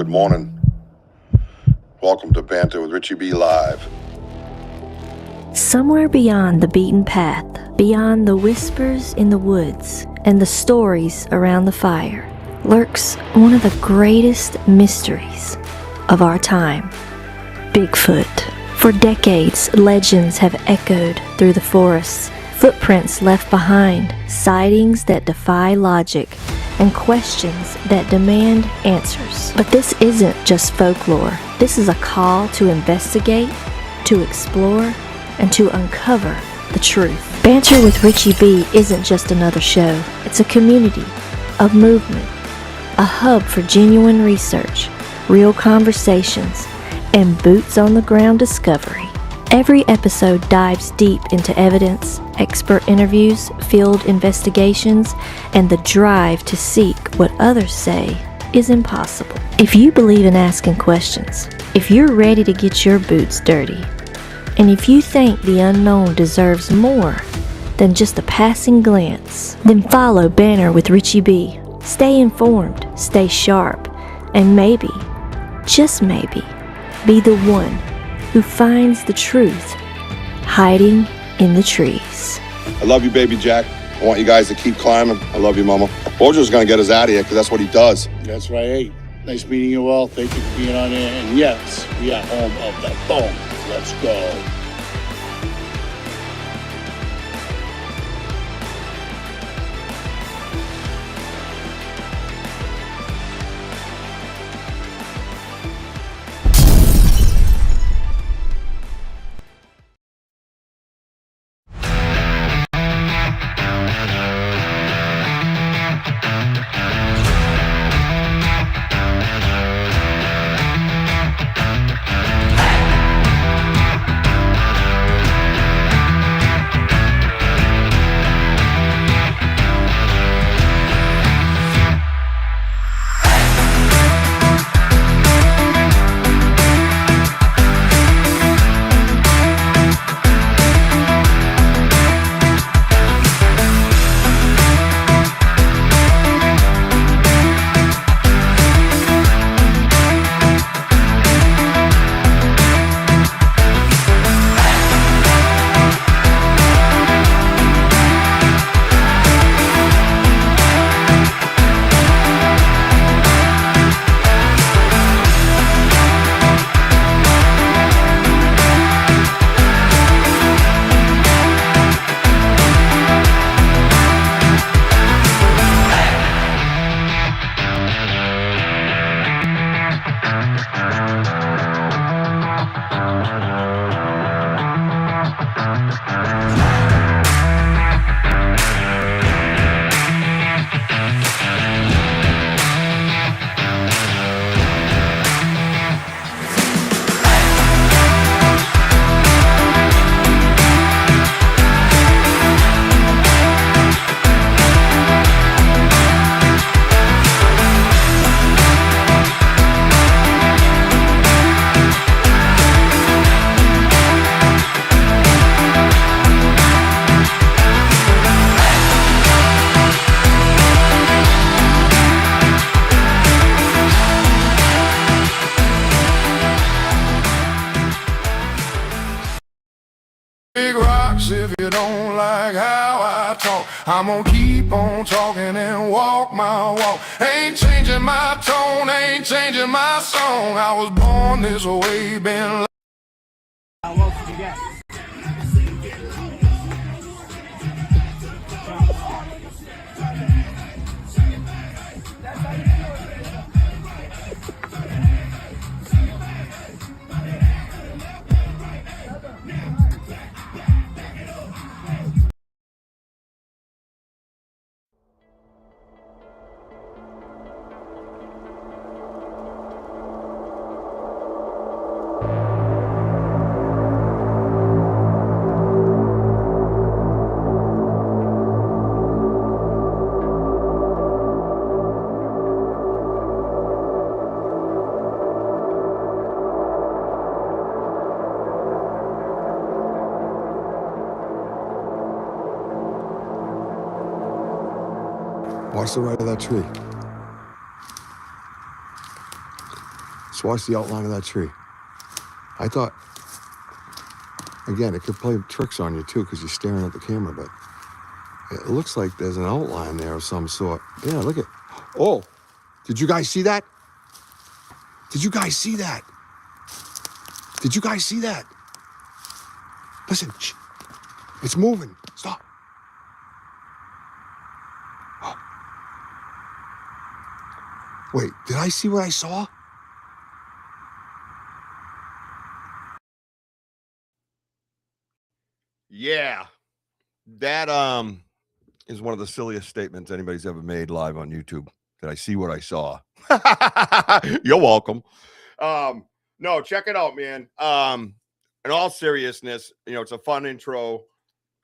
good morning. Welcome to Banter with Richie B Live. Somewhere beyond the beaten path, beyond the whispers in the woods and the stories around the fire, lurks one of the greatest mysteries of our time, Bigfoot. For decades, legends have echoed through the forests, footprints left behind, sightings that defy logic, and questions that demand answers. But this isn't just folklore. This is a call to investigate, to explore, and to uncover the truth. Banter with Richie B isn't just another show. It's a community, a movement, a hub for genuine research, real conversations, and boots-on-the-ground discovery. Every episode dives deep into evidence, expert interviews, field investigations, and the drive to seek what others say is impossible. If you believe in asking questions, if you're ready to get your boots dirty, and if you think the unknown deserves more than just a passing glance, then follow Banter with Richie B. Stay informed, stay sharp, and maybe, just maybe, be the one who finds the truth hiding in the trees. I love you, baby Jack. I want you guys to keep climbing. I love you, Mama. Wojo's gonna get us out of here because that's what he does. That's right. Hey, nice meeting you all. Thank you for being on there. And yes, we are home of the phone. Let's go. If you don't like how I talk, I'm gonna keep on talking and walk my walk. Ain't changing my tone, ain't changing my song. I was born this way, been Watch the right of that tree. watch the outline of that tree. I thought, again, it could play tricks on you too because you're staring at the camera, but it looks like there's an outline there of some sort. Yeah, look at, oh, did you guys see that? Did you guys see that? Did you guys see that? Listen, shh. It's moving. Stop. Oh. Wait, did I see what I saw? Yeah, that is one of the silliest statements anybody's ever made live on YouTube. Did I see what I saw? You're welcome. No, check it out, man. In all seriousness, you know, it's a fun intro.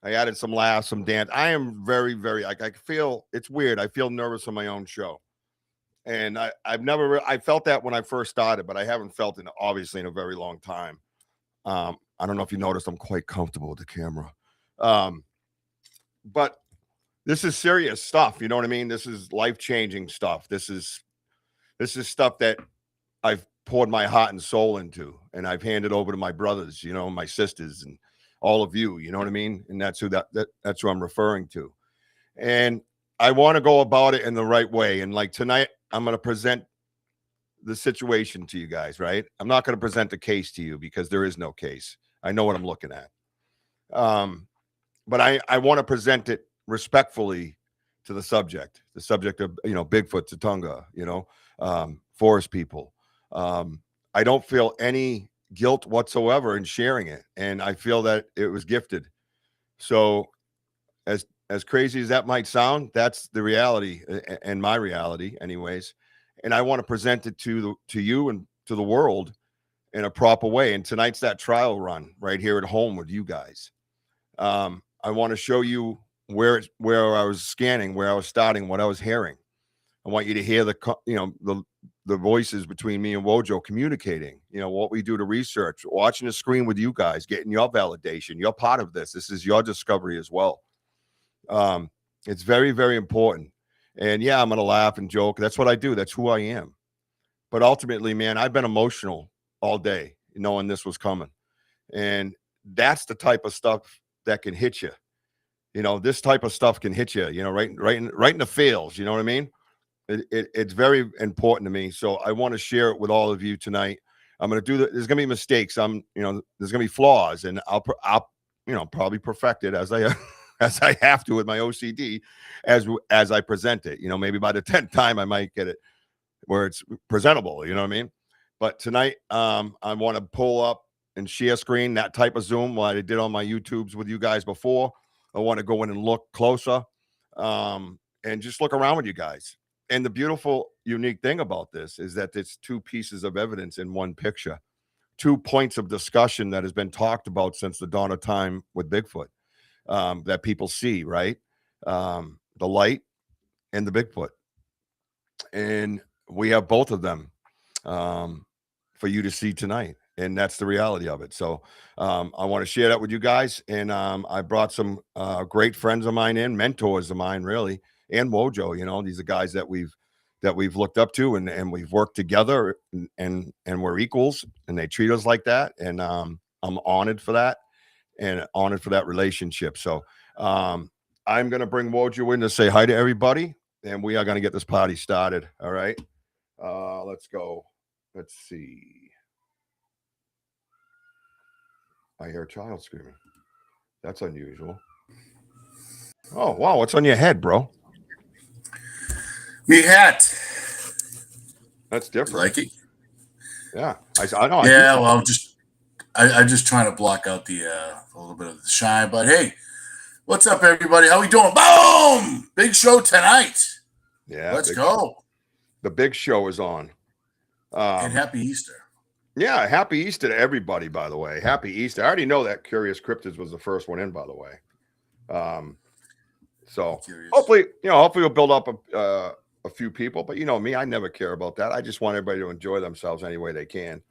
I added some laughs, some dance. I am very, very, I feel, it's weird. I feel nervous on my own show. And I've never, I felt that when I first started, but I haven't felt it obviously in a very long time. I don't know if you noticed, I'm quite comfortable with the camera. But this is serious stuff. You know what I mean? This is life-changing stuff. This is stuff that I've poured my heart and soul into, and I've handed over to my brothers, you know, my sisters, and all of you. You know what I mean? And that's who that's who I'm referring to. And I want to go about it in the right way. And like tonight, I'm going to present the situation to you guys, right? I'm not going to present the case to you because there is no case. I know what I'm looking at. But I want to present it respectfully to the subject of, you know, Bigfoot, Tatunga, you know, forest people. I don't feel any guilt whatsoever in sharing it. And I feel that it was gifted. So as crazy as that might sound, that's the reality and my reality anyways. And I want to present it to you and to the world in a proper way. And tonight's that trial run right here at home with you guys. I want to show you where I was scanning, where I was starting, what I was hearing. I want you to hear the voices between me and WOJO communicating, you know, what we do to research, watching the screen with you guys, getting your validation. You're part of this. This is your discovery as well. It's very, very important. And yeah, I'm going to laugh and joke. That's what I do. That's who I am. But ultimately, man, I've been emotional all day, knowing this was coming. And that's the type of stuff that can hit you. You know, this type of stuff can hit you, you know, right in the feels. You know what I mean? It's very important to me. So I want to share it with all of you tonight. I'm going to do there's going to be mistakes. There's going to be flaws, and I'll you know, probably perfect it as I as I have to with my OCD as I present it. You know, maybe by the 10th time I might get it where it's presentable. You know what I mean? But tonight, I want to pull up and share screen, that type of Zoom, like I did on my YouTubes with you guys before. I want to go in and look closer, and just look around with you guys. And the beautiful, unique thing about this is that it's two pieces of evidence in one picture, 2 points of discussion that has been talked about since the dawn of time with Bigfoot, that people see, right? The light and the Bigfoot. And we have both of them for you to see tonight. And that's the reality of it. So I want to share that with you guys. And I brought some great friends of mine in, mentors of mine, really, and WOJO. You know, these are guys that we've looked up to, and we've worked together, and we're equals, and they treat us like that. And I'm honored for that, and honored for that relationship. So I'm going to bring WOJO in to say hi to everybody, and we are going to get this party started. All right. Let's go. Let's see. I hear a child screaming. That's unusual. Oh, wow. What's on your head, bro? Me hat. That's different. You like it? Yeah. I know. Yeah, well, I'm just trying to block out the a little bit of the shine. But hey, what's up, everybody? How we doing? Boom! Big show tonight. Yeah. Let's go. The big show is on. And happy Easter. Yeah, happy Easter to everybody, by the way. Happy Easter. I already know that Curious Cryptids was the first one in, by the way. So hopefully we'll build up a few people, but you know me, I never care about that. I just want everybody to enjoy themselves any way they can.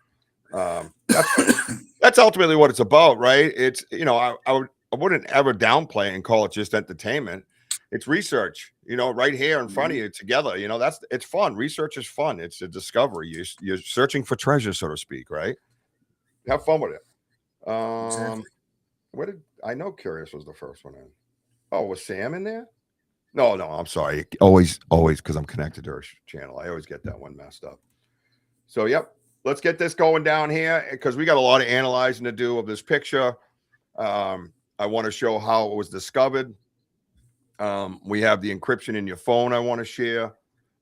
That's ultimately what it's about, right? It's, you know, I wouldn't ever downplay and call it just entertainment. It's research, right here in front of you together. It's fun. Research is fun. It's a discovery. You're searching for treasure, so to speak, right? Have fun with it. Exactly. I know Curious was the first one in. Oh, was Sam in there? No, I'm sorry. Always, because I'm connected to her channel. I always get that one messed up. So, yep. Let's get this going down here because we got a lot of analyzing to do of this picture. I want to show how it was discovered. We have the encryption in your phone I want to share.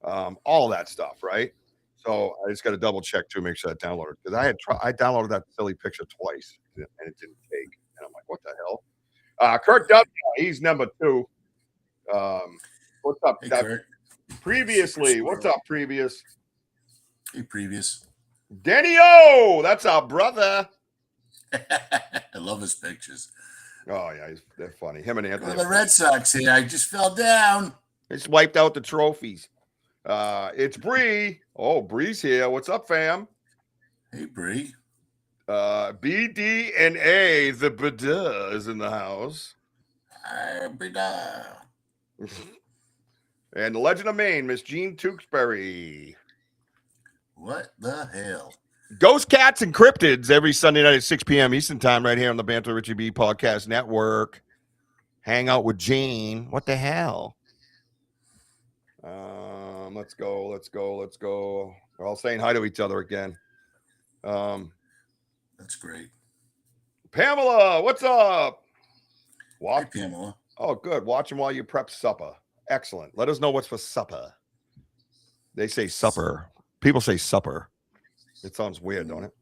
All that stuff, right? So I just got to double check to make sure I downloaded because I downloaded that silly picture twice and it didn't take. And I'm like, what the hell? Kurt W, he's number 2. What's up, Hey, Kurt. Previously, what's up, previous? Hey, previous. Danny O, that's our brother. I love his pictures. Oh yeah, they're funny. Him and Anthony. The Red Sox here. I just fell down. Just wiped out the trophies. It's Bree. Oh, Bree's here. What's up, fam? Hey, Bree. BD and A, the Bada is in the house. Bada. And the Legend of Maine, Miss Jean Tewksbury. What the hell? Ghost Cats and Cryptids every Sunday night at 6 p.m. Eastern Time right here on the Banter Richie B Podcast Network. Hang out with Jean. What the hell? Let's go. We're all saying hi to each other again. That's great. Pamela, what's up? Hey, Pamela. Oh, good. Watching while you prep supper. Excellent. Let us know what's for supper. They say supper. People say supper. It sounds weird, don't it?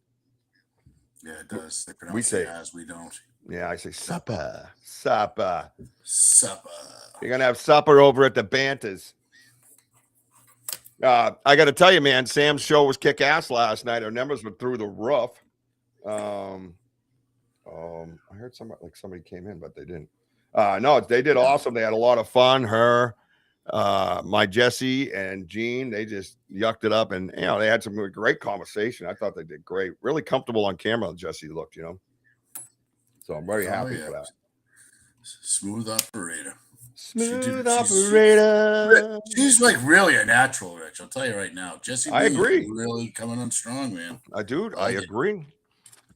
Yeah, it does. They pronounce We say it as we don't. Yeah, I say supper. Supper. You're going to have supper over at the Banters. I got to tell you, man, Sam's show was kick ass last night. Our numbers were through the roof. I heard somebody came in, but they didn't. No, they did awesome. They had a lot of fun. Her, my Jesse and Jean, they just yucked it up, and they had some great conversation. I thought they did great. Really comfortable on camera. Jesse looked, So I'm very happy for that. Smooth operator. Smooth operator. She's like really a natural, Rich. I'll tell you right now. Jesse, I agree. Really coming on strong, man. I agree.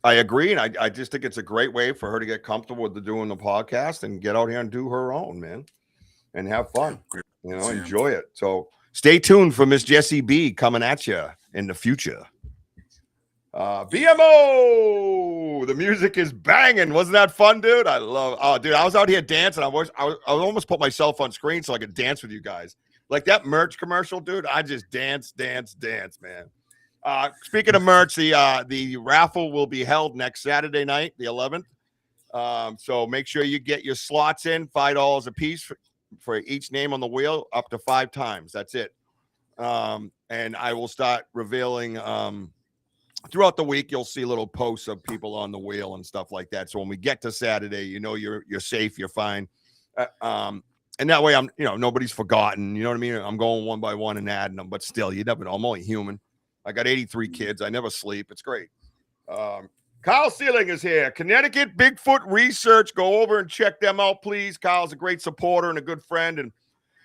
I agree, and I just think it's a great way for her to get comfortable with doing the podcast and get out here and do her own, man, and have fun. Enjoy it. So stay tuned for Miss Jessie B coming at you in the future. BMO, the music is banging. Wasn't that fun, dude? I was out here dancing. I almost put myself on screen so I could dance with you guys. Like that merch commercial, dude. I just dance, man. Speaking of merch, the raffle will be held next Saturday night, the 11th. So make sure you get your slots in, $5 a piece for each name on the wheel, up to 5 times. That's it. And I will start revealing throughout the week. You'll see little posts of people on the wheel and stuff like that. So when we get to Saturday, you're safe, you're fine. And that way nobody's forgotten. You know what I mean? I'm going one by one and adding them, but still, you never know. I'm only human. I got 83 kids. I never sleep. It's great. Kyle Sealing is here. Connecticut Bigfoot Research. Go over and check them out, please. Kyle's a great supporter and a good friend. And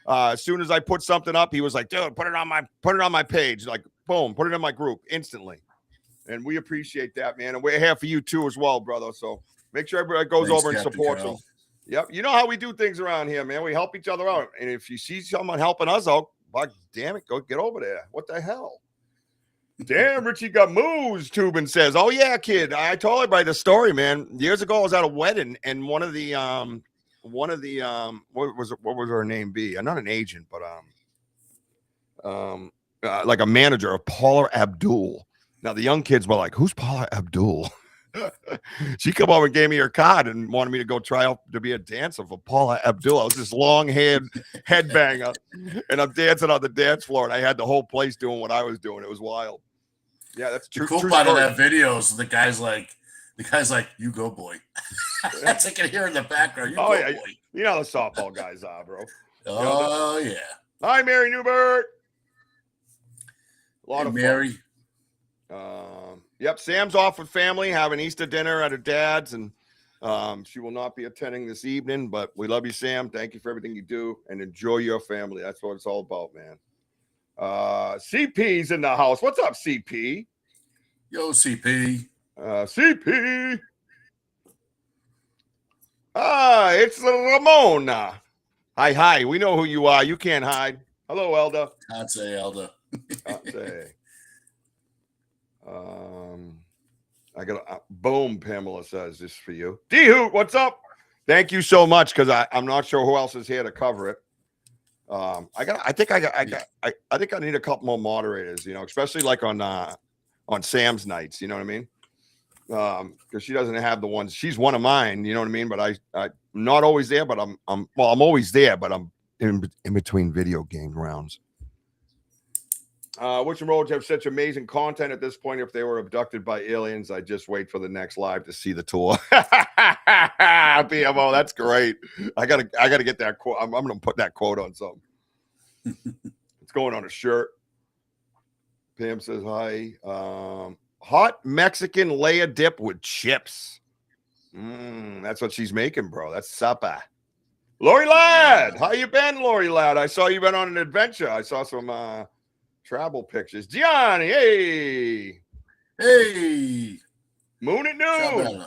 as soon as I put something up, he was like, dude, put it on my page. Like, boom, put it in my group instantly. And we appreciate that, man. And we're here for you too as well, brother. So make sure everybody goes over and supports them. Yep. You know how we do things around here, man. We help each other out. And if you see someone helping us out, fuck, damn it, go get over there. What the hell? Damn, Richie got moves. Tubin says, "Oh yeah, kid. I told everybody the story, man. Years ago, I was at a wedding, and one of the what was her name be? Not an agent, but like a manager of Paula Abdul. Now the young kids were like, "Who's Paula Abdul?" She come over and gave me her card and wanted me to go try out to be a dancer for Paula Abdul. I was this long-haired headbanger, and I'm dancing on the dance floor, and I had the whole place doing what I was doing. It was wild. Yeah, that's true. The cool part of that video is the guy's like, "You go, boy." That's I can hear in the background. You go, boy. You know how the softball guys are, bro. Oh yeah. Hi, Mary Newbert. A lot of Mary. Fun. Yep, Sam's off with family, having Easter dinner at her dad's, and She will not be attending this evening, but we love you, Sam. Thank you for everything you do, and enjoy your family. That's what it's all about, man. CP's in the house. What's up, CP? Yo, CP. CP. It's Ramon. Hi. We know who you are. You can't hide. Hello, Elder. I'd say Elder. I'd say. I got boom. Pamela says this for you. D-Hoot, what's up? Thank you so much, because I'm not sure who else is here to cover it. I think I need a couple more moderators, especially like on Sam's nights, you know what I mean? Because she doesn't have the ones. She's one of mine, you know what I mean? But I'm not always there, but I'm always there, but I'm in between video game rounds. Which roads have such amazing content at this point? If they were abducted by aliens, I just wait for the next live to see the tour. PMO, that's great. I gotta get that quote. I'm gonna put that quote on something. It's going on a shirt. Pam says hi. Hot Mexican layer dip with chips. That's what she's making, bro. That's supper. Lori Ladd, how you been, Lori Ladd? I saw you been on an adventure. I saw some travel pictures. Gianni, Hey. Moon at noon.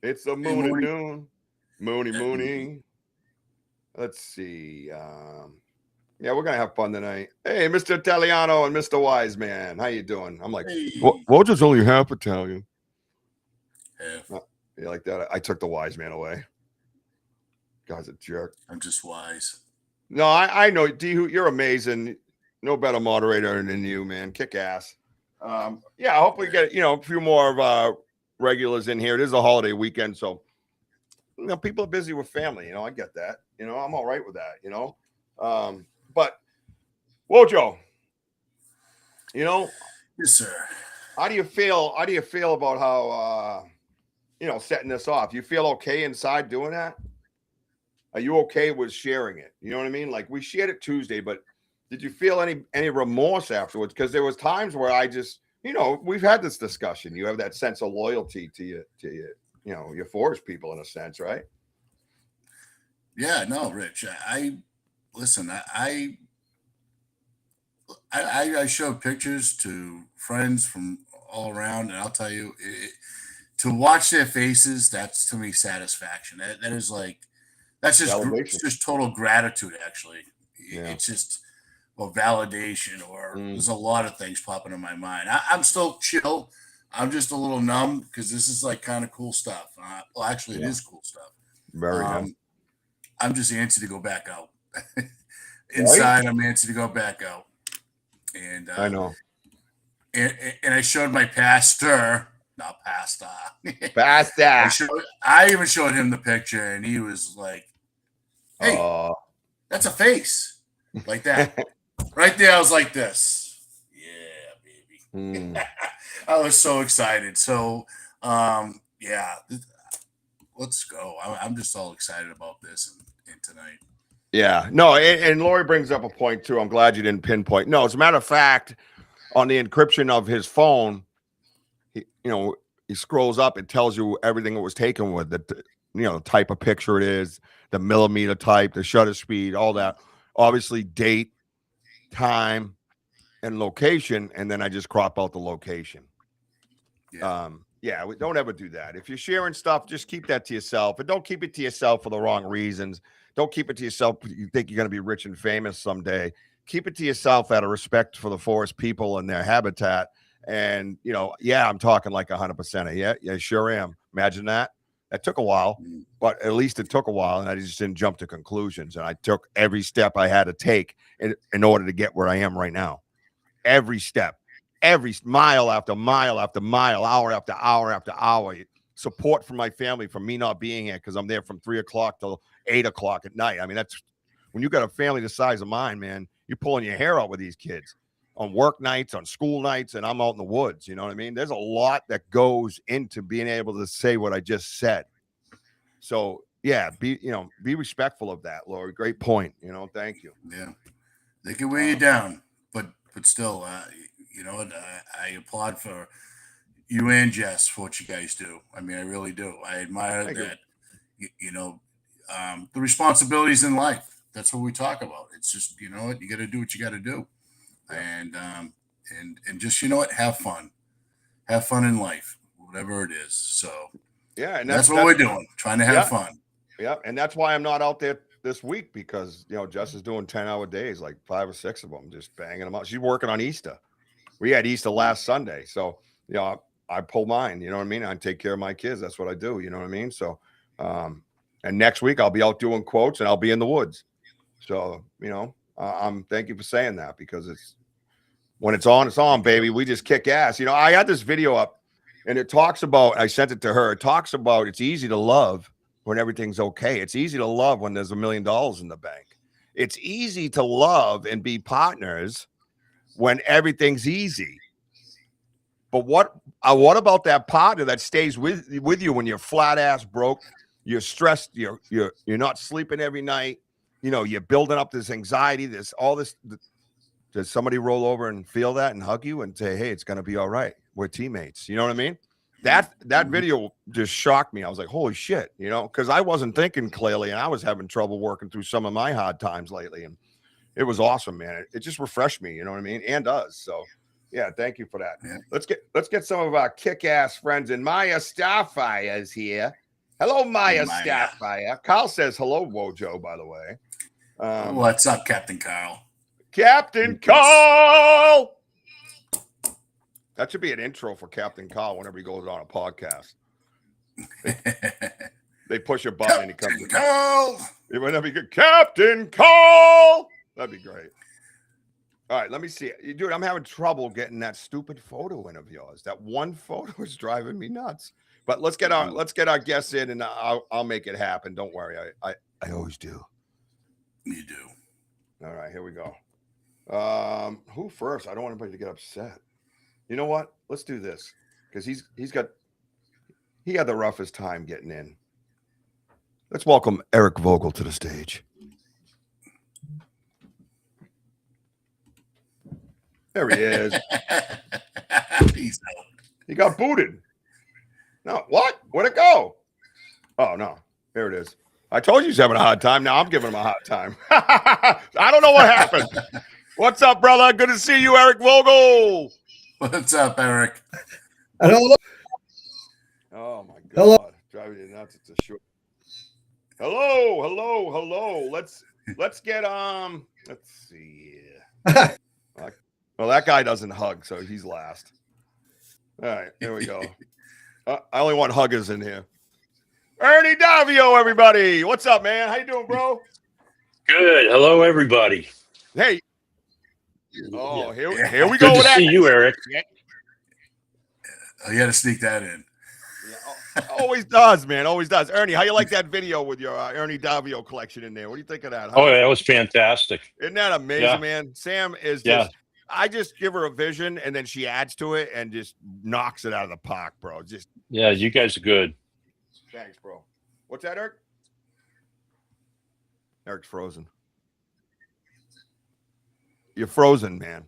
It's the moon at noon. Moony. Let's see. Yeah, we're gonna have fun tonight. Hey, Mr. Italiano and Mr. Wise Man, how you doing? I'm like, Wojo's only half Italian. Yeah. You like that? I took the Wise Man away. Guy's a jerk. I'm just wise. No, I know. D-Hoot, you're amazing. No better moderator than you, man. Kick ass. Yeah, hopefully get a few more regulars in here. It is a holiday weekend, so people are busy with family. I get that. I'm all right with that. But Wojo, Yes, sir. how do you feel? How do you feel about how setting this off? You feel okay inside doing that? Are you okay with sharing it? You know what I mean? Like, we shared it Tuesday, but did you feel any remorse afterwards? Because there was times where I just, we've had this discussion. You have that sense of loyalty to your forest people in a sense, right? Yeah, no, Rich. Listen. I showed pictures to friends from all around, and I'll tell you, to watch their faces, that's to me satisfaction. That is like, that's just total gratitude. Actually, it's just validation, or there's a lot of things popping in my mind. I'm still chill. I'm just a little numb because this is like kind of cool stuff. Well, actually, it is cool stuff. Very good. I'm just antsy to go back out. Inside, I'm antsy to go back out. And I know. And I showed my pastor, not pasta. Pasta. I even showed him the picture, and he was like, "Hey, that's a face like that." Right there, I was like this. Yeah, baby. I was so excited. So, yeah, let's go. I'm just all excited about this and tonight. Yeah, no, and Lori brings up a point too. I'm glad you didn't pinpoint. No, as a matter of fact, on the encryption of his phone, he scrolls up. It tells you everything it was taken with. The type of picture it is, the millimeter type, the shutter speed, all that. Obviously, date, time, and location, and then I just crop out the location. Yeah. Don't ever do that. If you're sharing stuff, just keep that to yourself, and don't keep it to yourself for the wrong reasons. Don't keep it to yourself. You think you're going to be rich and famous someday. Keep it to yourself out of respect for the forest people and their habitat. And, I'm talking like 100%. Yeah, sure am. Imagine that. That took a while, but at least it took a while, and I just didn't jump to conclusions. And I took every step I had to take in order to get where I am right now. Every step, every mile after mile after mile, hour after hour after hour. Support from my family for me not being here because I'm there from 3 o'clock till 8 o'clock at night. I mean, that's when you got a family the size of mine, man. You're pulling your hair out with these kids on work nights, on school nights, and I'm out in the woods. You know what I mean? There's a lot that goes into being able to say what I just said. So yeah, be respectful of that, Lori. Great point. Thank you. Yeah, they can weigh you down, but still, I applaud for you and Jess for what you guys do. I mean, I really do. I admire Thank you. that. You know, the responsibilities in life. That's what we talk about. It's just, you know what, you got to do what you got to do, and just, you know what, have fun in life, whatever it is. So Yeah, and that's what we're doing, trying to have fun. Yeah, and that's why I'm not out there this week, because you know Jess is doing 10-hour days, like 5 or 6 of them, just banging them out. She's working on Easter. We had Easter last Sunday, so you know I pull mine. You know what I mean? I take care of my kids. That's what I do. You know what I mean? So, and next week I'll be out doing quotes and I'll be in the woods. So you know, thank you for saying that, because it's when it's on, baby. We just kick ass. You know, I had this video up, and it talks about. I sent it to her. It talks about it's easy to love when everything's okay. It's easy to love when there's $1 million in the bank. It's easy to love and be partners when everything's easy. But what about that partner that stays with you when you're flat ass broke, you're stressed, you're not sleeping every night, you know, you're building up this anxiety, does somebody roll over and feel that and hug you and say, hey, it's going to be all right. We're teammates. You know what I mean? That video just shocked me. I was like, holy shit, you know, because I wasn't thinking clearly, and I was having trouble working through some of my hard times lately. And it was awesome, man. It just refreshed me, you know what I mean? And does. So yeah, thank you for that. Yeah. Let's get some of our kick-ass friends. And Maya Starfire is here. Hello, Maya Starfire. Carl says hello, Wojo, by the way. What's up, Captain Carl? Captain Carl. That should be an intro for Captain Carl whenever he goes on a podcast. They push a button and he comes in. Carl. Whenever you get Captain Carl, that'd be great. All right, let me see. Dude, I'm having trouble getting that stupid photo in of yours. That one photo is driving me nuts. But let's get our guests in, and I'll make it happen. Don't worry. I always do. You do. All right, here we go. Who first? I don't want anybody to get upset. You know what? Let's do this, because he had the roughest time getting in. Let's welcome Eric Vogel to the stage. There he is. He got booted. No, what? Where'd it go? Oh, no. Here it is. I told you he's having a hard time. Now I'm giving him a hard time. I don't know what happened. What's up, brother? Good to see you, Eric Vogel. What's up, Eric? Hello. Oh, my God. Hello. Driving you nuts. It's a short. Hello. Let's get, let's see. Well, that guy doesn't hug, so he's last. All right, here we go. I only want huggers in here. Ernie DAVIEU, everybody. What's up, man? How you doing, bro? Good. Hello, everybody. Hey. Oh, here we Good go with to that. see you, Eric. You got to sneak that in. Yeah, always does, man. Always does. Ernie, how you like that video with your Ernie DAVIEU collection in there? What do you think of that? Huh? Oh, that was fantastic. Isn't that amazing, man? Sam is just. Yeah. I just give her a vision, and then she adds to it and just knocks it out of the park, bro. Just yeah, you guys are good. thanks, bro. What's that, Eric? Eric's frozen. You're frozen, man.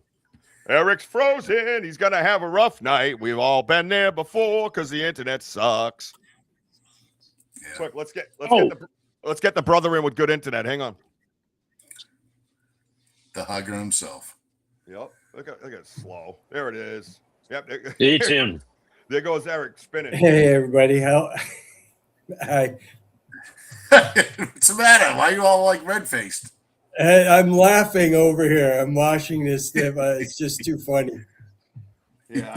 Eric's frozen. He's gonna have a rough night. We've all been there before because the internet sucks. Yeah. Quick, let's get the brother in with good internet. Hang on. The hugger himself. Yep. Look at slow. There it is. Yep. It's him. There goes Eric spinning. Hey, everybody. Hi. What's the matter? Why are you all like red-faced? I'm laughing over here. I'm watching this. It's just too funny. Yeah,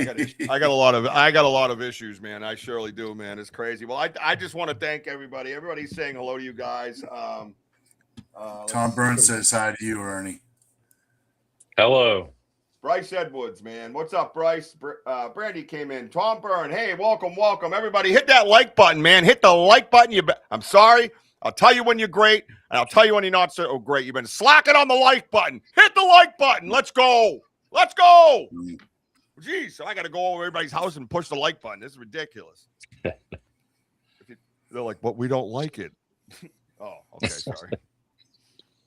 I got a lot of issues, man. I surely do, man. It's crazy. Well, I just want to thank everybody. Everybody's saying hello to you guys. Tom Burns says hi to you, Ernie. Hello. Bryce Edwards, man. What's up, Bryce? Brandy came in. Tom Byrne. Hey, welcome. Everybody, hit that like button, man. Hit the like button. I'm sorry. I'll tell you when you're great, and I'll tell you when you're not so great. You've been slacking on the like button. Hit the like button. Let's go. Jeez, so I got to go over everybody's house and push the like button. This is ridiculous. They're like, but we don't like it. Oh, okay, sorry.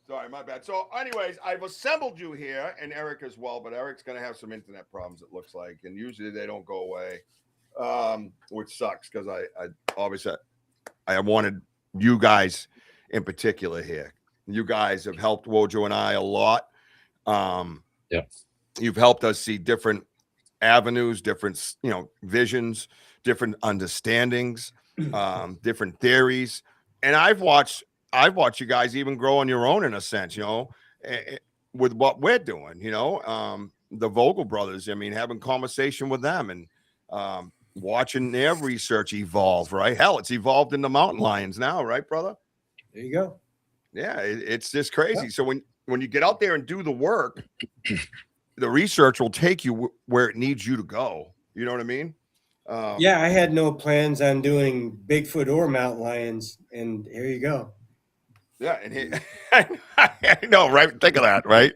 Sorry, my bad. So, anyways, I've assembled you here, and Eric as well, but Eric's going to have some internet problems, it looks like, and usually they don't go away. which sucks because I obviously I wanted you guys in particular here. You guys have helped Wojo and I a lot. Yeah. You've helped us see different avenues, different, visions, different understandings, different theories. And I've watched you guys even grow on your own in a sense, with what we're doing, the Vogel brothers. I mean, having conversation with them and watching their research evolve, right? Hell, it's evolved into mountain lions now, right, brother? There you go. Yeah, it's just crazy. Yeah. So when you get out there and do the work, the research will take you where it needs you to go. You know what I mean? Yeah, I had no plans on doing Bigfoot or mountain lions, and here you go. Yeah, and I know, right? Think of that, right?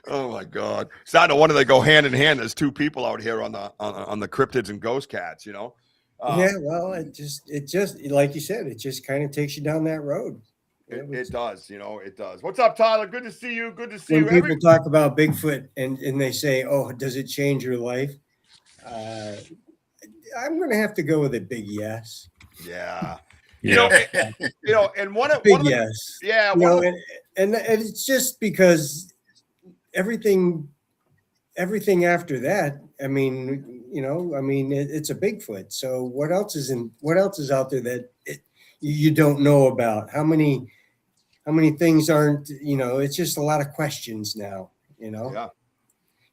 Oh my God! It's not no wonder they go hand in hand. There's two people out here on the cryptids and ghost cats. Yeah, well, it just like you said, it just kind of takes you down that road. It does, it does. What's up, Tyler? Good to see you. Good to see you. When people talk about Bigfoot and they say, "Oh, does it change your life?" I'm going to have to go with a big yes. Yeah. And one of yes. Yeah. And it's just because everything after that, I mean, it's a Bigfoot. So what else is out there that you don't know about? How many things aren't, it's just a lot of questions now, Yeah.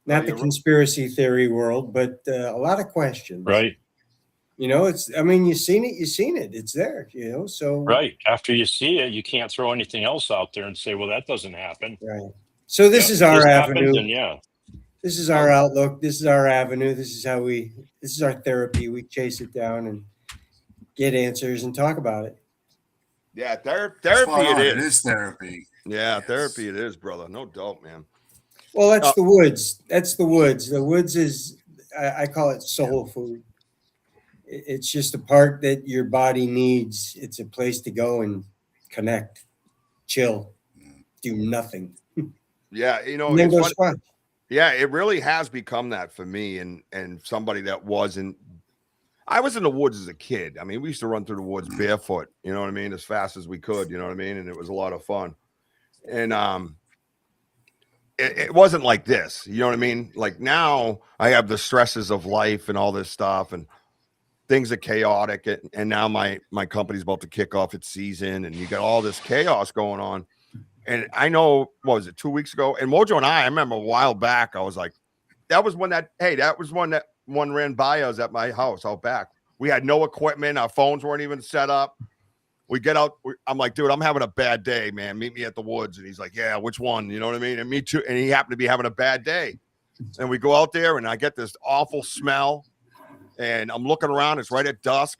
Not the conspiracy theory world, but a lot of questions. Right. You've seen it. It's there, so. Right. After you see it, you can't throw anything else out there and say, well, that doesn't happen. Right. So this is our avenue. This is our outlook. This is our avenue. This is our therapy. We chase it down and get answers and talk about it. Yeah. Therapy it is. It is therapy. Yeah. Yes. Therapy it is, brother. No doubt, man. Well, that's the woods. That's the woods. The woods is, I call it soul food. It's just a part that your body needs. It's a place to go and connect, chill, do nothing. Yeah, yeah, it really has become that for me and somebody that wasn't. I was in the woods as a kid. I mean, we used to run through the woods barefoot, you know what I mean, as fast as we could, you know what I mean, and it was a lot of fun. And it wasn't like this, you know what I mean? Like now I have the stresses of life and all this stuff, and things are chaotic, and now my company's about to kick off its season, and you got all this chaos going on. And I know, what was it, 2 weeks ago? And Mojo and I remember a while back, I was like, that was when one ran by us at my house out back. We had no equipment. Our phones weren't even set up. We get out. I'm like, dude, I'm having a bad day, man. Meet me at the woods. And he's like, yeah, which one? You know what I mean? And me too. And he happened to be having a bad day. And we go out there, and I get this awful smell. And I'm looking around. It's right at dusk.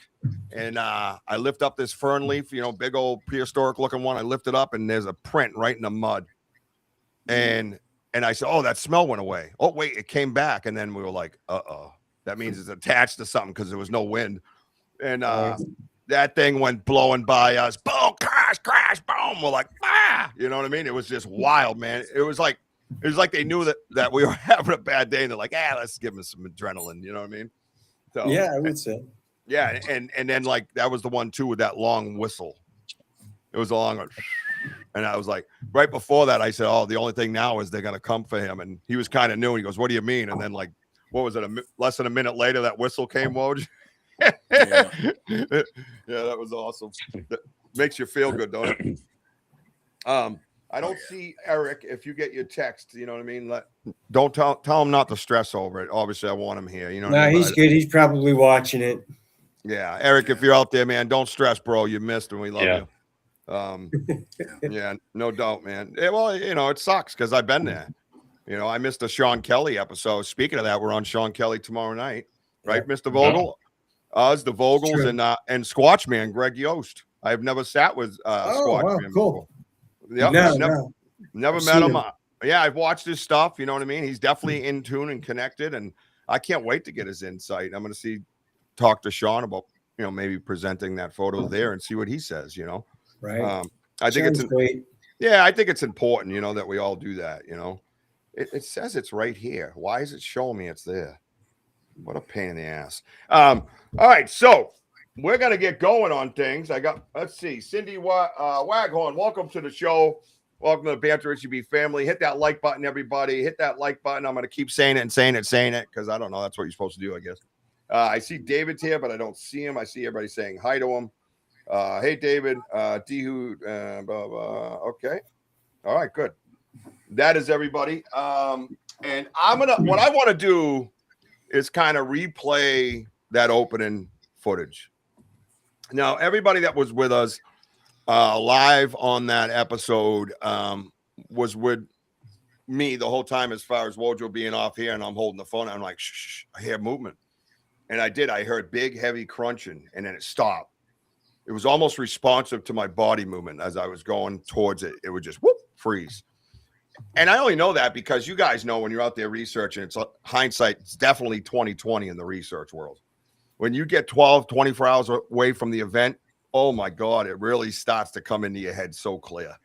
And I lift up this fern leaf, big old prehistoric looking one. I lift it up, and there's a print right in the mud. And I said, oh, that smell went away. Oh, wait, it came back. And then we were like, uh-oh. That means it's attached to something because there was no wind. And that thing went blowing by us. Boom, crash, boom. We're like, ah. You know what I mean? It was just wild, man. It was like they knew that we were having a bad day, and they're like, let's give them some adrenaline. You know what I mean? So, yeah, I would say. Yeah, and then like that was the one too with that long whistle. It was a long one. And I was like, right before that, I said, oh, the only thing now is they're gonna come for him. And he was kind of new. He goes, what do you mean? And then like, what was it? Less than a minute later, that whistle came. Woj. Yeah, that was awesome. That makes you feel good, don't it? I don't see Eric. If you get your text, you know what I mean. Don't tell him not to stress over it. Obviously, I want him here. You know. No, he's good. He's probably watching it. Yeah, Eric, if you're out there, man, don't stress, bro. You missed, and we love you. Yeah, no doubt, man. Well, it sucks because I've been there. I missed a Sean Kelly episode. Speaking of that, we're on Sean Kelly tomorrow night, right, Mr. Vogel? Us, the Vogels, and Squatch Man, Greg Yost. I've never sat with Squatch Man. Cool. Yep, never met him. Yeah, I've watched his stuff. You know what I mean? He's definitely in tune and connected, and I can't wait to get his insight. I'm going to talk to Sean about, maybe presenting that photo there and see what he says, Right. I think it's great. Yeah, I think it's important, that we all do that, It says it's right here. Why is it showing me it's there? What a pain in the ass. All right, so we're gonna get going on things. Let's see, Cindy Waghorn, welcome to the show. Welcome to the Banter Richie B family. Hit that like button, everybody. Hit that like button. I'm gonna keep saying it because I don't know. That's what you're supposed to do, I guess. I see David's here, but I don't see him. I see everybody saying hi to him. Hey, David. Blah, blah. Okay. All right, good. That is everybody. And what I want to do is kind of replay that opening footage. Now, everybody that was with us live on that episode was with me the whole time as far as Wojo being off here, and I'm holding the phone. I'm like, shh, I hear movement. And I heard big, heavy crunching, and then it stopped. It was almost responsive to my body movement as I was going towards it. It would just whoop, freeze. And I only know that because you guys know when you're out there researching, it's hindsight. It's definitely 20/20 in the research world. When you get 12, 24 hours away from the event, oh my God, it really starts to come into your head so clear.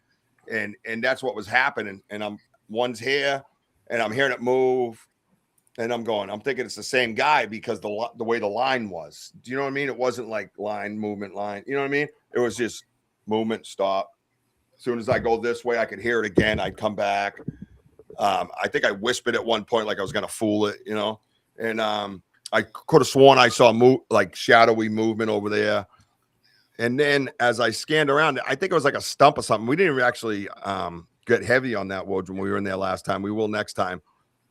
And that's what was happening. And one's here and I'm hearing it move. And I'm thinking it's the same guy because the way the line was. Do you know what I mean? It wasn't like line, movement, line. You know what I mean? It was just movement, stop. As soon as I go this way, I could hear it again. I'd come back. I think I whispered at one point like I was going to fool it, you know. And I could have sworn I saw like shadowy movement over there. And then as I scanned around, I think it was like a stump or something. We didn't actually get heavy on that wood when we were in there last time. We will next time.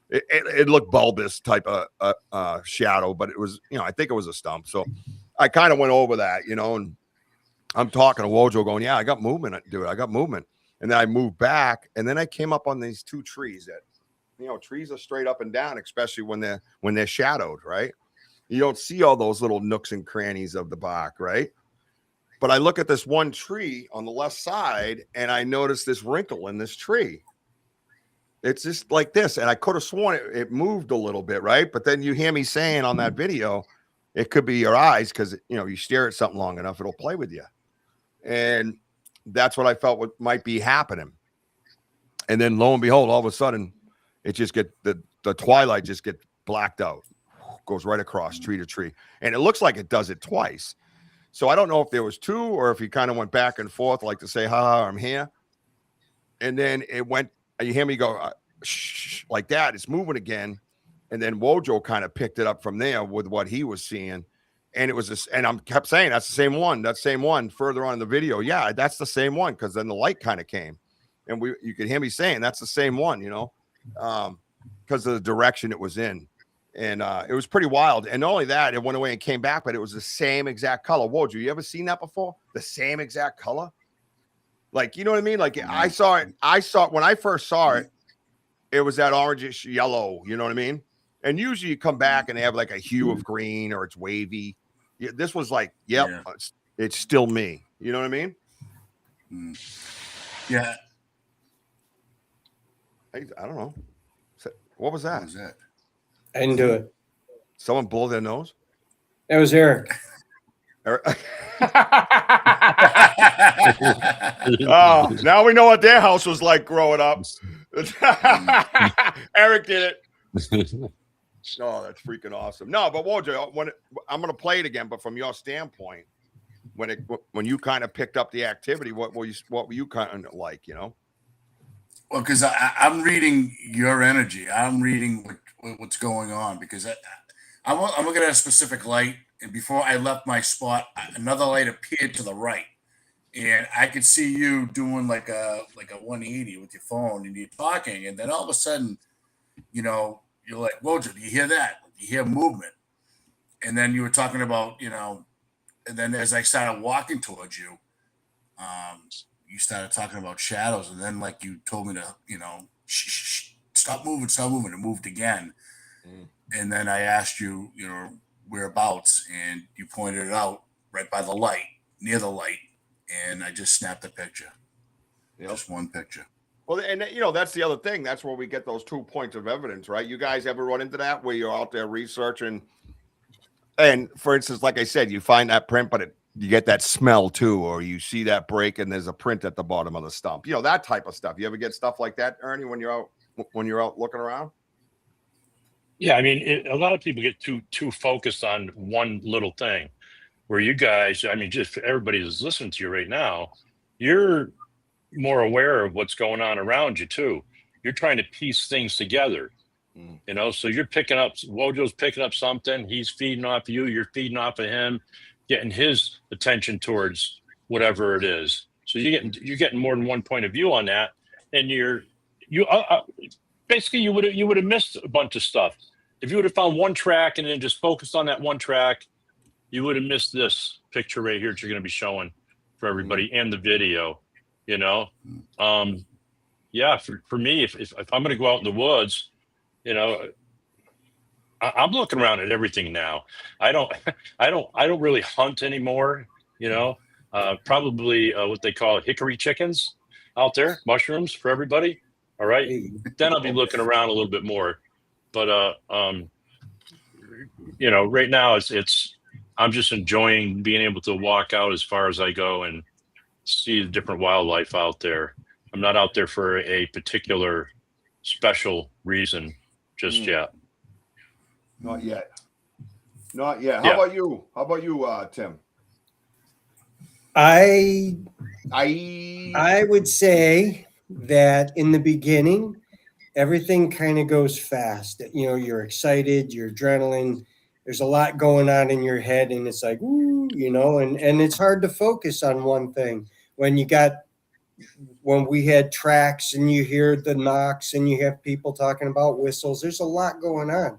It looked bulbous type of shadow, but it was, I think it was a stump. So I kind of went over that, and I'm talking to Wojo going, yeah, I got movement, dude. I got movement. And then I moved back, and then I came up on these two trees that, trees are straight up and down, especially when they're shadowed, right? You don't see all those little nooks and crannies of the bark, right? But I look at this one tree on the left side, and I notice this wrinkle in this tree. It's just like this, and I could have sworn it moved a little bit, right? But then you hear me saying on that video, it could be your eyes because, you stare at something long enough, it'll play with you. And that's what I felt might be happening. And then lo and behold, all of a sudden, it just the twilight just get blacked out, goes right across tree to tree. And it looks like it does it twice. So I don't know if there was two or if he kind of went back and forth, like to say, ha, I'm here. And then it went, you hear me go, shh, like that. It's moving again. And then Wojo kind of picked it up from there with what he was seeing. And it was this, and I kept saying, that's the same one. That same one further on in the video. Yeah, that's the same one. Cause then the light kind of came and you could hear me saying, that's the same one, because of the direction it was in. And it was pretty wild. And not only that, it went away and came back, but it was the same exact color. Wojo, you ever seen that before? The same exact color? Like, you know what I mean? Like I saw it when I first saw it, it was that orangish yellow, you know what I mean? And usually you come back and they have like a hue of green or it's wavy. Yeah, this was like, yep, yeah. It's still me. You know what I mean? Yeah. I don't know. What was that? What was that? I didn't do it. Someone blow their nose? That was Eric. Oh, now we know what their house was like growing up. Eric did it. Oh, that's freaking awesome. No, but Wojo, I'm going to play it again, but from your standpoint, when you kind of picked up the activity, what were you kind of like, Well, because I'm reading your energy. I'm reading what's going on because I'm looking at a specific light, and before I left my spot, another light appeared to the right, and I could see you doing like a 180 with your phone, and you're talking, and then all of a sudden, you're like, Wojo, do you hear that? You hear movement, and then you were talking about, and then as I started walking towards you, you started talking about shadows, and then like you told me to, shh, stop moving. It moved again. And then I asked you, whereabouts, and you pointed it out right by the light, near the light. And I just snapped a picture. Yep. Just one picture. Well, and that's the other thing. That's where we get those 2 points of evidence, right? You guys ever run into that where you're out there researching? And for instance, like I said, you find that print, but you get that smell too, or you see that break and there's a print at the bottom of the stump. That type of stuff. You ever get stuff like that, Ernie, when you're out looking around? Yeah, I mean, a lot of people get too focused on one little thing. Where you guys, I mean, just for everybody who's listening to you right now, you're more aware of what's going on around you too. You're trying to piece things together, Mm. you know. So you're picking up, Wojo's picking up something. He's feeding off of you. You're feeding off of him, getting his attention towards whatever it is. So you're getting more than one point of view on that, and you basically you would have missed a bunch of stuff if you would have found one track and then just focused on that one track. You would have missed this picture right here that you're going to be showing for everybody and the video, you know. Yeah, for me, if I'm going to go out in the woods, you know, I'm looking around at everything now. I don't I don't really hunt anymore, you know. Probably what they call hickory chickens out there, mushrooms for everybody. All right, Hey, then I'll be looking around a little bit more. But you know, right now it's I'm just enjoying being able to walk out as far as I go and see the different wildlife out there. I'm not out there for a particular special reason just yet. Not yet. Not yet. Yeah. How about you? How about you, Tim? I I would say that in the beginning, everything kind of goes fast. You know, you're excited, you're adrenaline. There's a lot going on in your head, and it's like, ooh, you know, and it's hard to focus on one thing when we had tracks and you hear the knocks and you have people talking about whistles. There's a lot going on.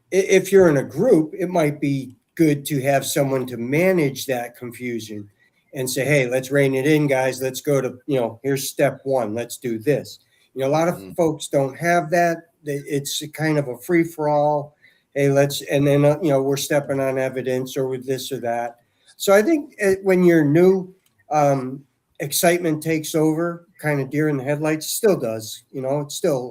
If you're in a group, it might be good to have someone to manage that confusion and say, hey, let's rein it in, guys. Let's go to, you know, here's step one. Let's do this. You know, a lot of folks don't have that. It's kind of a free for all. Hey, and then, you know, we're stepping on evidence or with this or that. So I think when you're new, excitement takes over, kind of deer in the headlights. Still does, you know,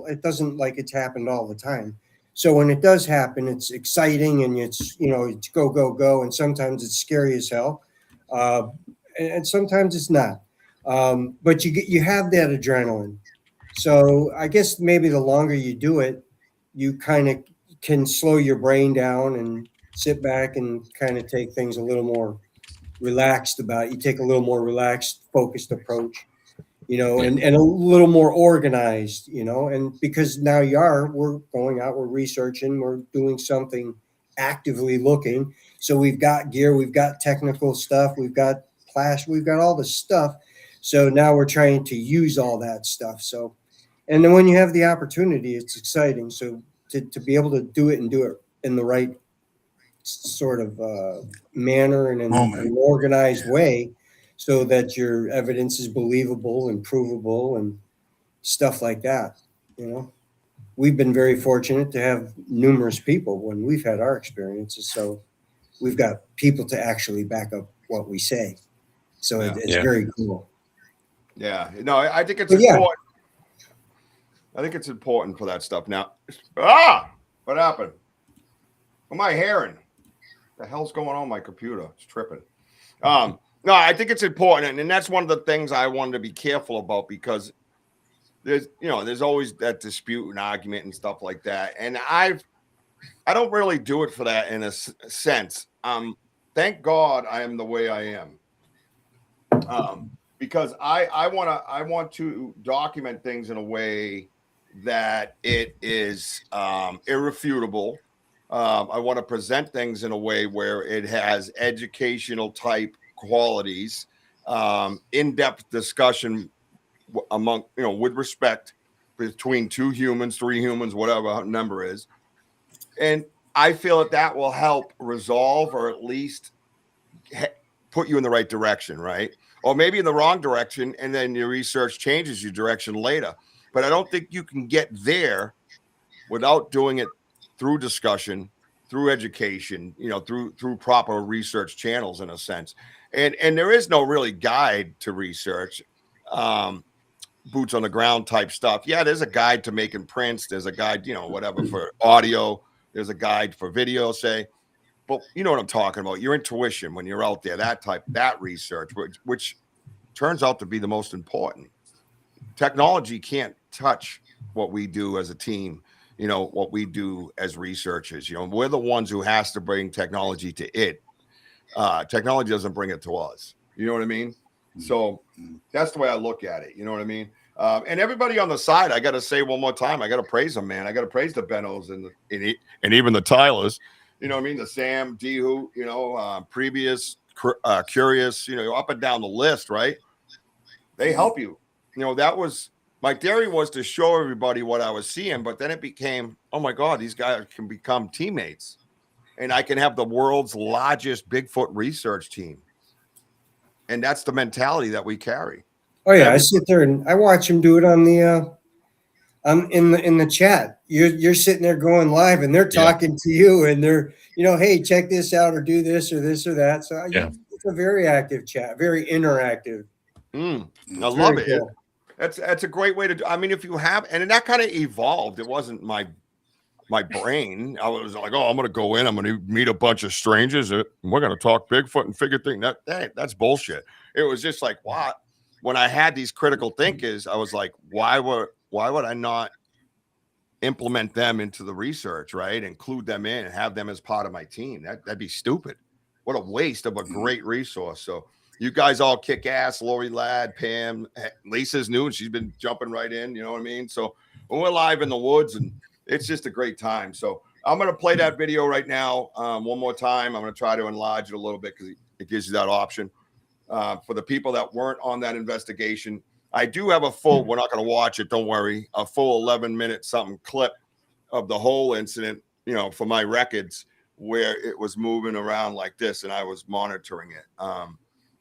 it doesn't like it's happened all the time. So when it does happen, it's exciting and it's, you know, it's go, go, go. And sometimes it's scary as hell. And sometimes it's not. But you have that adrenaline. So I guess maybe the longer you do it, you kind of can slow your brain down and sit back and kind of take things a little more relaxed about it. You take a little more relaxed, focused approach, you know, and a little more organized, you know, and because now we're going out, we're researching, we're doing something, actively looking. So we've got gear, we've got technical stuff, we've got flash, we've got all the stuff. So now we're trying to use all that stuff. So, and then when you have the opportunity, it's exciting. So to be able to do it and do it in the right sort of manner and in an organized way so that your evidence is believable and provable and stuff like that. You know, we've been very fortunate to have numerous people when we've had our experiences. So we've got people to actually back up what we say. So it's very cool. Yeah. No, I think it's important. I think it's important for that stuff. Now, what happened? What am I hearing? The hell's going on with my computer? It's tripping. No, I think it's important, and that's one of the things I wanted to be careful about because there's always that dispute and argument and stuff like that. And I don't really do it for that in a sense. Thank God I am the way I am. Because I want to document things in a way that it is irrefutable. I want to present things in a way where it has educational type qualities, in-depth discussion among, with respect between 2 humans, 3 humans, whatever number is. And I feel that will help resolve or at least put you in the right direction, right? Or maybe in the wrong direction, and then your research changes your direction later. But I don't think you can get there without doing it through discussion, through education, through proper research channels in a sense. And there is no really guide to research, boots on the ground type stuff. Yeah, there's a guide to making prints. There's a guide, whatever for audio. There's a guide for video, say. But you know what I'm talking about. Your intuition when you're out there, that research, which turns out to be the most important. Technology can't touch what we do as a team. you know, what we do as researchers. You know, we're the ones who has to bring technology to it. Technology doesn't bring it to us. You know what I mean? So that's the way I look at it. You know what I mean? And everybody on the side, I got to say one more time, I got to praise them, man. I got to praise the Benos and even the Tylers. You know what I mean? The Sam, Dehu, you know, previous, curious, you know, up and down the list, right? They help you. You know, that was my theory, was to show everybody what I was seeing, but then it became, oh my God, these guys can become teammates, and I can have the world's largest Bigfoot research team. And that's the mentality that we carry. Oh yeah, I sit there and I watch him do it on the in the chat. You're sitting there going live, and they're talking to you, and they're, you know, hey, check this out, or do this or this or that. So it's a very active chat, very interactive. I love it. Cool. That's a great way to do. I mean, if you have, and that kind of evolved. It wasn't my brain. I was like, oh, I'm going to go in, I'm going to meet a bunch of strangers, and we're going to talk Bigfoot and figure things. That's bullshit. It was just like, what? When I had these critical thinkers, I was like, why would I not implement them into the research, right? Include them in and have them as part of my team. That'd be stupid. What a waste of a great resource. So you guys all kick ass. Lori Ladd, Pam, Lisa's new, and she's been jumping right in. You know what I mean? So when we're live in the woods, and it's just a great time. So I'm going to play that video right now one more time. I'm going to try to enlarge it a little bit because it gives you that option. For the people that weren't on that investigation, I do have a full, we're not going to watch it, don't worry, a full 11-minute something clip of the whole incident, you know, for my records, where it was moving around like this and I was monitoring it.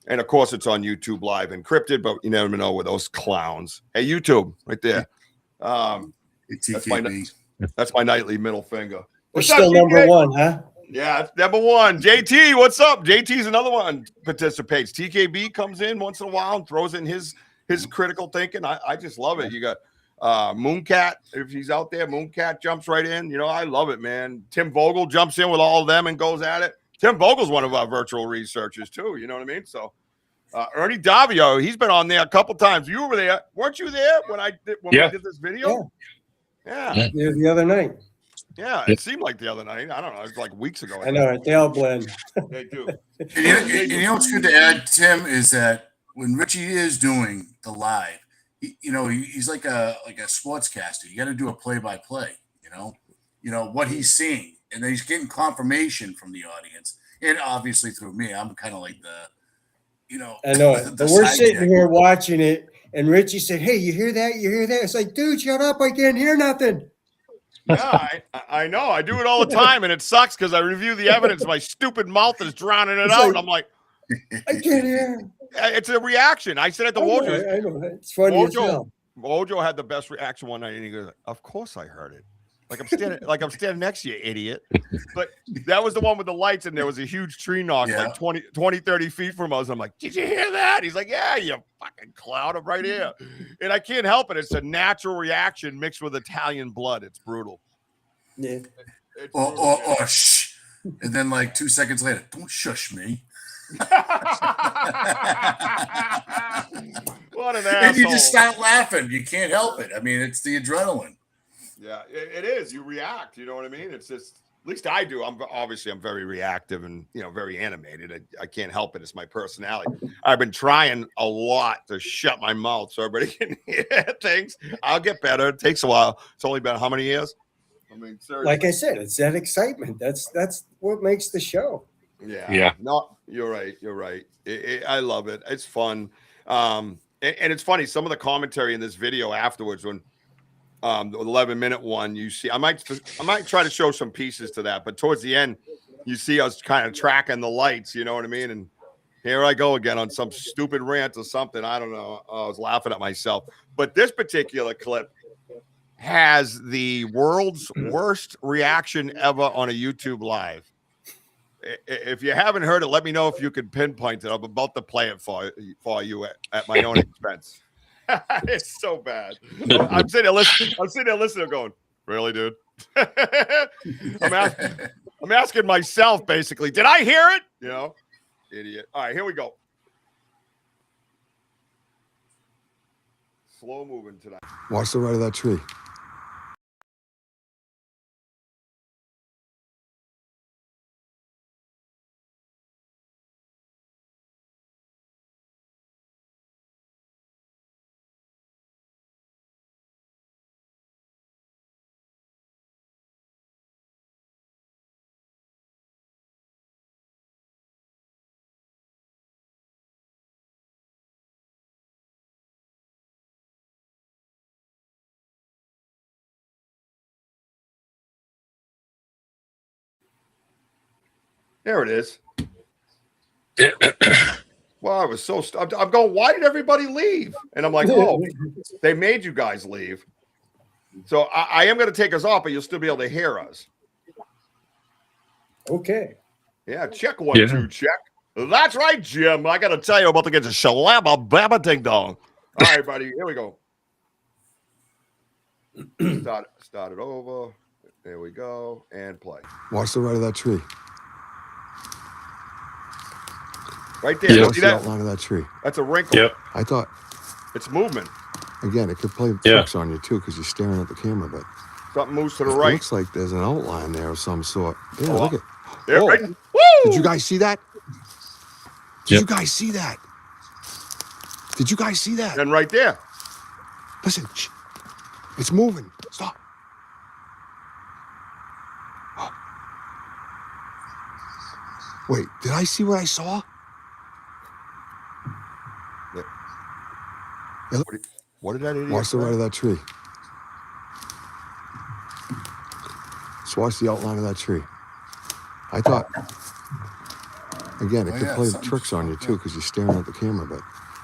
And of course it's on YouTube Live encrypted, but you never know with those clowns. Hey, YouTube, right there. That's my nightly middle finger. We're still number one, huh? Yeah, it's number one. JT, what's up? JT's another one, participates. TKB comes in once in a while and throws in his critical thinking. I just love it. You got Mooncat, if he's out there. Mooncat jumps right in. You know, I love it, man. Tim Vogel jumps in with all of them and goes at it. Tim Vogel's one of our virtual researchers too. You know what I mean? So Ernie DAVIEAU, he's been on there a couple times. You were there, weren't you there when I did this video? Yeah. The other night. Yeah, it seemed like the other night. I don't know. It was like weeks ago. I know. They all blend. They do. And you know what's good to add, Tim, is that when Richie is doing the live, he's like a sportscaster. You got to do a play-by-play. You know what he's seeing, and then he's getting confirmation from the audience, and obviously through me. I'm kind of like I know it. But we're sitting here watching it, and Richie said, "Hey, you hear that? You hear that?" It's like, dude, shut up! I can't hear nothing. Yeah, I know. I do it all the time, and it sucks because I review the evidence. My stupid mouth is drowning it out. And I'm like, I can't hear. It's a reaction. I said at the WOJO. I know. It's funny as hell. WOJO had the best reaction one night, and he goes, "Of course I heard it. Like I'm standing next to you, idiot." But that was the one with the lights, and there was a huge tree knock like 20, 30 feet from us. I'm like, "Did you hear that?" He's like, "Yeah, you fucking cloud. I'm right here." And I can't help it. It's a natural reaction mixed with Italian blood. It's brutal. Yeah. Or shh. And then like 2 seconds later, don't shush me. What an asshole. And you just start laughing. You can't help it. I mean, it's the adrenaline. Yeah, it is. You react. You know what I mean? It's just, at least I do. I'm very reactive and, very animated. I can't help it. It's my personality. I've been trying a lot to shut my mouth so everybody can hear things. I'll get better. It takes a while. It's only been how many years? I mean, seriously. Like I said, it's that excitement. That's what makes the show. Yeah. No, you're right. You're right. I love it. It's fun. And it's funny. Some of the commentary in this video afterwards, when the 11-minute one, you see, I might try to show some pieces to that, but towards the end, you see us kind of tracking the lights. You know what I mean? And here I go again on some stupid rant or something. I don't know. I was laughing at myself. But this particular clip has the world's worst reaction ever on a YouTube Live. If you haven't heard it, let me know if you can pinpoint it. I'm about to play it for you at my own expense. It's so bad. I'm sitting there listening, going, "Really, dude?" I'm asking myself basically, did I hear it? Idiot. All right, here we go. Slow moving tonight. Watch the right of that tree. There it is. Well, I was so I'm going, why did everybody leave? And I'm like, oh, they made you guys leave. So I am going to take us off, but you'll still be able to hear us. Okay. Yeah, check 1, 2, check. That's right, Jim. I got to tell you about to get a shalabba babba ding dong. All right, buddy. Here we go. Start it over. There we go. And play. Watch the right of that tree. Right there. Yep. Watch See the that? outline of that tree. That's a wrinkle. Yep. I thought, It's movement. again, it could play Yeah. tricks on you too because you're staring at the camera, but Something moves to the it right. looks like there's an outline there of some sort. Yeah, Oh, look at. There, Oh, right. Woo! did you guys see that? Did Yep. you guys see that? Did you guys see that? And right there. Listen, shh. It's moving. Stop. Wait, did I see what I saw? What did that idiot Watch the say? right of that tree. Just watch the outline of that tree. I thought, again, it Oh, could yeah, play something's- tricks on you too because you're staring at the camera, but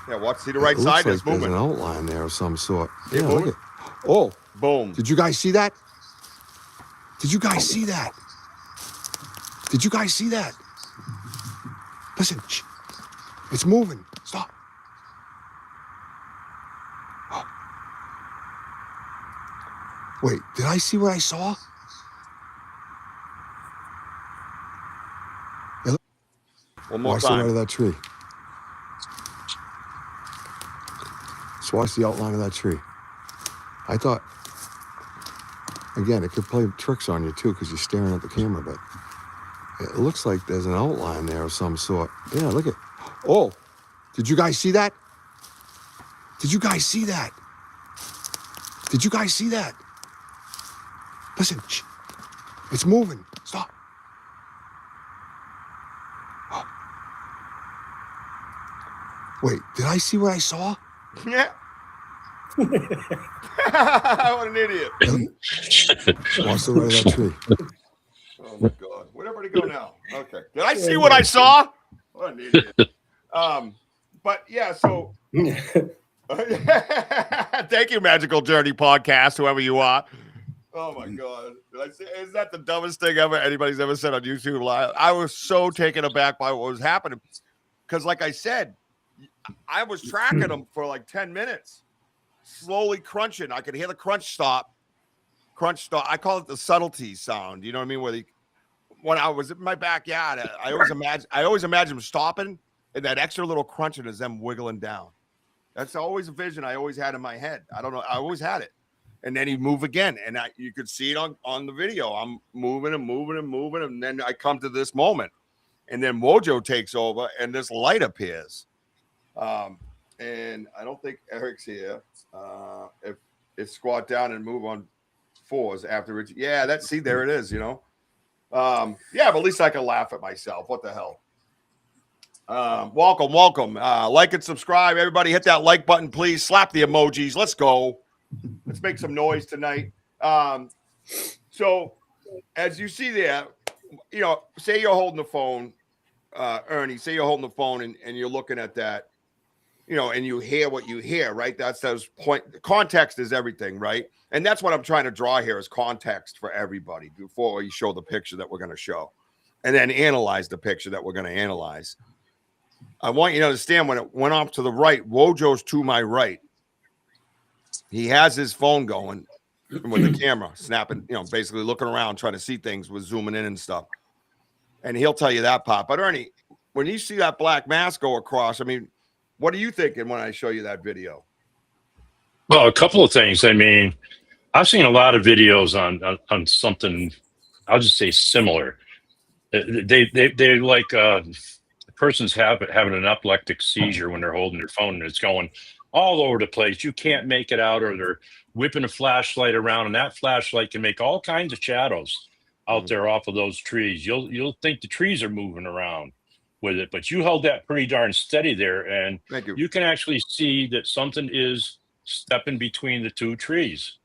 Yeah, watch. See the right it side? looks There's like there's an movement. outline there of some sort. Yeah, Yeah, look moving. at. Oh, Boom. did you guys see that? Did you guys see that? Did you guys see that? Listen, shh. It's moving. Stop. Wait, did I see what I saw? One more Watch the right time. of that tree. Just watch the outline of that tree. I thought, again, it could play tricks on you too because you're staring at the camera, but it looks like there's an outline there of some sort. Yeah, look at. Oh, did you guys see that? Did you guys see that? Did you guys see that? Listen, shh. It's moving. Stop. Wait, did I see what I saw? Yeah. What an idiot. Watch the right of that tree. Oh my God. Where'd everybody go now? Okay. Did I see what I saw? What an idiot. But yeah, so thank you, Magical Journey Podcast, whoever you are. Oh my God. Did I say, is that the dumbest thing ever anybody's ever said on YouTube Live? I was so taken aback by what was happening. Because like I said, I was tracking them for like 10 minutes, slowly crunching. I could hear the crunch stop. I call it the subtlety sound. You know what I mean? When I was in my backyard, I always imagine them stopping and that extra little crunching is them wiggling down. That's always a vision I always had in my head. I don't know. I always had it. And then he'd move again. And you could see it on the video. I'm moving and moving and moving. And then I come to this moment. And then WOJO takes over and this light appears. And I don't think Eric's here. If squat down and move on fours after Richie. Yeah, there it is, you know. Yeah, but at least I can laugh at myself. What the hell? Welcome. Like and subscribe. Everybody hit that like button, please. Slap the emojis. Let's go. Let's make some noise tonight. So as you see there, you know, say you're holding the phone, Ernie, say you're holding the phone and you're looking at that, you know, and you hear what you hear, right? That's those context is everything, right? And that's what I'm trying to draw here is context for everybody before you show the picture that we're going to show and then analyze the picture that we're going to analyze. I want you to understand when it went off to the right, WOJO's to my right. He has his phone going with the camera snapping, you know, basically looking around, trying to see things with zooming in and stuff. And he'll tell you that part. But Ernie, when you see that black mask go across, I mean, what are you thinking when I show you that video? Well, a couple of things. I mean, I've seen a lot of videos on something, I'll just say similar. They like a person's having an epileptic seizure when they're holding their phone and it's going all over the place. You can't make it out, or they're whipping a flashlight around, and that flashlight can make all kinds of shadows out there off of those trees. You'll think the trees are moving around with it, but you held that pretty darn steady there, and Thank you. You can actually see that something is stepping between the two trees.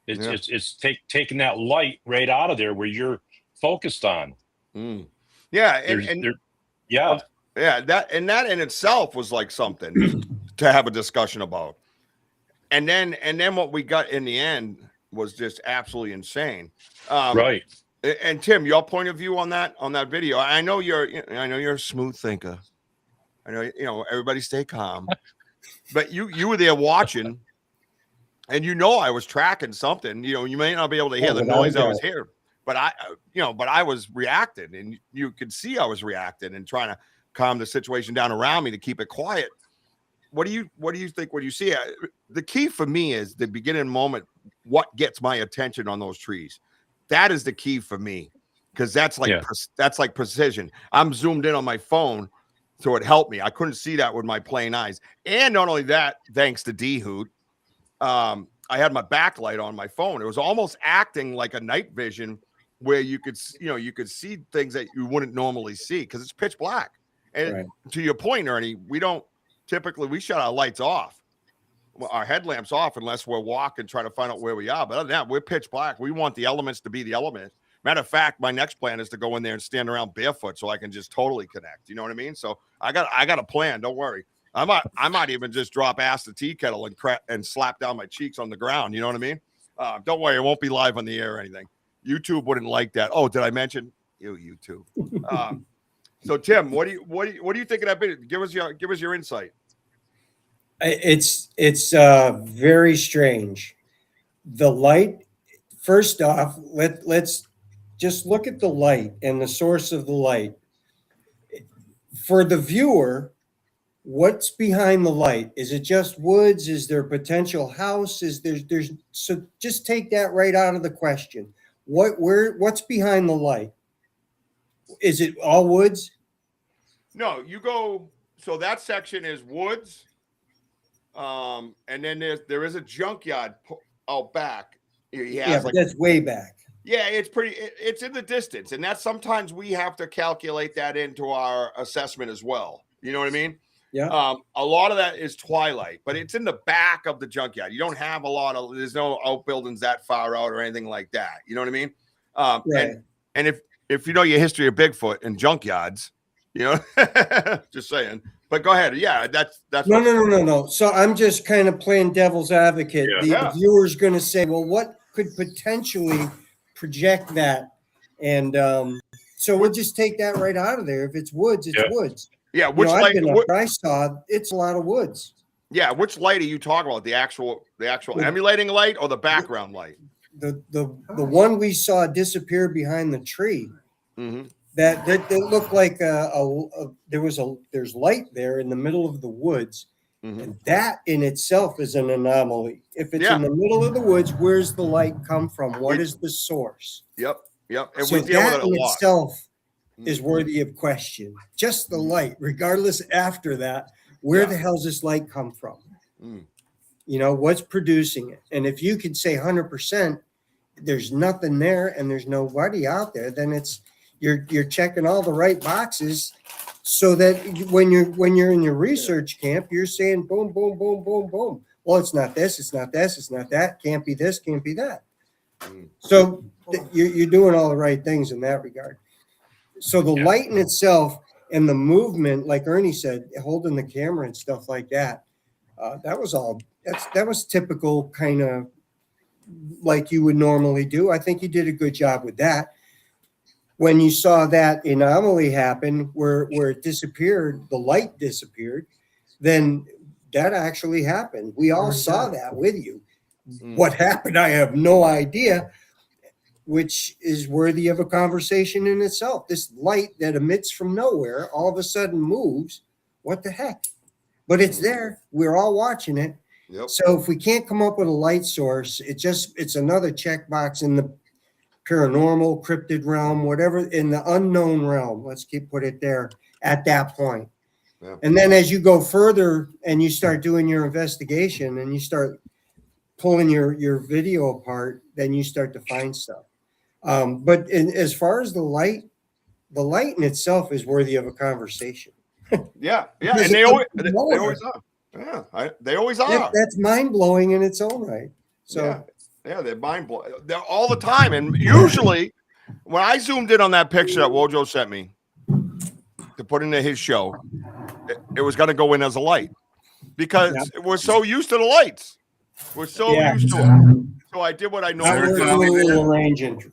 It's taking that light right out of there where you're focused on. Yeah, yeah, yeah, that in itself was like something to have a discussion about. And then what we got in the end was just absolutely insane. right. And Tim, your point of view on that video. I know you're a smooth thinker. I know, everybody stay calm. But you were there watching, and I was tracking something. You may not be able to hear the noise I was hearing, but I was reacting, and you could see I was reacting and trying to calm the situation down around me to keep it quiet. What do you think when you see it? The key for me is the beginning moment. What gets my attention on those trees? That is the key for me, because that's like precision. I'm zoomed in on my phone, so it helped me. I couldn't see that with my plain eyes. And not only that, thanks to D-Hoot, I had my backlight on my phone. It was almost acting like a night vision, where you could see things that you wouldn't normally see because it's pitch black. And to your point, Ernie, we shut our lights off, our headlamps off, unless we're walking, trying to find out where we are. But other than that, we're pitch black. We want the elements to be the elements. Matter of fact, my next plan is to go in there and stand around barefoot so I can just totally connect. You know what I mean? So I got a plan. Don't worry. I might even just drop ass the tea kettle and slap down my cheeks on the ground. You know what I mean? Don't worry, it won't be live on the air or anything. YouTube wouldn't like that. Oh, did I mention YouTube? So Tim, what do you think of that video? Give us your insight. It's very strange. The light. First off, let's just look at the light and the source of the light. For the viewer, what's behind the light? Is it just woods? Is there a potential house? So just take that right out of the question. What's behind the light? Is it all woods? No, you go. So that section is woods, and then there is a junkyard out back. But that's way back. Yeah, it's in the distance, and that's sometimes we have to calculate that into our assessment as well. You know what I mean? Yeah. A lot of that is twilight, but it's in the back of the junkyard. You don't have there's no outbuildings that far out or anything like that. You know what I mean? Right. And if you know your history of Bigfoot and junkyards, just saying. But go ahead. Yeah, that's no. So I'm just kind of playing devil's advocate. The viewer's going to say, well, what could potentially project that? And so we'll just take that right out of there. If it's woods, it's woods. Yeah, which light? I saw it's a lot of woods. Yeah, which light are you talking about? The actual emulating light or the background light? The one we saw disappear behind the tree. Mm-hmm. That looked like there's light there in the middle of the woods, and that in itself is an anomaly. If it's in the middle of the woods, where's the light come from? What is the source? Yep. And so that in itself is worthy of question. Just the light, regardless after that, where the hell does this light come from? What's producing it? And if you could say 100%, there's nothing there and there's nobody out there, then you're checking all the right boxes, so that when you're in your research camp, you're saying boom, boom, boom, boom, boom. Well, it's not this, it's not this, it's not that. Can't be this, can't be that. So you're doing all the right things in that regard. So the light in itself and the movement, like Ernie said, holding the camera and stuff like that, that was typical, kind of like you would normally do. I think you did a good job with that. When you saw that anomaly happen where it disappeared, the light disappeared, then that actually happened. We all saw that with you. What happened, I have no idea, which is worthy of a conversation in itself. This light that emits from nowhere all of a sudden moves. What the heck? But it's there. We're all watching it. Yep. So if we can't come up with a light source, it's another checkbox in the paranormal, cryptid realm, whatever, in the unknown realm. Let's put it there at that point. Yeah. And then as you go further and you start doing your investigation and you start pulling your video apart, then you start to find stuff. But as far as the light in itself is worthy of a conversation. Yeah. And they always are. Yeah, they always are. That's mind blowing in its own right. So yeah, they're mind blowing. They're all the time. And usually when I zoomed in on that picture that WOJO sent me, to put into his show, it was going to go in as a light because we're so used to the lights. We're so used to it. So I did what I normally do. Arranging.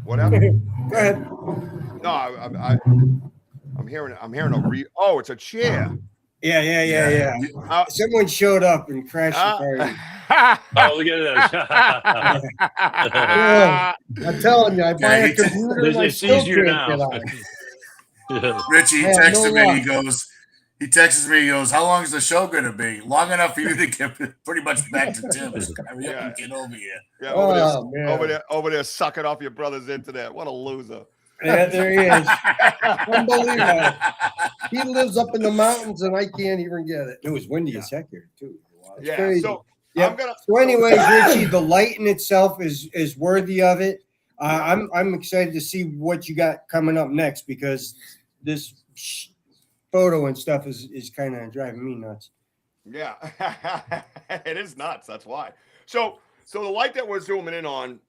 Whatever. Go ahead. No, I'm hearing oh, it's a chair. Yeah. Someone showed up and crashed the party. Oh, look at this. Yeah, I'm telling you, I buy a computer and I It's still easier can't now. get on. Richie I have texted no me. luck. He texts me. He goes, "How long is the show going to be? Long enough for you to get pretty much back to Tim's. Hurry up and get over here." Yeah, over there, sucking off your brother's internet. What a loser. Yeah, there he is. Unbelievable. He lives up in the mountains and I can't even get it. It was windy as heck here too. It's crazy. So yeah. So anyways, Richie, the light in itself is worthy of it. I'm excited to see what you got coming up next because this photo and stuff is kind of driving me nuts. Yeah, it is nuts. That's why. So the light that we're zooming in on,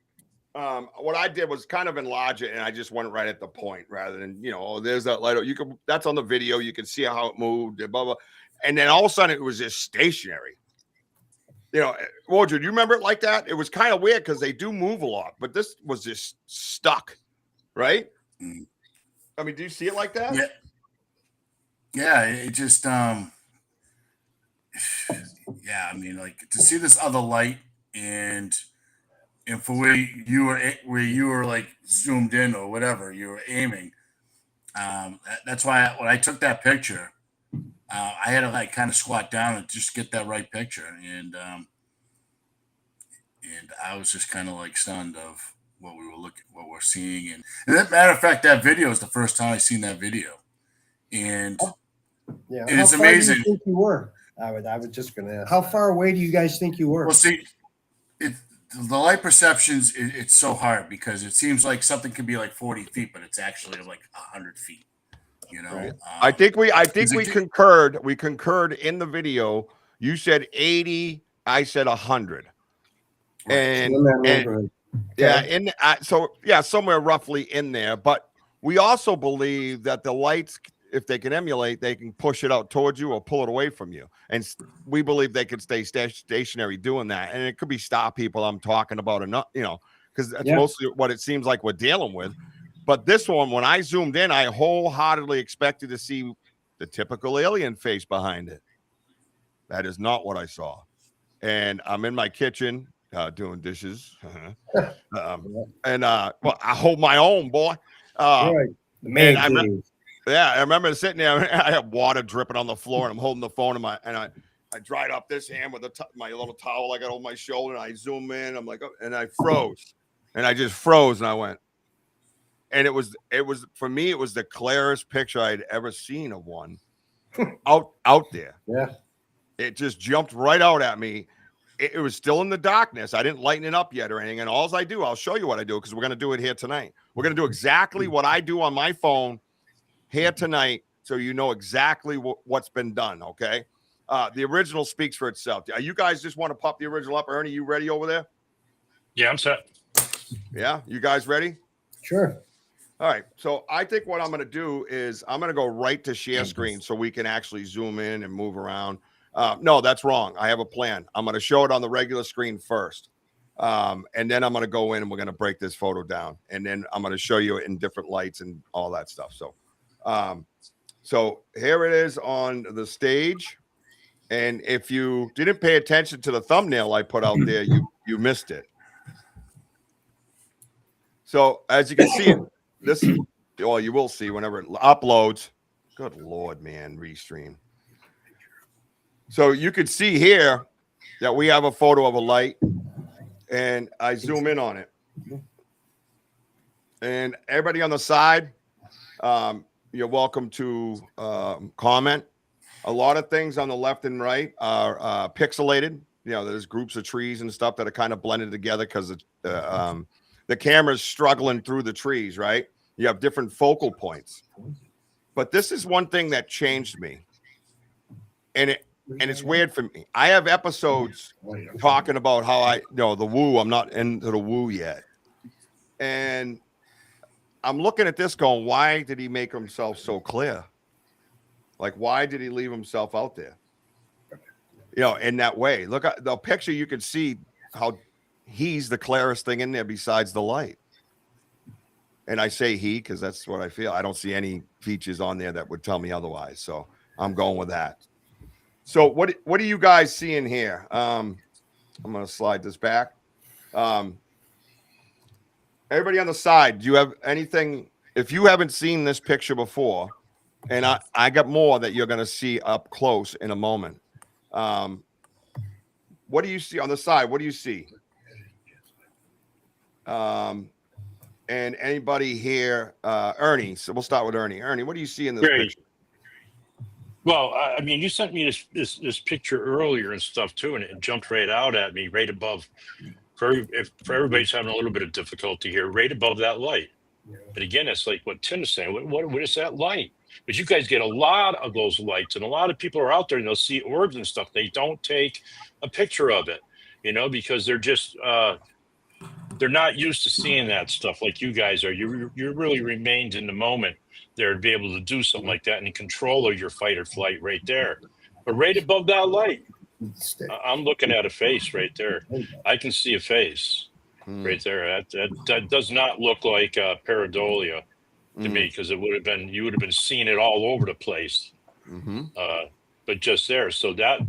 what I did was kind of enlarge it, and I just went right at the point rather than there's that light. That's on the video. You can see how it moved, blah blah, and then all of a sudden it was just stationary. Wojo, do you remember it like that? It was kind of weird because they do move a lot, but this was just stuck, right? I mean, do you see it like that? Yeah. It just I mean, like to see this other light and for where you were like zoomed in or whatever you were aiming, that's why when I took that picture, I had to like kind of squat down and just get that right picture, and I was just kind of like stunned of what we're seeing, and as a matter of fact, that video is the first time I seen that video, and it's amazing. Do you think you were? I was just gonna ask. How far away do you guys think you were? Well, see, the light perceptions, it's so hard because it seems like something could be like 40 feet, but it's actually like 100 feet. Right. I think we concurred. We concurred in the video. You said 80. I said 100. Right. And somewhere roughly in there. But we also believe that the lights, if they can emulate, they can push it out towards you or pull it away from you. And we believe they could stay stationary doing that. And it could be star people I'm talking about, because that's mostly what it seems like we're dealing with. But this one, when I zoomed in, I wholeheartedly expected to see the typical alien face behind it. That is not what I saw. And I'm in my kitchen doing dishes. And I hold my own, boy. The main I remember sitting there. I have water dripping on the floor, and I'm holding the phone and I dried up this hand with my little towel I got over my shoulder, and I zoom in. I'm like, and I froze, and I just froze, and I went. And it was for me, it was the clearest picture I'd ever seen of one out there. Yeah, it just jumped right out at me. It was still in the darkness. I didn't lighten it up yet or anything. And I'll show you what I do because we're going to do it here tonight. We're going to do exactly what I do on my phone here tonight, so you know exactly what's been done. Okay, the original speaks for itself. You guys just want to pop the original up? Ernie, you ready over there? Yeah, I'm set. Yeah, you guys ready? Sure. All right, so I think what I'm going to do is I'm going to go right to share screen so we can actually zoom in and move around. No, that's wrong. I have a plan. I'm going to show it on the regular screen first, and then I'm going to go in and we're going to break this photo down, and then I'm going to show you it in different lights and all that stuff. So here it is on the stage, and if you didn't pay attention to the thumbnail I put out there, you missed it. So as you can see. You will see whenever it uploads. Good Lord, man, restream. So you can see here that we have a photo of a light, and I zoom in on it. And everybody on the side, you're welcome to comment. A lot of things on the left and right are pixelated. There's groups of trees and stuff that are kind of blended together because the camera's struggling through the trees, right? You have different focal points. But this is one thing that changed me. And it's weird for me. I have episodes talking about how the woo, I'm not into the woo yet. And I'm looking at this going, why did he make himself so clear? Like, why did he leave himself out there? You know, in that way. Look at the picture. You can see how he's the clearest thing in there besides the light. And I say he because that's what I feel. I don't see any features on there that would tell me otherwise. So I'm going with that. So what do you guys see in here? I'm going to slide this back. Everybody on the side, do you have anything? If you haven't seen this picture before, and I got more that you're going to see up close in a moment. What do you see on the side? What do you see? And anybody here, Ernie, so we'll start with Ernie. Ernie, what do you see in this picture? Well, I mean, you sent me this picture earlier and stuff too, and it jumped right out at me right above. For everybody's having a little bit of difficulty here, right above that light. But again, it's like what Tim is saying. What is that light? But you guys get a lot of those lights, and a lot of people are out there and they'll see orbs and stuff. They don't take a picture of it, you know, because they're just they're not used to seeing that stuff like you guys are. You really remained in the moment there to be able to do something like that and in control of your fight or flight right there. But right above that light, I'm looking at a face right there. I can see a face right there. That does not look like pareidolia to me, because you would have been seeing it all over the place. But just there. So that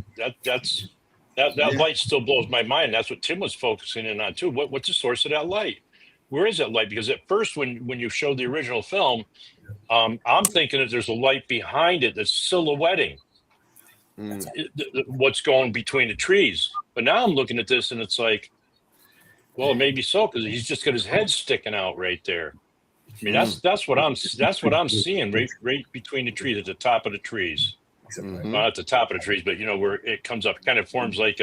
light still blows my mind. That's what Tim was focusing in on too. What's the source of that light? Where is that light? Because at first, when you showed the original film, I'm thinking that there's a light behind it that's silhouetting what's going between the trees. But now I'm looking at this and it's like, well, maybe so, because he's just got his head sticking out right there. I mean, that's what I'm seeing right between the trees, at the top of the trees. Not at the top of the trees, but you know where it comes up, kind of forms like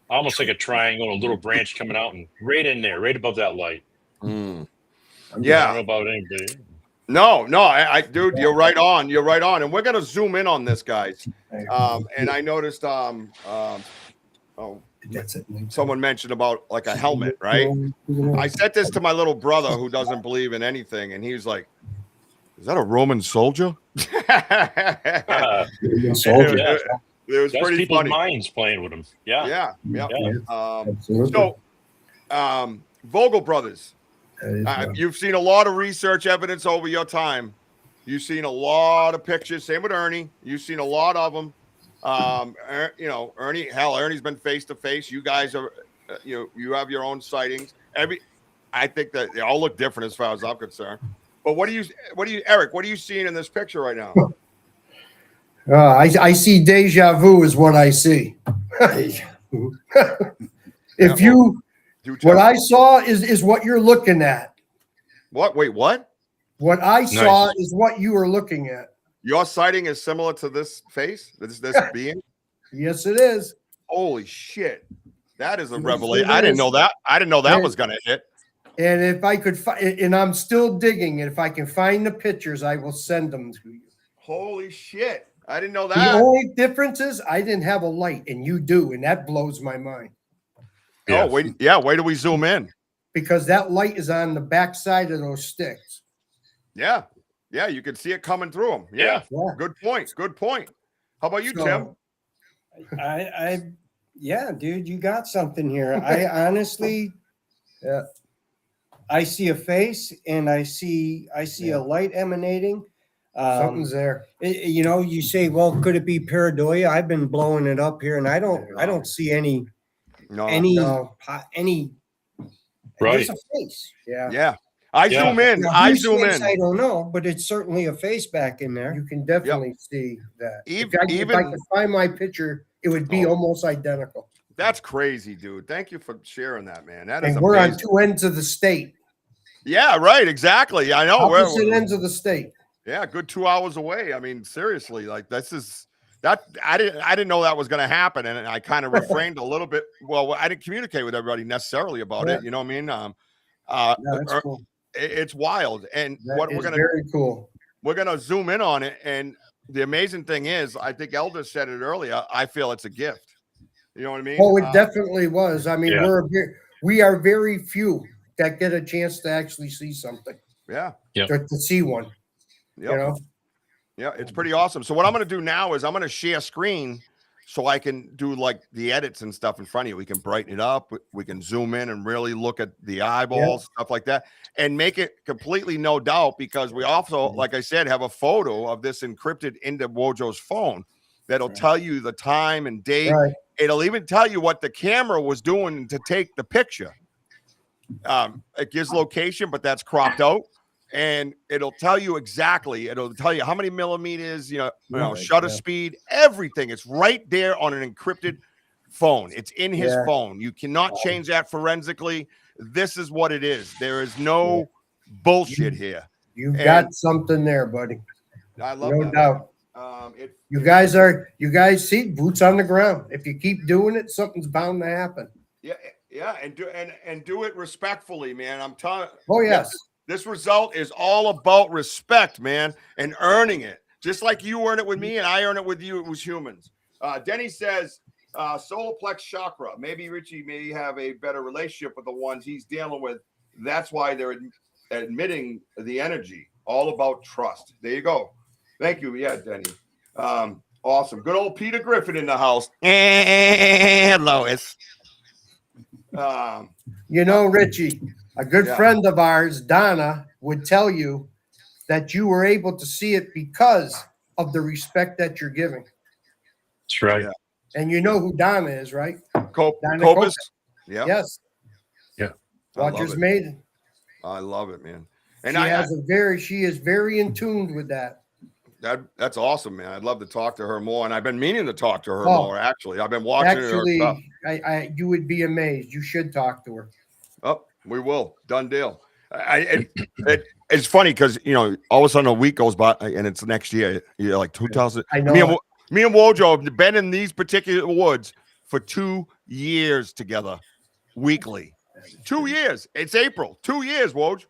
almost like a triangle, a little branch coming out, and right in there, right above that light. Yeah. I don't know about anybody. No, dude, you're right on. You're right on. And we're going to zoom in on this, guys. And I noticed, someone mentioned about like a helmet, right? I said this to my little brother who doesn't believe in anything. And he was like, is that a Roman soldier? It was That's pretty people's funny. Minds playing with them. Yeah. So, Vogel brothers, you've seen a lot of research evidence over your time. You've seen a lot of pictures. Same with Ernie. You've seen a lot of them. You know, Ernie's been face to face. You guys are, you have your own sightings. I think that they all look different as far as I'm concerned. But Eric, what are you seeing in this picture right now? I see deja vu is what I see. What I saw is what you're looking at. What? Wait, what? What I saw is what you are looking at. Your sighting is similar to this face, this being? Yes, it is. Holy shit. That is a revelation. I didn't know that. I didn't know that was going to hit. And if I could and I'm still digging, and if I can find the pictures, I will send them to you. Holy shit. I didn't know that. The only difference is I didn't have a light, and you do, and that blows my mind. Yeah. Oh, wait. Yeah, wait till we zoom in. Because that light is on the back side of those sticks. Yeah. Yeah, you can see it coming through them. Yeah. Good point. Good point. How about you, Tim? Yeah, dude, you got something here. I honestly, I see a face and I see a light emanating. Something's there. You say, well, could it be pareidolia? I've been blowing it up here, and I don't see any. Right. It's a face. Yeah. Yeah. I zoom in. Now, I zoom in. I don't know, but it's certainly a face back in there. You can definitely see that. If I could find my picture, it would be almost identical. That's crazy, dude. Thank you for sharing that, man. That is and we're amazing. on two ends of the state. Yeah, right. Exactly. I know. Opposite ends of the state. Yeah, good 2 hours away. I mean, seriously, like I didn't know that was going to happen, and I kind of refrained a little bit. Well, I didn't communicate with everybody necessarily about it. You know what I mean? That's cool. It's wild, and very cool. We're gonna zoom in on it. And the amazing thing is, I think Elder said it earlier. I feel it's a gift. You know what I mean? Oh, it definitely was. I mean, we are very few that get a chance to actually see something. Yeah. To see one. Yep. You know. Yeah, it's pretty awesome. So what I'm going to do now is I'm going to share screen so I can do like the edits and stuff in front of you. We can brighten it up. We can zoom in and really look at the eyeballs, stuff like that, and make it completely no doubt, because we also, like I said, have a photo of this encrypted into Wojo's phone that'll tell you the time and date. Right. It'll even tell you what the camera was doing to take the picture. It gives location, but that's cropped out. And it'll tell you exactly, it'll tell you how many millimeters, shutter speed, everything. It's right there on an encrypted phone. It's in his phone. You cannot change that forensically. This is what it is. There is no bullshit here. You've got something there, buddy. I love no that. doubt. You guys see boots on the ground. If you keep doing it, something's bound to happen. Yeah, and do it respectfully, man. I'm telling. Oh yes. This result is all about respect, man, and earning it. Just like you earn it with me and I earn it with you as humans. Denny says, solar plex chakra. Maybe Richie may have a better relationship with the ones he's dealing with. That's why they're admitting the energy. All about trust. There you go. Thank you. Yeah, Denny. Awesome. Good old Peter Griffin in the house. And Lois. Richie, a good friend of ours, Donna, would tell you that you were able to see it because of the respect that you're giving. That's right. Yeah. And you know who Donna is, right? Donna Copus. Yeah. Yes. Yeah. Roger's maiden. I love it, man. And she is very in tune with that. That's awesome, man. I'd love to talk to her more, and I've been meaning to talk to her more. Actually, I've been watching her stuff. You would be amazed. You should talk to her. Oh, we will. Done deal. It's funny because all of a sudden a week goes by and it's next year. You're like 2000. I know. Me and Wojo have been in these particular woods for 2 years together, weekly. 2 years. It's April. 2 years, Woj.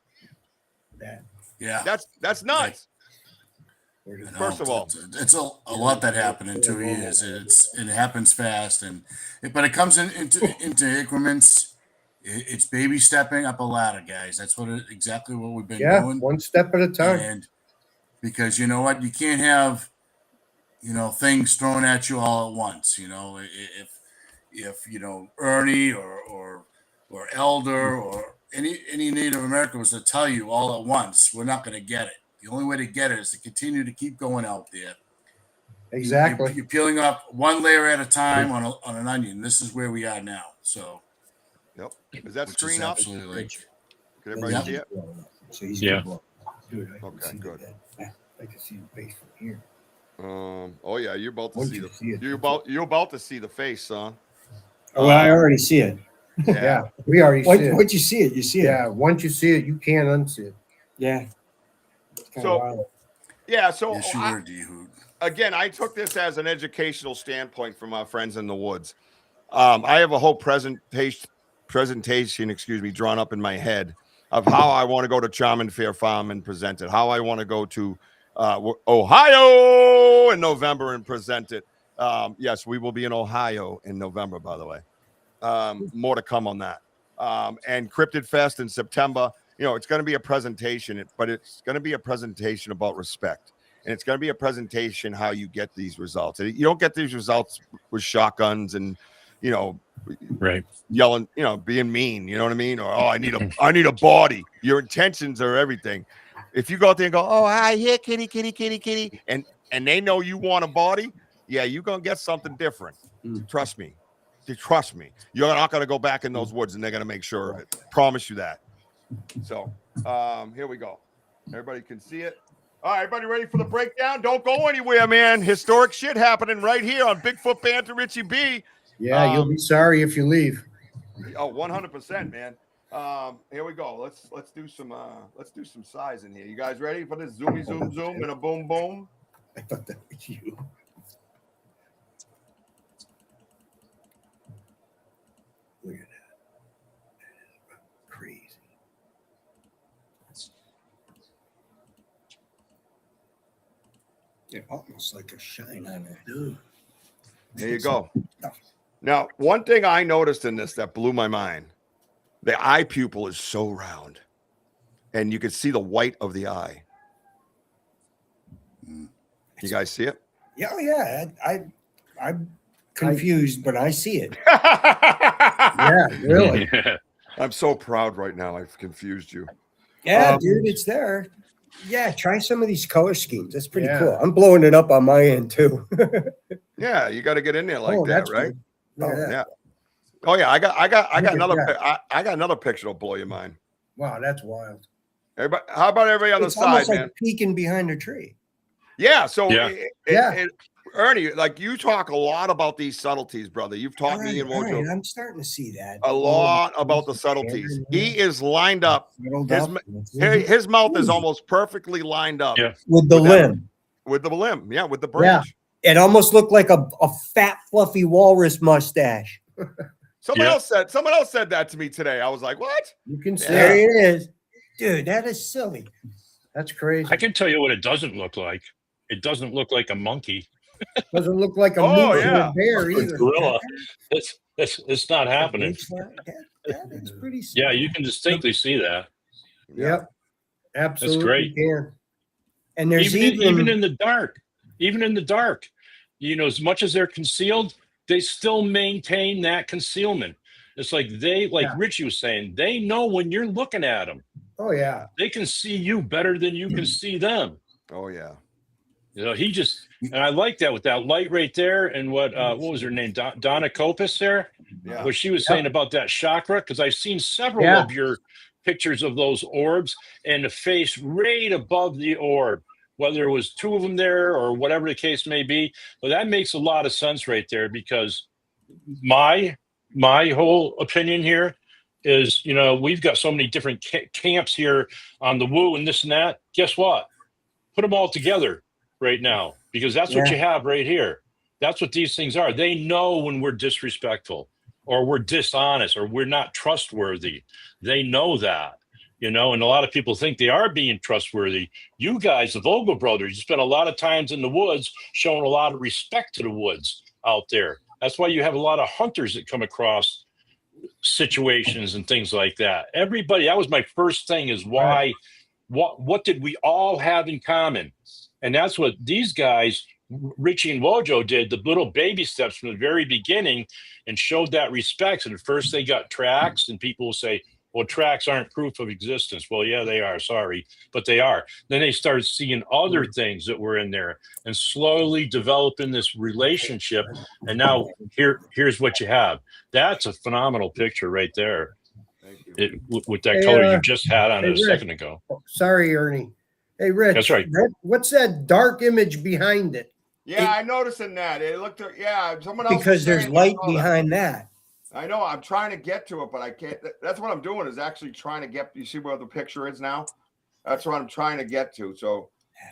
Yeah. That's nuts. First of all, it's a lot that happened in 2 years. It happens fast, but it comes into increments. It's baby stepping up a ladder, guys. That's exactly what we've been doing. One step at a time. And because you know what, you can't have things thrown at you all at once. If Ernie or Elder or any Native American was to tell you all at once, we're not going to get it. The only way to get it is to continue to keep going out there. Exactly. You're peeling off one layer at a time on an onion. This is where we are now. So. Yep. Is that screen up? Absolutely. Can everybody see it? So he's Yeah. Okay, good. I can see the face from here. Oh yeah, you're about to you're about to see the face, son. Oh, I already see it. Yeah, we already see it. Once you see it, you see it. Yeah, once you see it, you can't unsee it. Yeah. So Yes, you were, D-Hoot. Again, I took this as an educational standpoint from our friends in the woods. I have a whole presentation, drawn up in my head of how I want to go to Charming Fair Farm and present it, how I want to go to Ohio in November and present it. Yes, we will be in Ohio in November, by the way. More to come on that. And Cryptid Fest in September. It's going to be a presentation, but it's going to be a presentation about respect. And it's going to be a presentation how you get these results. And you don't get these results with shotguns and, right, yelling, being mean, you know what I mean? Or, oh, I need a body. Your intentions are everything. If you go out there and go, oh, hi, here, kitty, kitty, kitty, kitty, and they know you want a body, yeah, you're going to get something different. Trust me. Trust me. You're not going to go back in those woods and they're going to make sure of it. Promise you that. So here we go. Everybody can see it. All right, everybody ready for the breakdown? Don't go anywhere, man. Historic shit happening right here on Bigfoot Banter Richie B. Yeah, you'll be sorry if you leave. Oh, 100%, man. Here we go. Let's do some size in here. You guys ready for this zoomy zoom zoom and a boom boom? I thought that was you. Look at that. That is crazy. They're almost like a shine on it, dude. There you go. Now, one thing I noticed in this that blew my mind, the eye pupil is so round, and you can see the white of the eye. You guys see it? Yeah, oh, yeah. I'm confused, but I see it. Yeah, really. I'm so proud right now. I've confused you. Yeah, dude, it's there. Yeah, try some of these color schemes. That's pretty Yeah. cool. I'm blowing it up on my end too. Yeah, you got to get in there like Oh, that, that's right? good. Look at that. Yeah. Oh yeah, I got Look at another. that. I got another picture that'll blow your mind. Wow, that's wild. Everybody, how about every other It's side, almost man? like peeking behind a tree. Yeah. So, Yeah. Ernie, like you talk a lot about these subtleties, brother. You've taught me and All Wojo right, I'm starting to see that. a lot about the subtleties. He is lined up. Settled His, up. his mouth is almost perfectly lined up. Yeah. With the with that- limb. With the limb, yeah, with the branch. It almost looked like a fat, fluffy walrus mustache. Someone else said that to me today. I was like, what? You can see There it. it is. Dude, that is silly. That's crazy. I can tell you what it doesn't look like. It doesn't look like a monkey. Doesn't look like a Oh, moose or yeah. a bear Or either. gorilla. It's not happening. That is pretty Yeah, silly. you can distinctly see that. Yep. Absolutely great. can. And there's Even in the dark. Even in the dark. You know, as much as they're concealed, they still maintain that concealment. It's like Richie was saying, they know when you're looking at them. Oh yeah. They can see you better than you can see them. Oh yeah. You know, and I like that with that light right there. And what was her name? Donna Copus there? Yeah. What she was saying about that chakra. Because I've seen several Yeah. of your pictures of those orbs and the face right above the orb, whether it was two of them there or whatever the case may be. But that makes a lot of sense right there, because my whole opinion here is, you know, we've got so many different camps here on the woo and this and that. Guess what? Put them all together right now, because that's what you have right here. That's what these things are. They know when we're disrespectful or we're dishonest or we're not trustworthy. They know that, you know, and a lot of people think they are being trustworthy. You guys, the Vogel brothers, you spend a lot of times in the woods showing a lot of respect to the woods out there. That's why you have a lot of hunters that come across situations and things like that. Everybody, that was my first thing, is why, what did we all have in common? And that's what these guys, Richie and Wojo, did, the little baby steps from the very beginning, and showed that respect. And at first they got tracks, and people will say, well, tracks aren't proof of existence. Well, yeah, they are. Sorry, but they are. Then they started seeing other things that were in there and slowly developing this relationship. And now here's what you have. That's a phenomenal picture right there. Thank you. With that color you just had on it a second ago. Sorry, Ernie. Hey, Rich. That's right. What's that dark image behind it? Yeah, I noticed in that. It looked, yeah, someone else. Because was there's saying light I saw that. behind that. I know. I'm trying to get to it, but I can't. That's what I'm doing, is actually trying to get. You see where the picture is now? That's what I'm trying to get to. So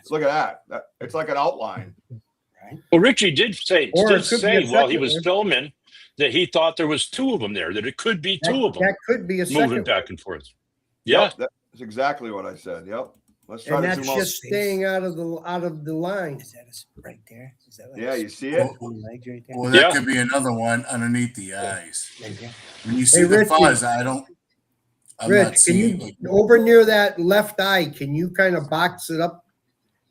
look at that. It's like an outline. Right. Well, Richie did say Or it could be a while he second was one. filming that he thought there was two of them there, that it could be two of them That could be a moving second. back and forth. Yeah. Yep, that's exactly what I said. Yep. Let's try And to that's zoom out. just staying out of the line. Is that right there? Is that like Yeah, you see it? legs right there? Well, that Yeah. could be another one underneath the eyes. There you go. When you see the Richie. fuzz, I'm not Rich, can seeing. you over near that left eye? Can you kind of box it up,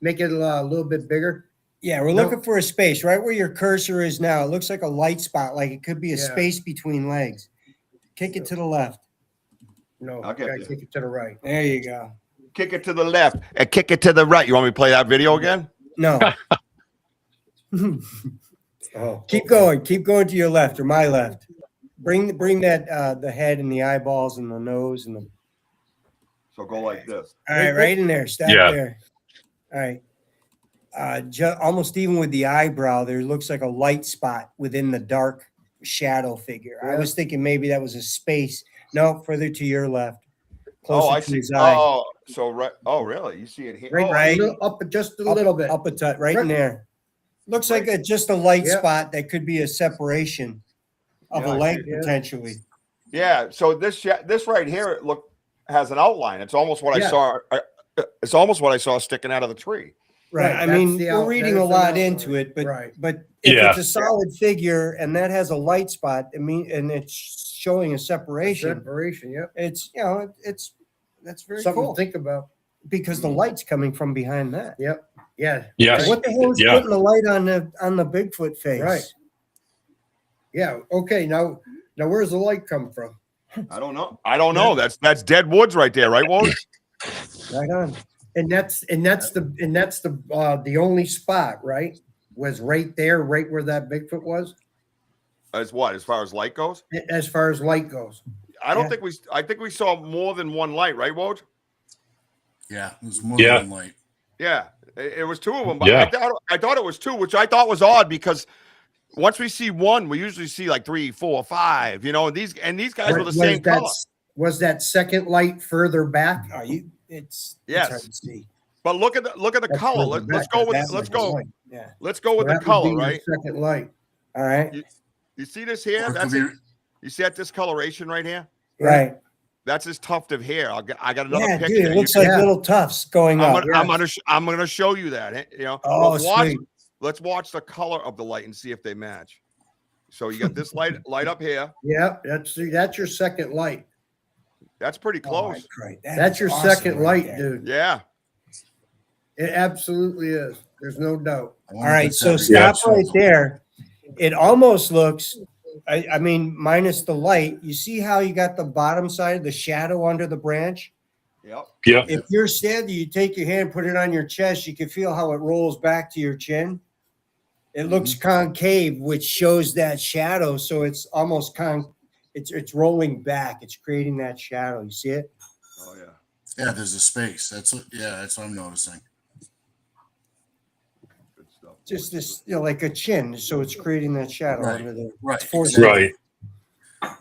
make it a little bit bigger? Yeah, we're No. looking for a space right where your cursor is now. It looks like a light spot, like it could be a Yeah. space between legs. Kick it to the left. No, I'll get gotta you. kick it to the right. There you go. Kick it to the left and kick it to the right. You want me to play that video again? No. Oh, Keep going. Keep going to your left or my left. Bring that the head and the eyeballs and the nose and the. So go like this. All right, right in there. Stop Yeah. there. All right. Almost even with the eyebrow, there looks like a light spot within the dark shadow figure. I Yeah. was thinking maybe that was a space. No, further to your left. Oh, Closer I to see. his eye. Oh, so right. Oh, really? You see it here? right, Oh, right. up just a little bit. Up a touch, right in there. Looks like just a light spot that could be a separation of Yeah, a I leg see. Yeah. Oh, potentially. yeah. So this right here, has an outline. It's almost what I Yeah. saw. It's almost what I saw sticking out of the tree. Right. Right, I that's mean, the we're out- reading that a is the lot outline. into it, but Right. if Yeah. it's a solid figure and that has a light spot, and it's showing a separation. Separation, yep. It's that's very Something cool. to think about. because the light's coming from behind that. Yep. Yeah. Yes. What the hell is Yeah. putting the light on the Bigfoot face? Right. Yeah. Okay. Now where's the light come from? I don't know. I don't know. That's dead woods right there, right, Woj? Right on. And that's the only spot, right? Was right there, right where that Bigfoot was, As what? As far as light goes? as far as light goes. I don't Yeah. think I think we saw more than one light, right, Woj? Yeah, it was more Yeah. than light. Yeah, it was two of them, but Yeah. I thought it was two, which I thought was odd because once we see one, we usually see like 3, 4, 5. You know, and these guys were the Was same that- color. Was that second light further back? Are you? It's Yes. hard to see. But look at the That's color. further Let's back. go with That let's was go light. Yeah. let's go with That the would color, be right? the second light. All right. You see this here? Or it That's could it. be- You see that discoloration right here? Right. That's his tuft of hair. I got another Yeah, picture. dude, it looks You like Yeah. little tufts going can- up. I'm gonna show you that. You know, Oh, let's sweet. watch the color of the light and see if they match. So you got this light up here. Yeah, that's your second light. That's pretty Oh, my close. Christ. That's is your awesome second right light, there. dude. Yeah. It absolutely is. There's no doubt. I All wonder if right, it's so every- stop right there. It almost looks, I mean, minus the light. You see how you got the bottom side, the shadow under the branch? Yep. Yeah. If you're standing, you take your hand, put it on your chest, you can feel how it rolls back to your chin. It looks concave, which shows that shadow. So it's almost it's rolling back. It's creating that shadow. You see it? Oh yeah. Yeah, there's a space. That's what I'm noticing. Good stuff. Just this, like a chin. So it's creating that shadow Right. under there. Right. forced exactly. Right.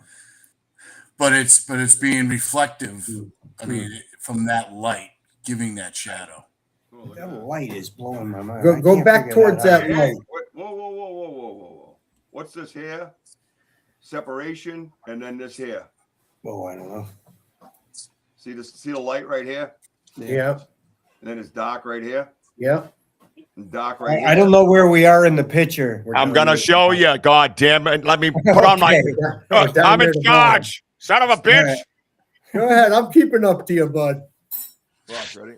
But it's being reflective. I mean, from that light, giving that shadow. Oh, look at That that. light is blowing my mind. Go- I go can't back figure towards out. that Hey, light. whoa. What's this here? Separation, and then this here. Oh, I don't know. See the light right here? Yeah, And then it's dark right here. yeah. And dark right here. I don't know where we are in the picture. I'm gonna show you. God damn it. Let me put on my Okay. Down I'm there in to charge. Son of a bitch. Alright. Go ahead. I'm keeping up to you, bud. Watch, ready?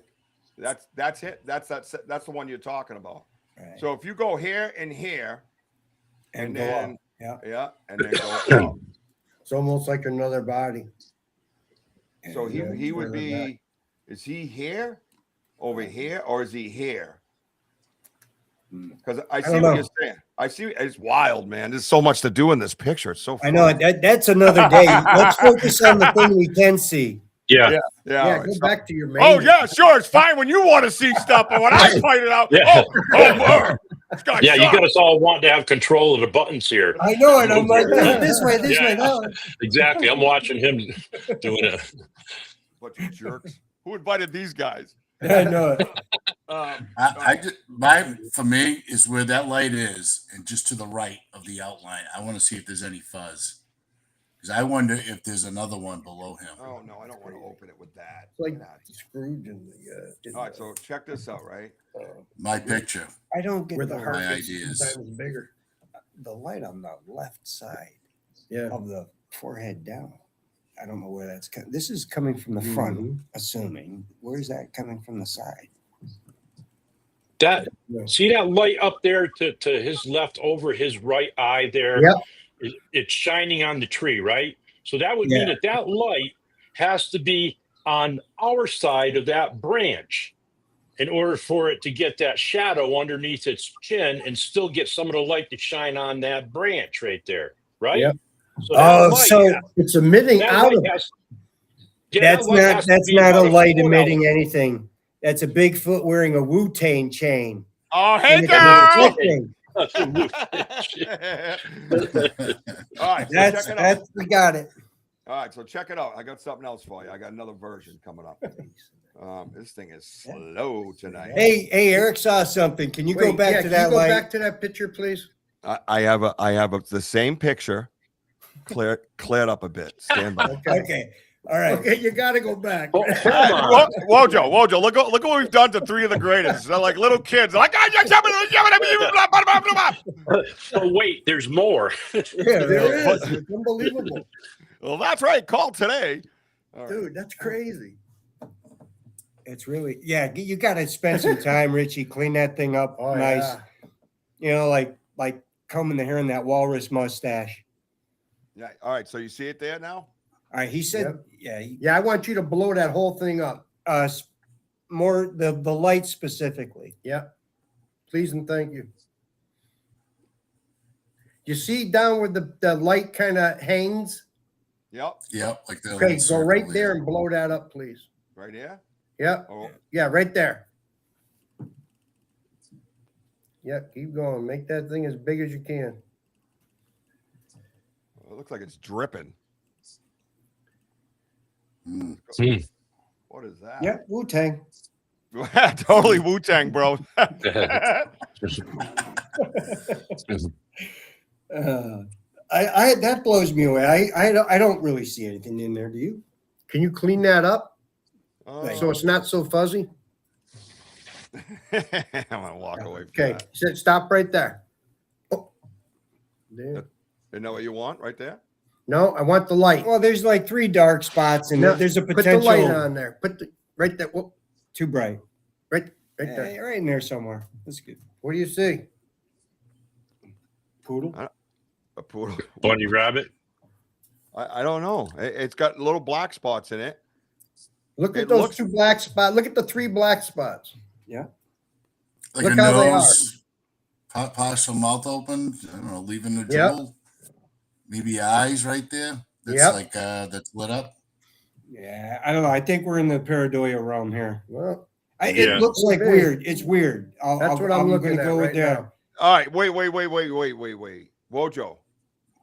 That's it. That's the one you're talking about. Right. So if you go here and here, And and go then up. Yeah. yeah, and then go up. It's almost like another body. So Yeah, he would further be back. is he here, over here, or is he here? Because I see don't what know. you're saying. I see it's wild, man. There's so much to do in this picture. It's so I know fun. that's another day. Let's focus on the thing we can see. Yeah. Yeah, Yeah, all right. go back to your main. Oh yeah, sure. It's fine when you want to see stuff, but when I find it out, Yeah. this guy Yeah, you sucks. got us all wanting to have control of the buttons here. I know it. I'm like this way, Yeah. no. Exactly. I'm watching him doing it. Bunch of jerks. Who invited these guys? I know it. For me is where that light is, and just to the right of the outline. I want to see if there's any fuzz, because I wonder if there's another one below him. Oh no, I don't want to open it with that. It's like Get outta here. Scrooge in the All right, so check this out, right? My picture. I don't get where the the heart My is ideas. sometimes bigger. the light on the left side Yeah. of the forehead down. I don't know where that's coming. This is coming from the front, Mhm. assuming. Where's that coming from the side? That Yeah. see that light up there to his left over his right eye there. Yep. It's shining on the tree, right? So that would mean Yeah. that light has to be on our side of that branch in order for it to get that shadow underneath its chin and still get some of the light to shine on that branch right there, right? Yep. So that Oh, light so has- It's emitting that out light of it. has- yeah, that that's light not has to that's be not a about light foot out. emitting anything. That's a Bigfoot wearing a Wu-Tang chain. Oh, hey, And it's girl! flickering. All right, so That's check it out. we got it. All right, so check it out. I got something else for you. I got another version coming up. This thing is slow tonight. Hey, Eric saw something. Can you go Wait, back yeah, to can that you go light? back to that picture, please? I have the same picture, cleared up a bit. Stand by. Okay. All right. Okay, you got to go back. Oh, hold on. Wojo, look what we've done to three of the greatest. They're like little kids. They're like, Oh wait, there's more. Yeah, there is. It's unbelievable. well, that's right. Call today. All right. Dude, that's crazy. It's really, yeah, you got to spend some time, Richie, clean that thing up Oh, nice. yeah. You know, like combing the hair in that walrus mustache. Yeah. All right. So you see it there now? All right. He said, Yep. yeah, Yeah, I want you to blow that whole thing up. more the light specifically. Yep. Please and thank you. You see down where the light kind of hangs? Yep. Yep, like that. Okay, little go circle right there and blow that up, please. Right here. Yep. Oh, Yeah, right there. Yep, keep going. Make that thing as big as you can. it looks like it's dripping. Mm. What is that? Yeah, Wu-Tang. Totally Wu-Tang, bro. I that blows me away. I don't really see anything in there. Do you? Can you clean that up Oh. so it's not so fuzzy? I'm gonna walk away from Okay, that. stop right there. Oh. There. Isn't that what you want right there? No, I want the light. Well, there's like 3 dark spots, and No, there's a Put the light potential on there. Put the right there. Whoop, too bright. right there. Right in there somewhere. That's good. What do you see? Poodle. A poodle. Bunny rabbit. I don't know. It's got little black spots in it. Look at It those looks- 2 black spots. Look at the 3 black spots. Yeah. Like Look a how they are. nose, partial mouth open. I don't know, leaving the Yep. jewel. Maybe eyes right there. That's Yep. like that's lit up. Yeah, I don't know. I think we're in the pareidoia realm here. Well, It Yeah. looks like Could be. weird. It's weird. that's what I'm looking gonna at go right with that. now. All right. Wait. Wojo.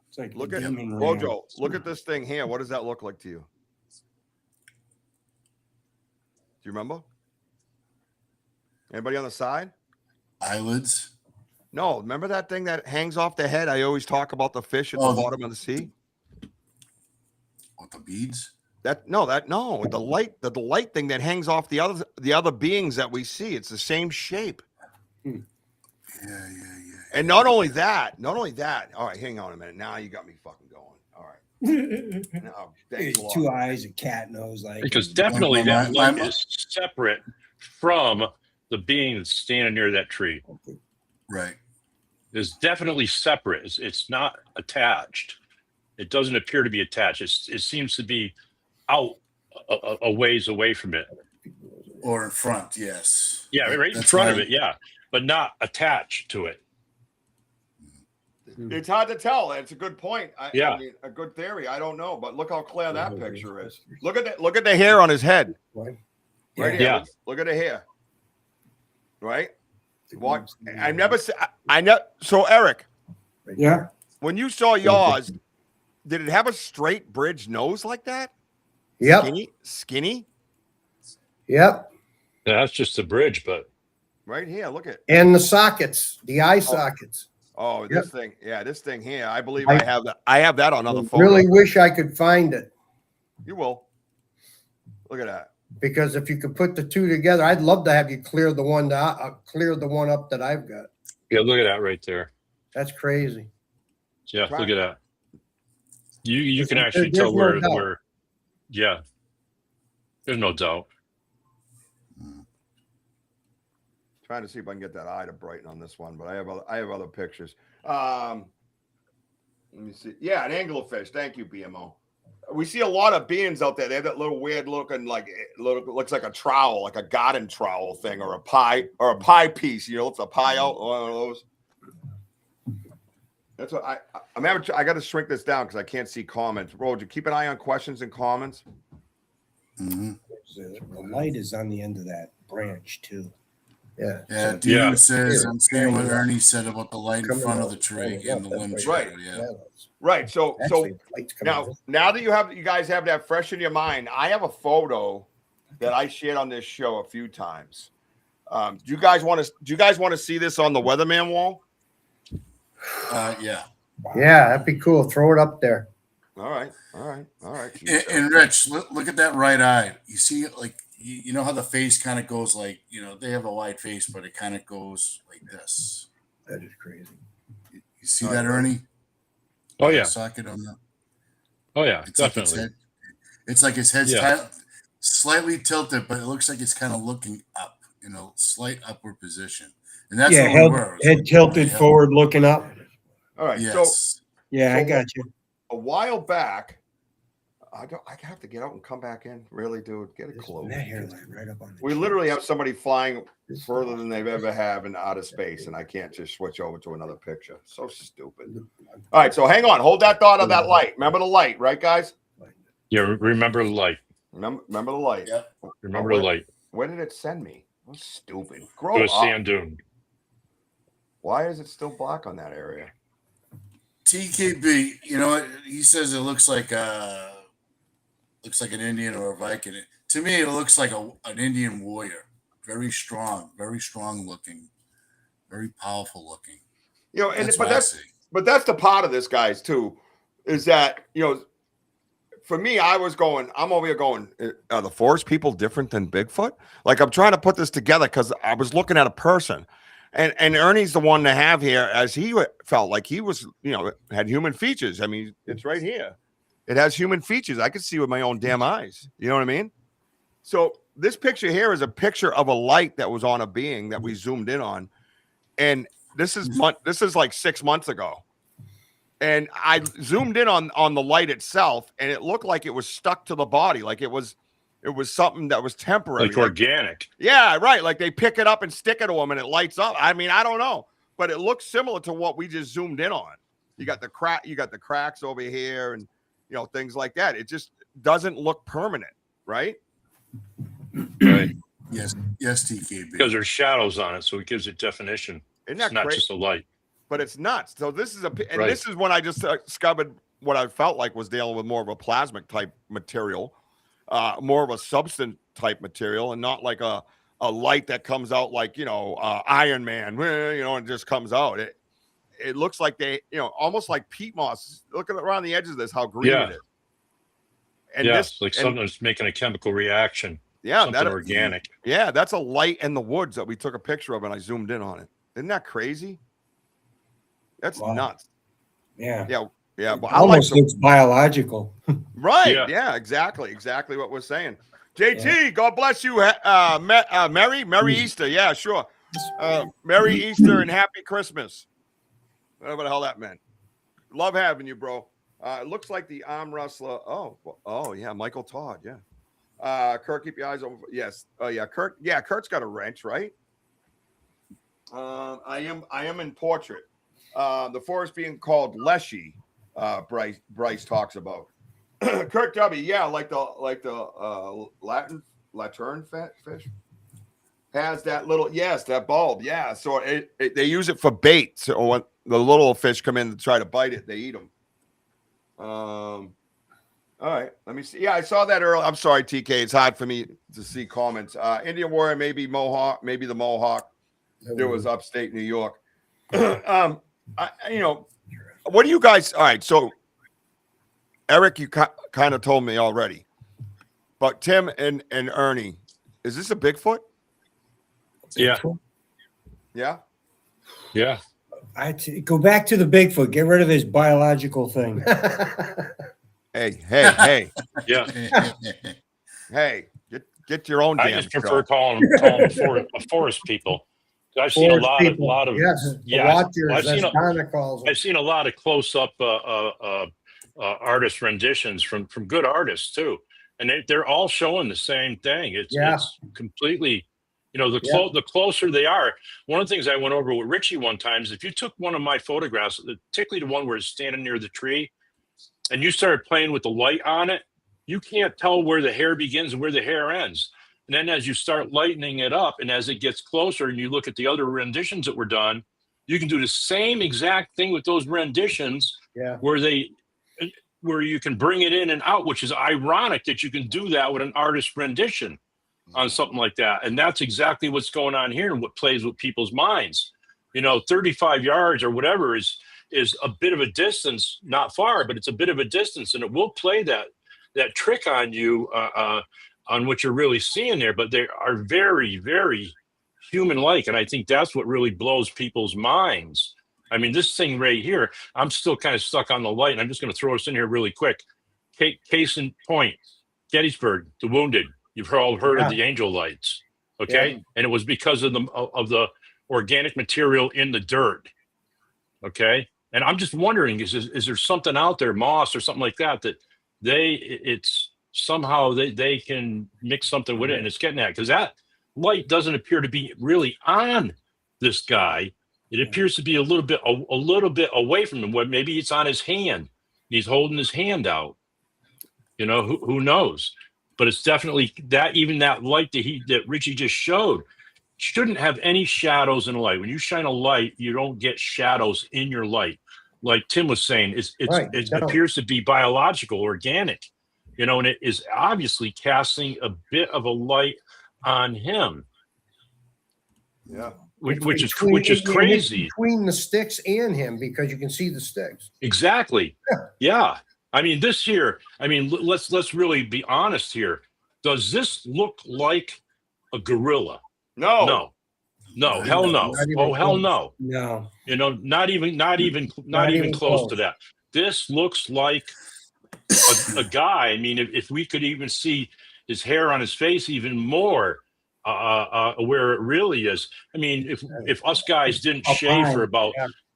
It's like Look a at demon ram. Wojo. Look at this thing here. What does that look like to you? Do you remember? Anybody on the side? Eyelids. No. Remember that thing that hangs off the head? I always talk about the fish at Oh, the bottom of the sea. What, the beads? No, the light thing that hangs off the other beings that we see. It's the same shape. Yeah. And not only that. All right, hang on a minute. Now you got me fucking going. All right. No, There's thanks a lot. 2 eyes, a cat nose, like Because definitely My- that my- light is separate from the being that's standing near that tree. Right. It's definitely separate. It's not attached. It doesn't appear to be attached. It seems to be out a ways away from it. Or in front, yes. Yeah, right in That's front of why- it. Yeah, but not attached to it. It's hard to tell. It's a good point. I Yeah. mean, a good theory. I don't know, but look how clear that picture is. Look at that. Look at the hair on his head. Right here. Yeah. Look at the hair. Right. What? I never. I never. So Eric, yeah. when you saw yours, did it have a straight bridge nose like that? Yep. Skinny. Yep. Yeah, that's just the bridge, but Right here. Look at. And the sockets, the eye sockets. Oh, Yep. this thing. Yeah, this thing here. I believe I- I have that. I have that on other photos. Really wish I could find it, You will. Look at that. because if you could put the 2 together, I'd love to have you clear the one up that I've got. yeah, look at that right there. That's crazy. Yeah, Right. look at that. You can There- actually there's tell no doubt. where. Yeah, there's no doubt. Trying to see if I can get that eye to brighten on this one, but I have other pictures. Let me see. Yeah, an anglerfish. Thank you, BMO. We see a lot of beings out there. They have that little weird looking, like looks like a trowel, like a garden trowel thing, or a pie piece. You know, it's a pie out, one of those. That's what I'm having. I got to shrink this down because I can't see comments. Roger, keep an eye on questions and comments. Mm-hmm. The light is on the end of that branch too. Yeah. Yeah, So- Dean Yeah. says, Here, I'm saying what here. Ernie said about the light in Coming front of up, the tree coming and up, the that's limb right. shadow, yeah. Right. So Actually, the light's coming now, up. now that you guys have that fresh in your mind, I have a photo that I shared on this show a few times. Do you guys want to see this on the weatherman wall? Yeah. Yeah, that'd be cool. Throw it up there. All right. And Rich, look at that right eye. You see, like, you know how the face kind of goes, like, you know, they have a wide face, but it kind of goes like this. That is crazy. You see that, Ernie? Oh yeah, Socket on that. oh yeah, It's like his definitely. head. It's like his head's Yeah. slightly tilted, but it looks like it's kind of looking up, slight upward position. And that's Yeah, where we were. head tilted forward, looking up. All right. Yes. So Yeah, I So- got you. a while back, I have to get out and come back in. Really, dude, get it close. That hairline right up on the We chin. literally have somebody flying further than they've ever have in outer space, and I can't just switch over to another picture. So stupid. All right, so hang on. Hold that thought of that light. Remember the light, right, guys? Yeah, remember the light. Remember the light. Yep. Remember the light. Where did it send me? Oh, stupid. To Grow a up. sand dune. Why is it still black on that area? TKB, he says it looks like an Indian or a Viking. To me, it looks like an Indian warrior. Very strong looking, very powerful looking. But that's the part of this, guys, too, is that for me, I'm over here going, are the forest people different than Bigfoot? Like, I'm trying to put this together because I was looking at a person. And Ernie's the one to have here, as he felt like he was, had human features. I mean, it's right here. It has human features. I could see with my own damn eyes. You know what I mean? So this picture here is a picture of a light that was on a being that we zoomed in on. And this is like 6 months ago. And I zoomed in on the light itself, and it looked like it was stuck to the body. Like it was something that was temporary. Like organic. Yeah, right. Like they pick it up and stick it to them and it lights up. I mean, I don't know, but it looks similar to what we just zoomed in on. You got the cracks over here and things like that. It just doesn't look permanent, right? Right. Yes, TKB. Because there's shadows on it, so it gives it definition. Isn't that It's not great? just a light. But it's nuts. So this is Right. This is when I just discovered what I felt like was dealing with more of a plasmic type material. More of a substance type material, and not like a light that comes out like Iron Man, and just comes out. It looks like they, almost like peat moss. Look at around the edges of this, how green it is. And something that's making a chemical reaction. Yeah, something organic. Yeah, that's a light in the woods that we took a picture of, and I zoomed in on it. Isn't that crazy? That's nuts. Yeah. Yeah. Yeah, well, Almost looks biological. Right. Yeah, exactly what we're saying. JT, God bless you. Merry Easter. Yeah, sure. Merry Easter and Happy Christmas. Whatever the hell that meant. Love having you, bro. It looks like the arm wrestler. Oh, yeah, Michael Todd. Yeah. Kurt, keep your eyes open. Yes. Oh, yeah, Kurt. Yeah, Kurt's got a wrench, right? I am in portrait. The forest being called Leshy. Bryce talks about Kurt W. Yeah, like the Laterne fish has that little that bulb. Yeah, so they use it for bait. So when the little fish come in to try to bite it, they eat them. All right, let me see. Yeah, I saw that earlier. I'm sorry, TK. It's hard for me to see comments. Indian Warrior, maybe Mohawk, maybe the Mohawk. There was upstate New York. What do you guys? All right, so Eric, you kind of told me already, but Tim and Ernie, is this a Bigfoot? Yeah. Yeah. Yeah. Go back to the Bigfoot. Get rid of this biological thing. Hey. Yeah. Hey, get your own. I damn just prefer show. calling them forest people. I've seen a lot of watchers, as Donna calls them. I've seen a lot of close-up artist renditions from good artists too, and they're all showing the same thing. It's completely, the closer they are. One of the things I went over with Richie one time is if you took one of my photographs, particularly the one where it's standing near the tree, and you started playing with the light on it, you can't tell where the hair begins and where the hair ends. And then as you start lightening it up and as it gets closer and you look at the other renditions that were done, you can do the same exact thing with those renditions where you can bring it in and out, which is ironic that you can do that with an artist rendition on something like that. And that's exactly what's going on here and what plays with people's minds. 35 yards or whatever is a bit of a distance, not far, but it's a bit of a distance, and it will play that trick on you on what you're really seeing there. But they are very, very human-like, and I think that's what really blows people's minds. I mean, this thing right here, I'm still kind of stuck on the light, and I'm just going to throw this in here really quick. Case in point, Gettysburg, the wounded, You've all heard Yeah. of the angel lights, okay? Yeah. And it was because of the organic material in the dirt, okay? And I'm just wondering, is there something out there, moss or something like that, that it's somehow they can mix something with it and it's getting that? Because that light doesn't appear to be really on this guy. It appears to be a little bit away from him. Where maybe it's on his hand. He's holding his hand out. You know, who knows? But it's definitely that. Even that light that Richie just showed shouldn't have any shadows in the light. When you shine a light, you don't get shadows in your light. Like Tim was saying, it appears to be biological, organic. You know, and it is obviously casting a bit of a light on him. Yeah. Which is crazy. Between the sticks and him, because you can see the sticks. Exactly. Yeah. I mean, this here, I mean, let's really be honest here. Does this look like a gorilla? No. No, hell no. Oh, hell no. No. You know, not even close to that. This looks like a guy. I mean, if we could even see his hair on his face even more, where it really is. I mean, if us guys didn't shave for about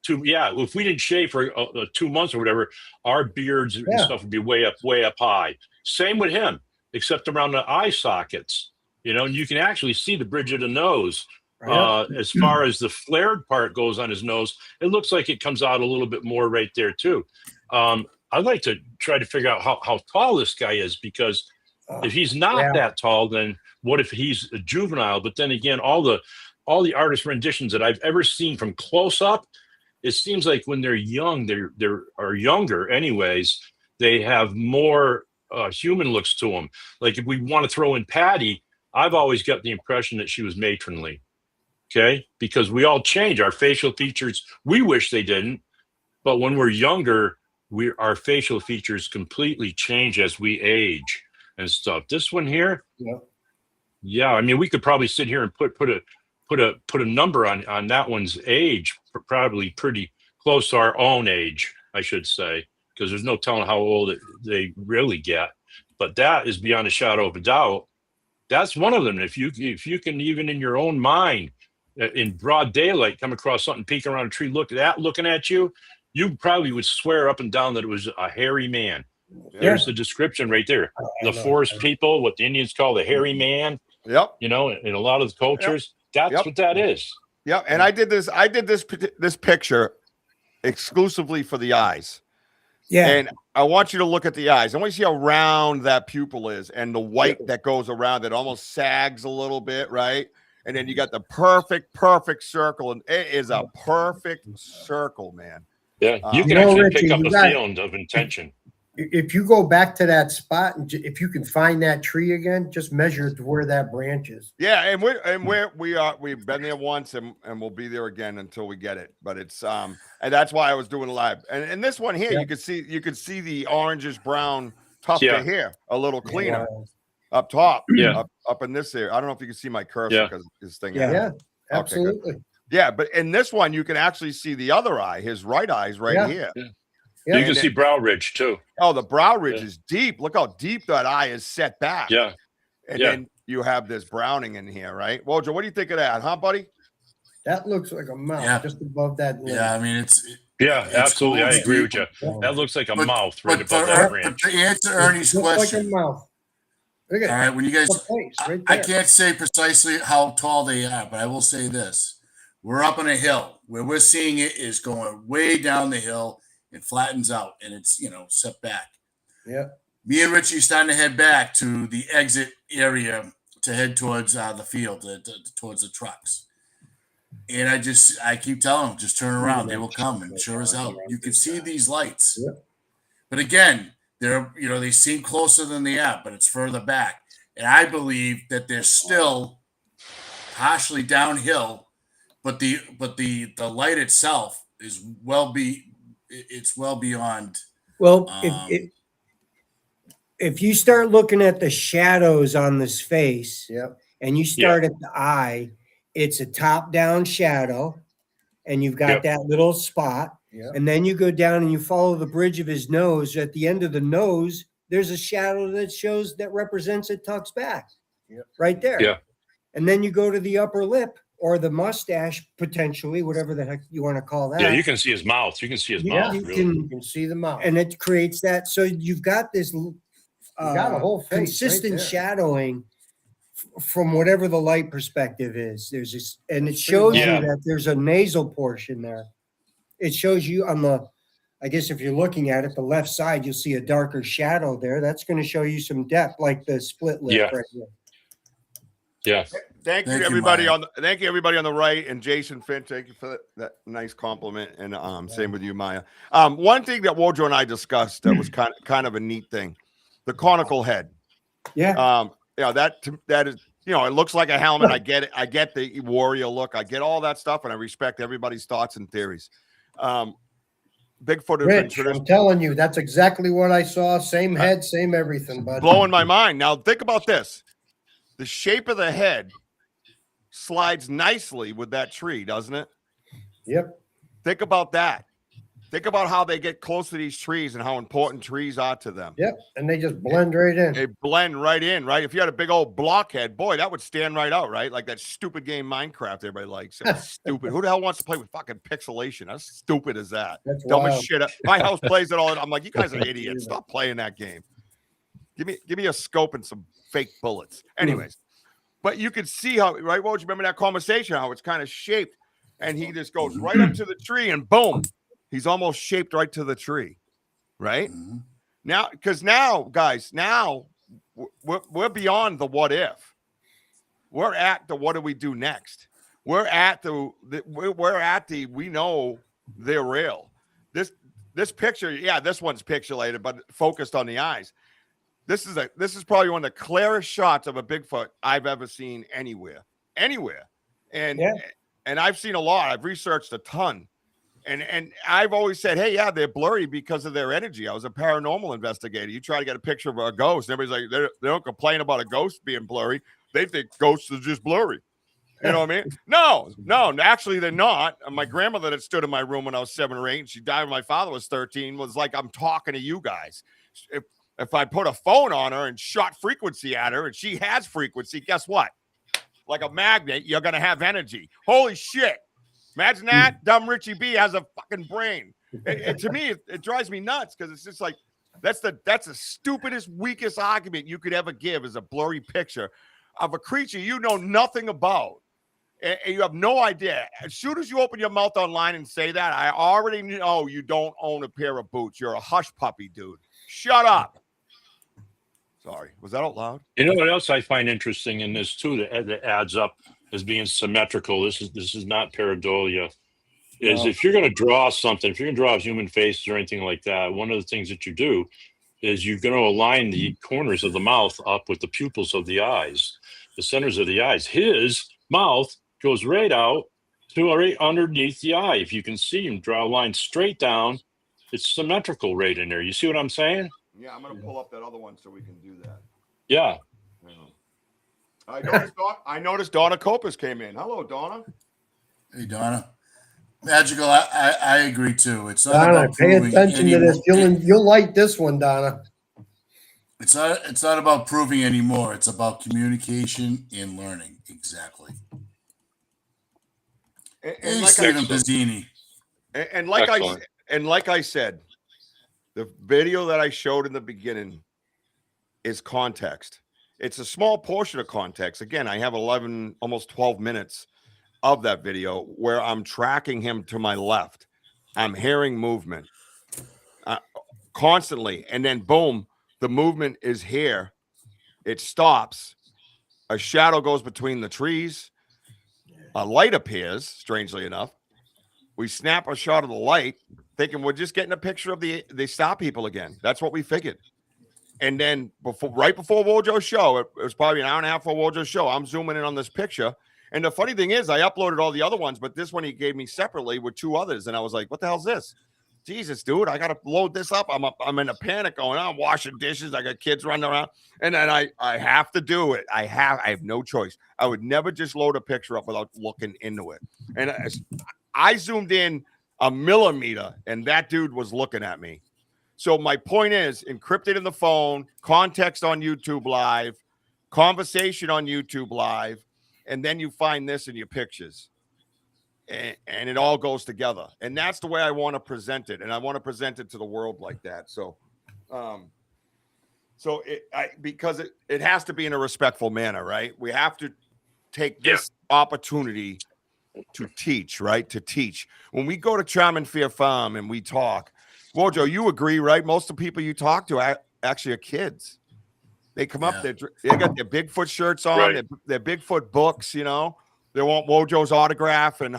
if we didn't shave for 2 months or whatever, our beards and stuff would be way up high. Same with him, except around the eye sockets. You know, and you can actually see the bridge of the nose. As far as the flared part goes on his nose, it looks like it comes out a little bit more right there too. I'd like to try to figure out how tall this guy is, because if he's not that tall, then what if he's a juvenile? But then again, all the artist renditions that I've ever seen from close up, it seems like when they're young, or younger anyways, they have more human looks to them. Like if we want to throw in Patty, I've always got the impression that she was matronly. Okay, because we all change our facial features. We wish they didn't, but when we're younger, our facial features completely change as we age and stuff. This one here, yeah. I mean, we could probably sit here and put a number on that one's age, probably pretty close to our own age, I should say, because there's no telling how old they really get. But that is beyond a shadow of a doubt. That's one of them. If you can, even in your own mind, in broad daylight, come across something peeking around a tree, looking at you, you probably would swear up and down that it was a hairy man. There's the description right there. The forest people, what the Indians call the hairy man. Yep. You know, in a lot of the cultures, that's what that is. Yep. And I did this picture exclusively for the eyes. Yeah. And I want you to look at the eyes. I want you to see how round that pupil is, and the white that goes around it almost sags a little bit, right? And then you got the perfect circle, and it is a perfect circle, man. Yeah, you can actually pick up the feeling of intention. If you go back to that spot, and if you can find that tree again, just measure to where that branch is. Yeah, and we've been there once, and we'll be there again until we get it. But it's and that's why I was doing live. And this one here, you could see the orangish brown tuft of hair a little cleaner up top. Yeah, up in this area. I don't know if you can see my cursor because this thing. Yeah, absolutely. Okay, yeah, but in this one, you can actually see the other eye. His right eye is right here. Yeah. Yeah, you can see brow ridge too. Oh, the brow ridge is deep. Look how deep that eye is set back. Yeah. And then you have this browning in here, right? Wojo, what do you think of that, huh, buddy? That looks like a mouth just above that lip. Yeah, I mean, it's absolutely. Cool. I agree with you. That looks like a mouth right above that branch. But to answer Ernie's question, like a mouth. Look at all right, when you guys, right I can't say precisely how tall they are, but I will say this: we're up on a hill. Where we're seeing it is going way down the hill. It flattens out and it's, set back. Yeah. Me and Richie starting to head back to the exit area to head towards the field, towards the trucks. And I keep telling them, just turn around. They will come. And sure as hell, you can see these lights. Yeah. But again, they seem closer than they are, but it's further back. And I believe that they're still partially downhill, but the light itself is it's well beyond. Well, if you start looking at the shadows on this face, and you start at the eye, it's a top-down shadow, and you've got that little spot, and then you go down and you follow the bridge of his nose. At the end of the nose, there's a shadow that represents it tucks back. right there. Yeah. And then you go to the upper lip or the mustache, potentially, whatever the heck you want to call that. Yeah, you can see his mouth. You can see his You- mouth. you Really. You can see the mouth. and it creates that. So you've got this got a whole face right consistent there. shadowing from whatever the light perspective is. There's this, and it That's shows pretty you wild. that there's a nasal portion there. It shows you on the, I guess if you're looking at it, the left side, you'll see a darker shadow there. That's going to show you some depth, like the split lip Yeah. right here. Yeah. Thank you, Thank you, everybody Maya. thank you, everybody on the right, and Jason Finch. Thank you for that nice compliment, and same with you, Maya. One thing that Wojo and I discussed that was kind of a neat thing, the conical head. Yeah. Yeah, that is, you know, it looks like a helmet. I get it. I get the warrior look. I get all that stuff, and I respect everybody's thoughts and theories. Bigfoot has been Rich, I'm telling you, that's exactly what I saw. Same head, same everything, bud. blowing my mind. Now think about this: the shape of the head slides nicely with that tree, doesn't it? Yep. Think about that. Think about how they get close to these trees and how important trees are to them. Yep. And they just blend right in. They blend right in, right? If you had a big old blockhead, boy, that would stand right out, right? Like that stupid game Minecraft everybody likes. It's stupid. Who the hell wants to play with fucking pixelation? How stupid is that? That's Dumbest wild. shit. My house plays it all. I'm like, you guys are idiots. Stop playing that game. Give me a scope and some fake bullets. Anyways, but you can see how, right? Well, you remember that conversation, how it's kind of shaped, and he just goes right up to the tree, and boom, he's almost shaped right to the tree, right? Mhm. Now, because now, guys, now we're beyond the what if. We're at the what do we do next? We're at the we know they're real. This picture, yeah, this one's pixelated, but focused on the eyes. This is probably one of the clearest shots of a Bigfoot I've ever seen anywhere. And and I've seen a lot. I've researched a ton. And I've always said, hey, yeah, they're blurry because of their energy. I was a paranormal investigator. You try to get a picture of a ghost, and everybody's like, they don't complain about a ghost being blurry. They think ghosts are just blurry. You know what I mean? No, actually, they're not. My grandmother that stood in my room when I was 7 or 8, and she died when my father was 13, was like, I'm talking to you guys. If I put a phone on her and shot frequency at her, and she has frequency, guess what? Like a magnet, you're going to have energy. Holy shit. Imagine that. Dumb Richie B has a fucking brain. And to me, it drives me nuts because it's just like, that's the stupidest, weakest argument you could ever give is a blurry picture of a creature you know nothing about. And you have no idea. As soon as you open your mouth online and say that, I already know you don't own a pair of boots. You're a hush puppy, dude. Shut up. Sorry. Was that out loud? You know what else I find interesting in this too that adds up as being symmetrical. This is not pareidolia. Is if you're going to draw something, if you're going to draw human faces or anything like that, one of the things that you do is you're going to align the corners of the mouth up with the pupils of the eyes, the centers of the eyes. His mouth goes right out to right underneath the eye. If you can see him draw a line straight down, it's symmetrical right in there. You see what I'm saying? Yeah, I'm going to pull up that other one so we can do that. Yeah. I noticed Donna Copus came in. Hello, Donna. Hey, Donna. Magical, I agree too. It's not Donna, about pay proving attention to this. You'll like this one, Donna. It's not about proving anymore. It's about communication and learning. Exactly. And Hey, like Stephen Pizzini. and like I said, the video that I showed in the beginning is context. It's a small portion of context. Again, I have 11, almost 12 minutes of that video where I'm tracking him to my left. I'm hearing movement constantly. And then boom, the movement is here. It stops. A shadow goes between the trees. A light appears, strangely enough. We snap a shot of the light, thinking we're just getting a picture of the Star People again. That's what we figured. And then right before Wojo's show, it was probably an hour and a half for Wojo's show, I'm zooming in on this picture. And the funny thing is, I uploaded all the other ones, but this one he gave me separately with 2 others. And I was like, what the hell's this? Jesus, dude, I got to load this up. I'm in a panic going on, washing dishes. I got kids running around. And then I have to do it. I have no choice. I would never just load a picture up without looking into it. And I zoomed in a millimeter, and that dude was looking at me. So my point is, encrypted in the phone, context on YouTube Live, conversation on YouTube Live, and then you find this in your pictures. And it all goes together. And that's the way I want to present it. And I want to present it to the world like that. So, because it has to be in a respectful manner, right? We have to take this opportunity to teach, right? To teach. When we go to Charm and Fear Farm and we talk, Wojo, you agree, right? Most of the people you talk to actually are kids. They come up, they got their Bigfoot shirts on, their Bigfoot books, you know. They want Wojo's autograph and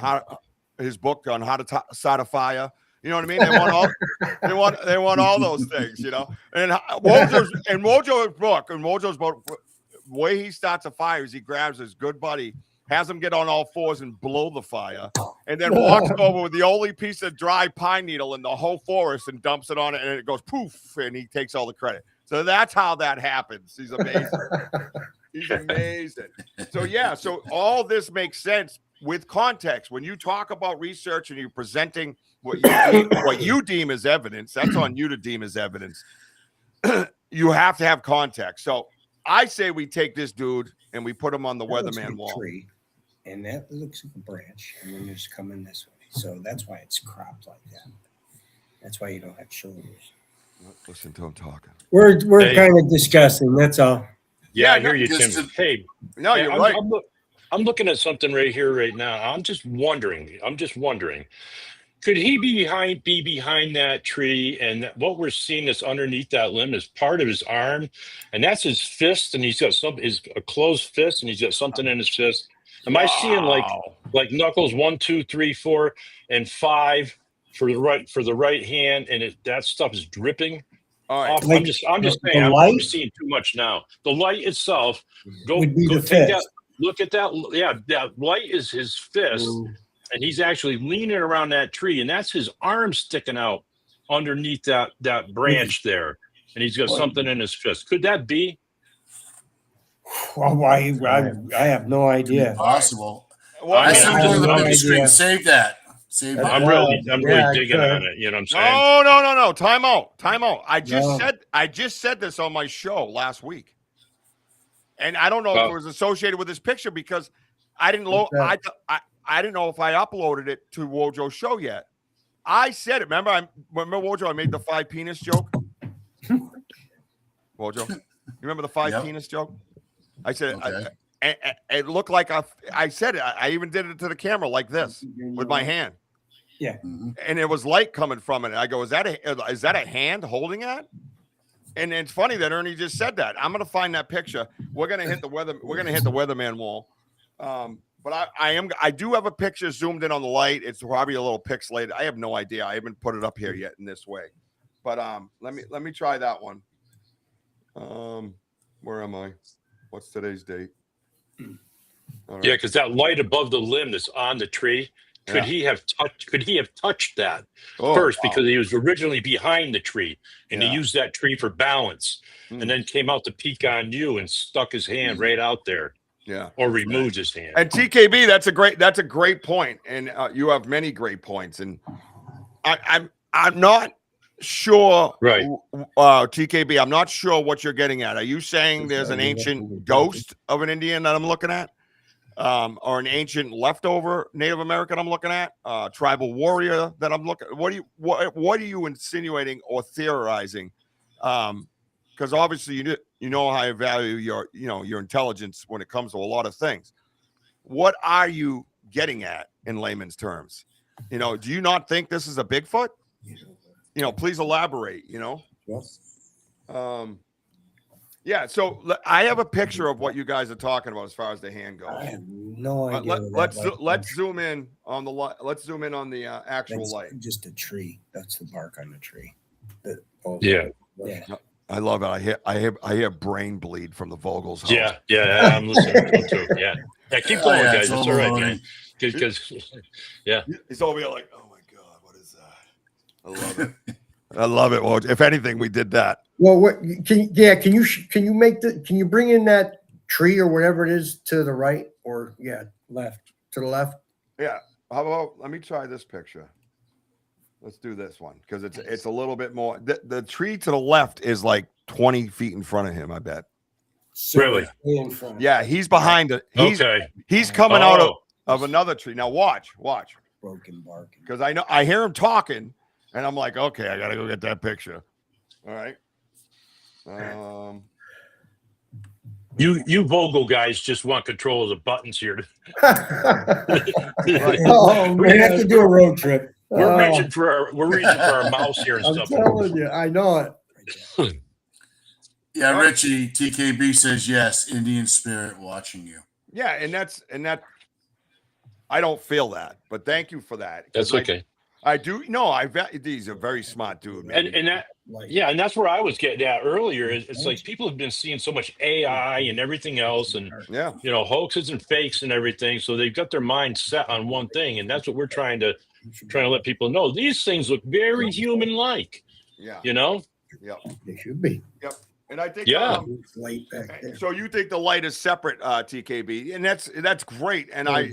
his book on how to start a fire. You know what I mean? They want all they want all those things, you know. And Wojo's book, the way he starts a fire is he grabs his good buddy, has him get on all fours and blow the fire, and then walks over with the only piece of dry pine needle in the whole forest and dumps it on it, and it goes poof, and he takes all the credit. So that's how that happens. He's amazing. He's amazing. So yeah, so all this makes sense with context. When you talk about research and you're presenting what you deem as evidence, that's on you to deem as evidence. You have to have context. So I say we take this dude and we put him on the weatherman wall. Tree, and that looks like a branch, and then it's coming this way. So that's why it's cropped like that. That's why you don't have shoulders. Listen to him talking. We're kind of discussing. That's all. Yeah, I hear you, Tim. Hey, no, you're right. I'm looking at something right here, right now. I'm just wondering. Could he be behind that tree? And what we're seeing that's underneath that limb is part of his arm, and that's his fist. And he's got a closed fist, and he's got something in his fist. Am I seeing like knuckles 1, 2, 3, 4, and 5 for the right hand, and that stuff is dripping? All right. I'm just saying, I'm seeing too much now. The light itself, go take that, look at that. Yeah, that light is his fist, and he's actually leaning around that tree, and that's his arm sticking out underneath that branch there, and he's got something in his fist. Could that be? Well, I have no idea. Possible. Well, I see one of the big screen. Save that. I'm really digging on it. You know what I'm saying? No. Time out. I just said this on my show last week. And I don't know if it was associated with this picture because I didn't I didn't know if I uploaded it to Wojo's show yet. I said it. Remember Wojo, I made the 5 penis joke? Wojo, you remember the 5 penis joke? I said it looked like I said it. I even did it to the camera like this with my hand. Yeah. And it was light coming from it. I go, is that a hand holding it? And it's funny that Ernie just said that. I'm gonna find that picture. We're gonna hit the weatherman wall. But I do have a picture zoomed in on the light. It's probably a little pixelated. I have no idea. I haven't put it up here yet in this way. But let me try that one. Where am I? What's today's date? Right. Yeah, because that light above the limb that's on the tree, could he have touched that first? Wow. Because he was originally behind the tree, and he used that tree for balance, and then came out to peek on you and stuck his hand right out there. Yeah, or removed his hand. And TKB, that's a great point, and you have many great points. And I'm not sure, right? TKB, I'm not sure what you're getting at. Are you saying there's an ancient ghost of an Indian that I'm looking at, or an ancient leftover Native American I'm looking at, tribal warrior that I'm looking? What are you insinuating or theorizing? Because obviously you know how I value your intelligence when it comes to a lot of things. What are you getting at in layman's terms? Do you not think this is a Bigfoot? Please elaborate. Yeah. So I have a picture of what you guys are talking about as far as the hand goes. I have no idea. Let's zoom in on the light. Let's zoom in on the actual light. Just a tree. That's the bark on the tree. Yeah. I love it. I hear brain bleed from the Vogel's house. Yeah, I'm listening to it too. Yeah, keep going, guys. It's all right, man. Because he's over here like, oh my god, what is that? I love it. I love it. Well, if anything, we did that. Well, what can you bring in that tree or whatever it is to the right or left to the left? Yeah. How about let me try this picture. Let's do this one because it's a little bit more. The tree to the left is like 20 feet in front of him, I bet. Really? Way in front. Yeah, he's behind it. Okay. He's coming out Oh. of another tree. Now watch. Broken barking. Because I hear him talking, and I'm like, okay, I gotta go get that picture. All right. You Vogel guys just want control of the buttons here. Oh, we have to do a road trip. We're reaching for our mouse here and I'm stuff. telling you, I know it. Yeah, Richie, TKB says yes, Indian spirit watching you. Yeah, and that I don't feel that, but thank you for that. That's okay. I do. No, he's a very smart dude, man. And that, yeah, and that's where I was getting at earlier. It's like people have been seeing so much AI and everything else, and hoaxes and fakes and everything. So they've got their mind set on one thing, and that's what we're trying to let people know. These things look very human-like. Yeah. Yep. They should be. Yep. And I think light back there. so you think the light is separate, TKB, and that's great. And I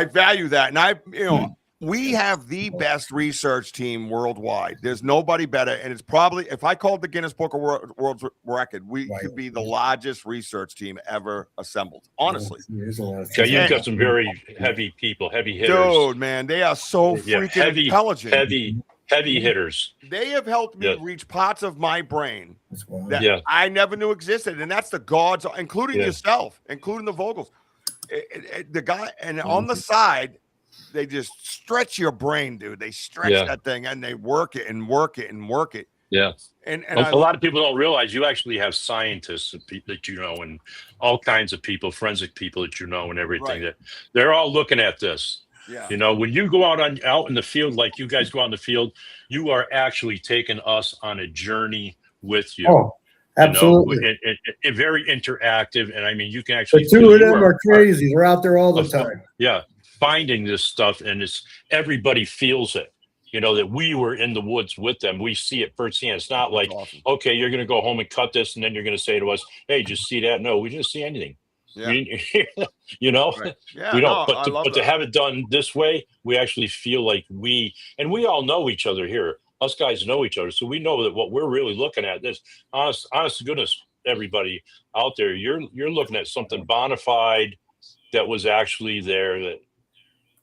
value that. And we have the best research team worldwide. There's nobody better. And it's probably, if I called the Guinness Book of World Record, we could be the largest research team ever assembled. Honestly. Yeah, you've got some very heavy people, heavy hitters. Dude, man, they are so freaking intelligent. Heavy hitters. They have helped me reach parts of my brain that I never knew existed. And that's the gods, including yourself, including the Vogels. The guy, and on the side, they just stretch your brain, dude. They stretch that thing and they work it and work it and work it. Yeah. And a lot of people don't realize you actually have scientists that you know, and all kinds of people, forensic people that you know, and everything that they're all looking at this. Yeah. When you go out in the field, like you guys go out in the field, you are actually taking us on a journey with you. Oh, absolutely. And very interactive. And I mean, you can actually. The two of them are crazy. They're out there all the time. Yeah. Finding this stuff, and everybody feels it. That we were in the woods with them. We see it firsthand. It's not like, okay, you're going to go home and cut this, and then you're going to say to us, hey, just see that? No, we didn't see anything. Yeah. Right. Yeah, we don't. But to have it done this way, we actually feel like we all know each other here. Us guys know each other, so we know that what we're really looking at. This honest to goodness, everybody out there, you're looking at something bona fide that was actually there.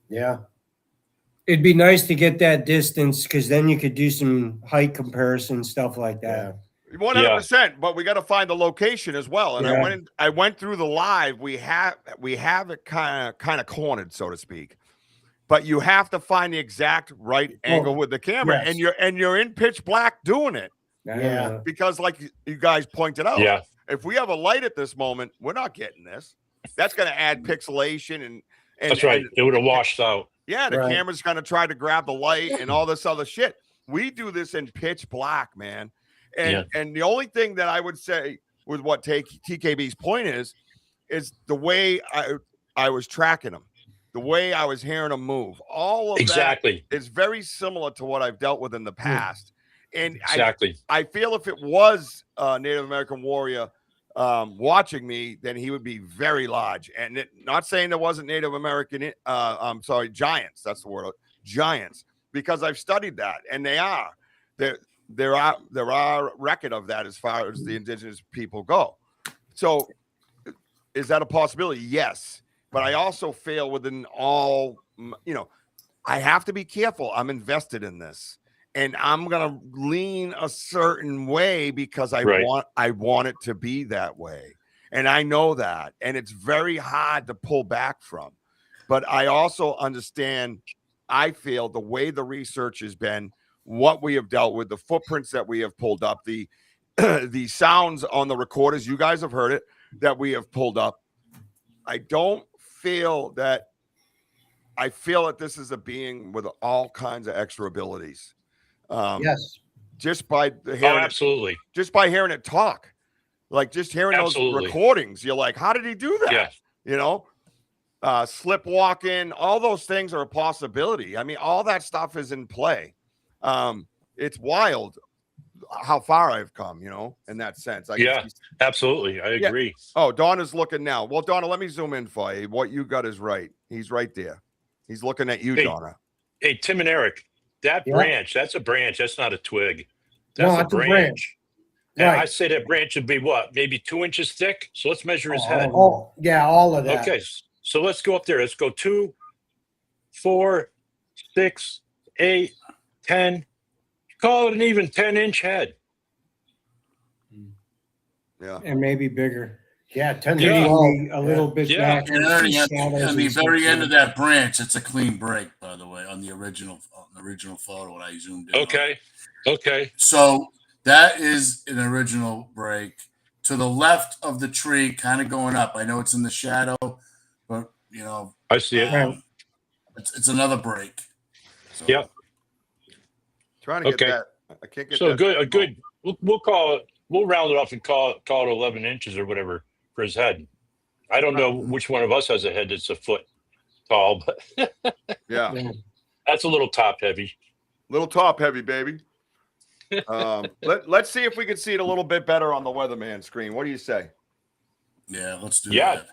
Yeah. It'd be nice to get that distance, because then you could do some height comparison, stuff like that. 100%, but we got to find the location as well. And I went through the live. We have it kind of cornered, so to speak. But you have to find the exact right angle with the camera, and you're in pitch black doing it. Yeah. Because like you guys pointed out, if we have a light at this moment, we're not getting this. That's going to add pixelation and that's right. It would have washed out. Yeah, the camera's going to try to grab the light and all this other shit. We do this in pitch black, man. And the only thing that I would say with what TKB's point is the way I was tracking them, the way I was hearing them move. All of that is very similar to what I've dealt with in the past. And I feel if it was a Native American warrior watching me, then he would be very large. And not saying there wasn't Native American, giants. That's the word, giants, because I've studied that, and they are. There are record of that as far as the indigenous people go. So is that a possibility? Yes. But I also feel within all, I have to be careful. I'm invested in this, and I'm going to lean a certain way because I want it to be that way. And I know that, and it's very hard to pull back from, but I also understand, I feel the way the research has been, what we have dealt with, the footprints that we have pulled up, the sounds on the recorders, you guys have heard it, that we have pulled up. I feel that this is a being with all kinds of extra abilities. Yes. Just by absolutely. Just by hearing it talk, like just hearing those recordings, you're like, how did he do that? Yeah. Slip walking, all those things are a possibility. I mean, all that stuff is in play. It's wild how far I've come, in that sense. Absolutely. I agree. Oh, Donna's looking now. Well, Donna, let me zoom in for you. What you got is right. He's right there. He's looking at you, Donna. Hey, Tim and Eric, that branch, that's a branch. That's not a twig. That's a branch. And Right. I say that branch would be what, maybe 2 inches thick. So let's measure his head. Oh, yeah, all of that. Okay, so let's go up there. Let's go 2, 4, 6, 8, 10. Call it an even 10-inch head. Yeah. And maybe bigger. Yeah, 10 Yeah. to a little bit Yeah. back. And Ernie, at Shadows on the and very stuff. end of that branch, it's a clean break, by the way, on the original photo when I zoomed in. on it. Okay. Okay. So that is an original break. To the left of the tree, kind of going up. I know it's in the shadow, but you know, I see it. it's another break. So, Yep. Trying to get Okay. that. I can't get So that. good. We'll call it. We'll round it off and call it 11 inches or whatever for his head. I don't know which one of us has a head that's a foot tall, but Yeah. that's a little top heavy. Little top heavy, baby. Let's see if we can see it a little bit better on the weatherman screen. What do you say? yeah, let's do Yeah. that.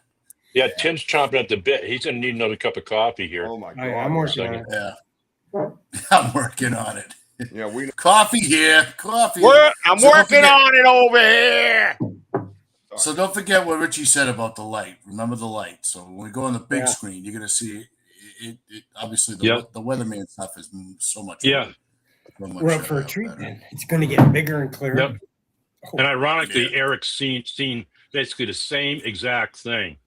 Yeah, Tim's chomping at the bit. He's gonna need another cup of coffee here. Oh my god. I'm working on it. Yeah, I'm working on it. Yeah, we. Coffee here, coffee. I'm So don't working forget- on it over here. So don't forget what Richie said about the light. Remember the light. So when we go on the big Yeah. screen, you're gonna see it. Obviously, Yeah. the weatherman stuff is so much. Yeah. so much, We're up for a better. treatment. It's going to get bigger and clearer. Yep. And ironically, Yeah. Eric's seen basically the same exact thing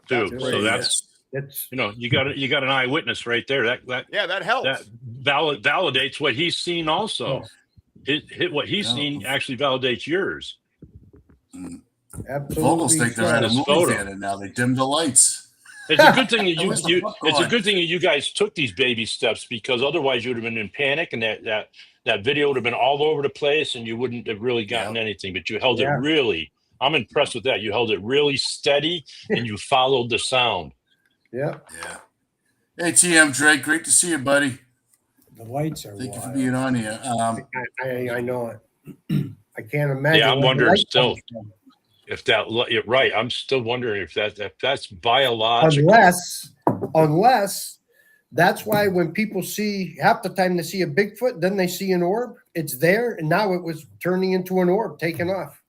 too. That's So great. that's That's you got an eyewitness right there. That helps. That validates what he's seen also. What he's Yeah. seen actually validates yours. absolutely. Vogels think they're at a This movie photo. theater now. They dim the lights. It's a good thing that Where's the popcorn? it's a good thing that you guys took these baby steps, because otherwise you would have been in panic, and that video would have been all over the place and you wouldn't have really gotten anything. But you held it Yeah. really. I'm impressed with that. You held it really steady and you followed the sound. Yeah, Yeah. Hey, TM Drake, great to see you, buddy. the lights are Thank you for wild. being on here. I know it. I can't imagine. Yeah, I'm where the wondering light still. comes from. If you're right, I'm still wondering if that's biological. Unless that's why when people see, half the time they see a Bigfoot, then they see an orb. It's there, and now it was turning into an orb, taking off.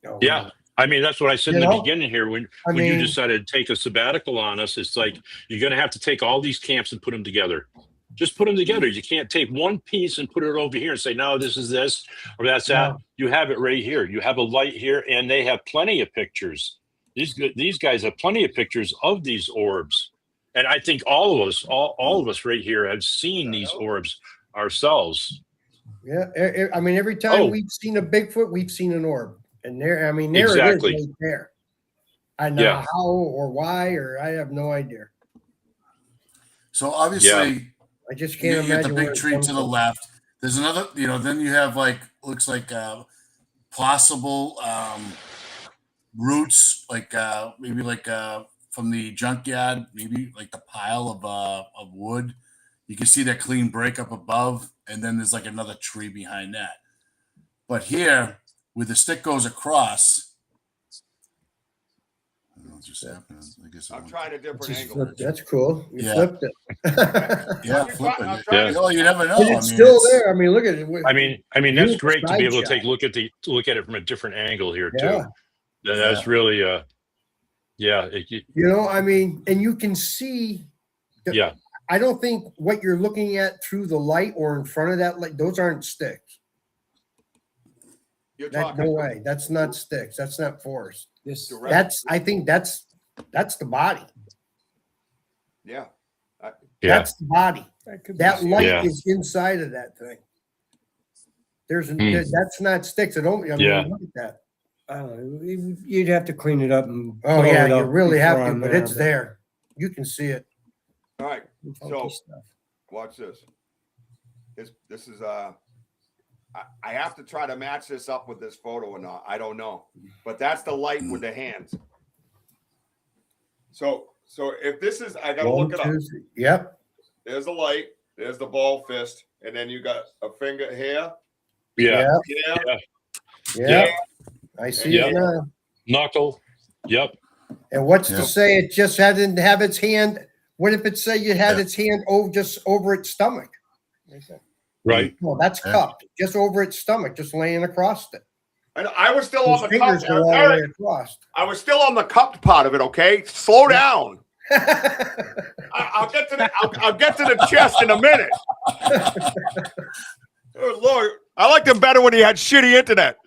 Oh, Yeah. I mean, that's what I said in You the know? beginning here. When you mean- decided to take a sabbatical on us, it's like you're going to have to take all these camps and put them together. Just put them together. You can't take one piece and put it over here and say, no, this is this or that's that. No. You have it right here. You have a light here, and they have plenty of pictures. These guys have plenty of pictures of these orbs. And I think all of us right here have seen these orbs ourselves. Yeah, I mean, every time Oh. we've seen a Bigfoot, we've seen an orb, and there it Exactly. is right there. I know Yeah. how or why, or I have no idea. So obviously, I just you can't get imagine the where big it tree comes to the from. left. There's another, then you have looks like possible roots, maybe from the junkyard, maybe like the pile of wood. You can see that clean break up above, and then there's like another tree behind that. But here, where the stick goes across, I don't know what just happened. I guess I'm trying a different Just angle. flipped. That's cool. You Yeah. flipped it. Yeah, I'm flipping trying- it. Yeah. Oh, you never know. But I it's mean, still there. I mean, look at it. I mean, that's Beautiful great to be able to side take look at it from a different angle here too. Yeah. That's really I mean, and you can see. yeah. I don't think what you're looking at through the light or in front of that light, those aren't sticks. You're That, talking no way. That's not sticks. That's not forest. direct. I think that's the body. Yeah. Yeah. That's the body. That light Yeah. is inside of that thing. Hmm. That's not sticks. Look at that. You'd have to clean it up and. Oh blow yeah, it you up really have before to, I'm but it's there. You can see it. All right. Funky So stuff. watch this. This is I have to try to match this up with this photo or not. I don't know. But that's the light with the hands. So if this is, I gotta look it up. 1, 2, 3. Yep. There's the light, there's the ball fist, and then you got a finger here, Yeah. here, Yeah. I see Yeah. it now. Knuckle. Yep. And what's Yeah. to say it just hadn't have its hand? What if it say you had its hand just over its stomach? Right. No, that's Yeah. cupped, just over its stomach, just laying across it. And I was still His on the cup. fingers go all the way across. I was still on the cupped part of it. Okay, slow down. I'll get to the chest in a minute. Oh Lord, I liked him better when he had shitty internet.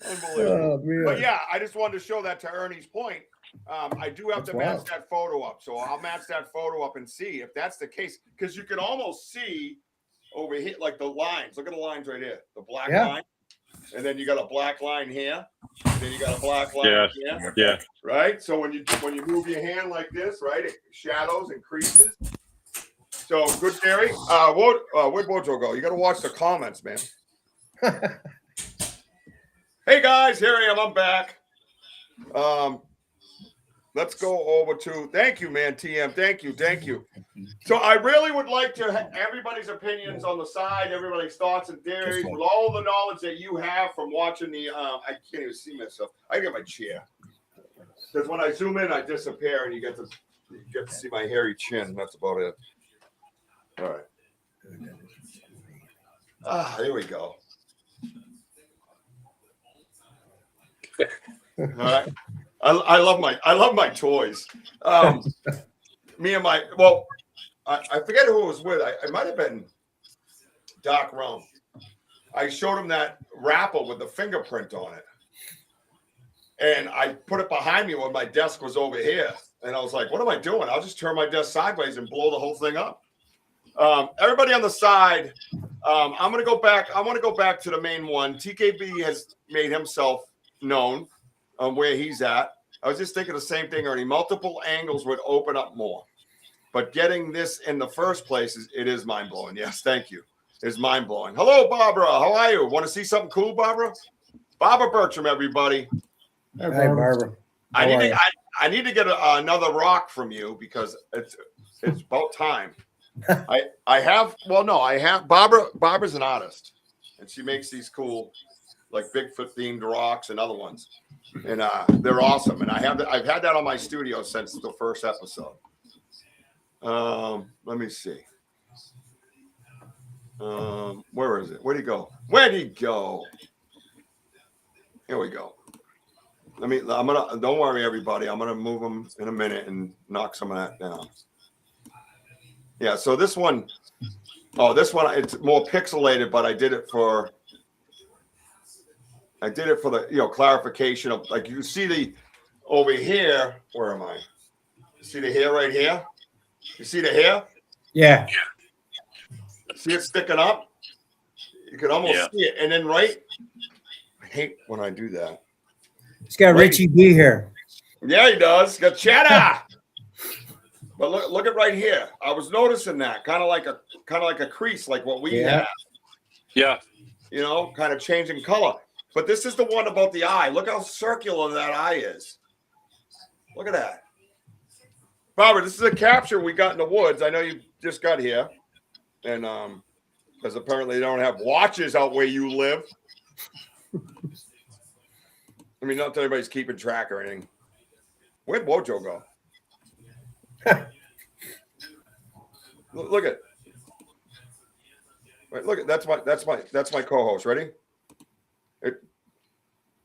Unbelievable. Oh, But yeah, I just wanted to show that to Ernie's point. I do have to match that photo up, so I'll match that photo up and see if that's the case, because you can almost see over here, like the lines. Look at the lines right here, the black line, and then you got a black line here, and then you got a black line here. Yeah. Right. So when you move your hand like this, right, it shadows and creases. So good theory. Where'd Wojo go? You got to watch the comments, man. Hey guys, here I am. I'm back. Let's go over to. Thank you, man. TM. Thank you. So I really would like to have everybody's opinions on the side, everybody's thoughts and theories, with all the knowledge that you have from watching the. I can't even see myself. I get my chair because when I zoom in, I disappear, and you get to see my hairy chin. That's about it. All right. Here we go. All right. I love my toys. Me and my I forget who it was with. I might have been Doc Rome. I showed him that wrapper with the fingerprint on it, and I put it behind me when my desk was over here. And I was like, "What am I doing? I'll just turn my desk sideways and blow the whole thing up." Everybody on the side. I'm gonna go back. I want to go back to the main one. TKB has made himself known on where he's at. I was just thinking the same thing, Ernie. Multiple angles would open up more, but getting this in the first place is mind blowing. Yes, thank you. It's mind blowing. Hello, Barbara. How are you? Want to see something cool, Barbara? Barbara Bertram, everybody. Hi, Barbara. I need to get another rock from you because it's about time. I have Barbara's an artist, and she makes these cool, like Bigfoot themed rocks and other ones, and they're awesome. And I've had that on my studio since the first episode. Let me see. Where is it? Where'd he go? Here we go. Don't worry, everybody. I'm gonna move them in a minute and knock some of that down. Yeah. So this one, it's more pixelated, but I did it for the clarification of, like, you see the over here. Where am I? You see the hair right here? You see the hair? Yeah. See it sticking up? You can almost see it. And then I hate when I do that. He's got Richie B here. Yeah, he does. Got cheddar. But look at right here. I was noticing that kind of like a crease, like what we have. Yeah. Kind of changing color. But this is the one about the eye. Look how circular that eye is. Look at that. Robert, this is a capture we got in the woods. I know you just got here. And because apparently they don't have watches out where you live. I mean, not that anybody's keeping track or anything. Where'd Wojo go? Look at. Wait, look at that's my co-host. Ready?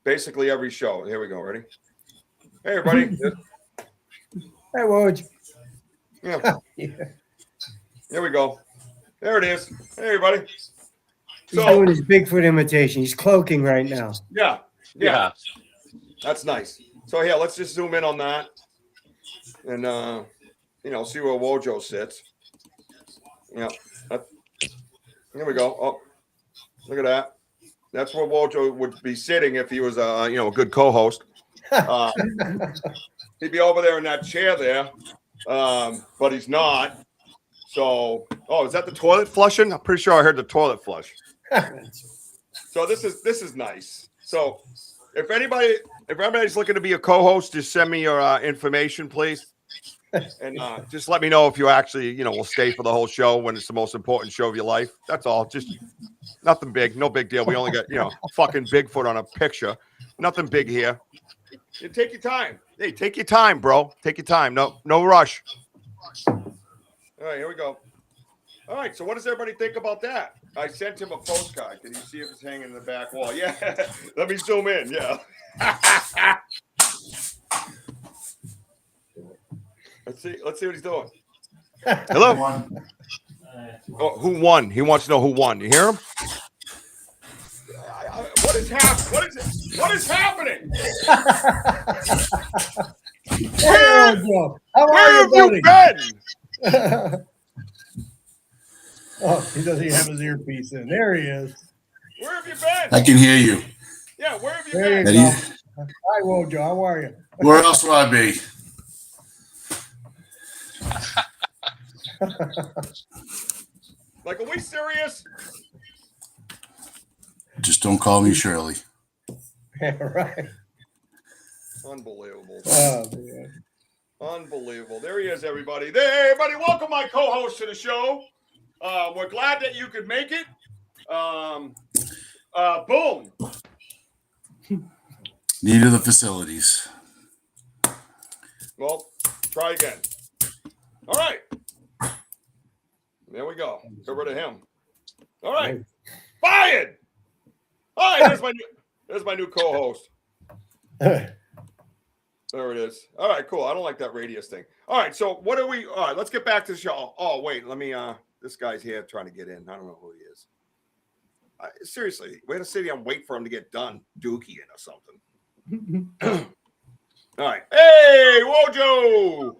Basically every show. Here we go. Ready? Hey, everybody. Hey, Woj. Yeah. Here we go. There it is. Hey, everybody. He's doing his Bigfoot imitation. He's cloaking right now. Yeah. That's nice. So here, let's just zoom in on that, and see where Wojo sits. Yeah. Here we go. Oh, look at that. That's where Wojo would be sitting if he was a good co-host. He'd be over there in that chair there, but he's not. So, is that the toilet flushing? I'm pretty sure I heard the toilet flush. So this is nice. So if anybody's looking to be a co-host, just send me your information, please. And just let me know if you actually, will stay for the whole show when it's the most important show of your life. That's all. Just nothing big. No big deal. We only got, fucking Bigfoot on a picture. Nothing big here. You take your time. Hey, take your time, bro. Take your time. No rush. All right, here we go. All right, so what does everybody think about that? I sent him a postcard. Can you see if it's hanging in the back wall? Yeah. Let me zoom in. Yeah. Let's see what he's doing. Hello. Oh, who won? He wants to know who won. You hear him? What is happening? What is happening? Hey, Joe. How Where are have you been? Oh, he doesn't even have his earpiece in. There he is. Where have you been? I can hear you. Yeah, where have you There been? you go. Hi, Wojo. How are you? Where else would I be? Like, are we serious? Just don't call me Shirley. Yeah, right. Unbelievable. Oh, man. Unbelievable. There he is, everybody. There, everybody. Welcome my co-host to the show. We're glad that you could make it. Boom. Needed the facilities. Well, try again. All right. There we go. Get rid of him. All right. Fired. All right. There's my new co-host. There it is. All right, cool. I don't like that radius thing. All right, so what are we? All right, let's get back to the show. Oh, wait, let me. This guy's here trying to get in. I don't know who he is. Seriously, we're gonna sit here and wait for him to get done, Dookie in or something. All right. Hey, Wojo.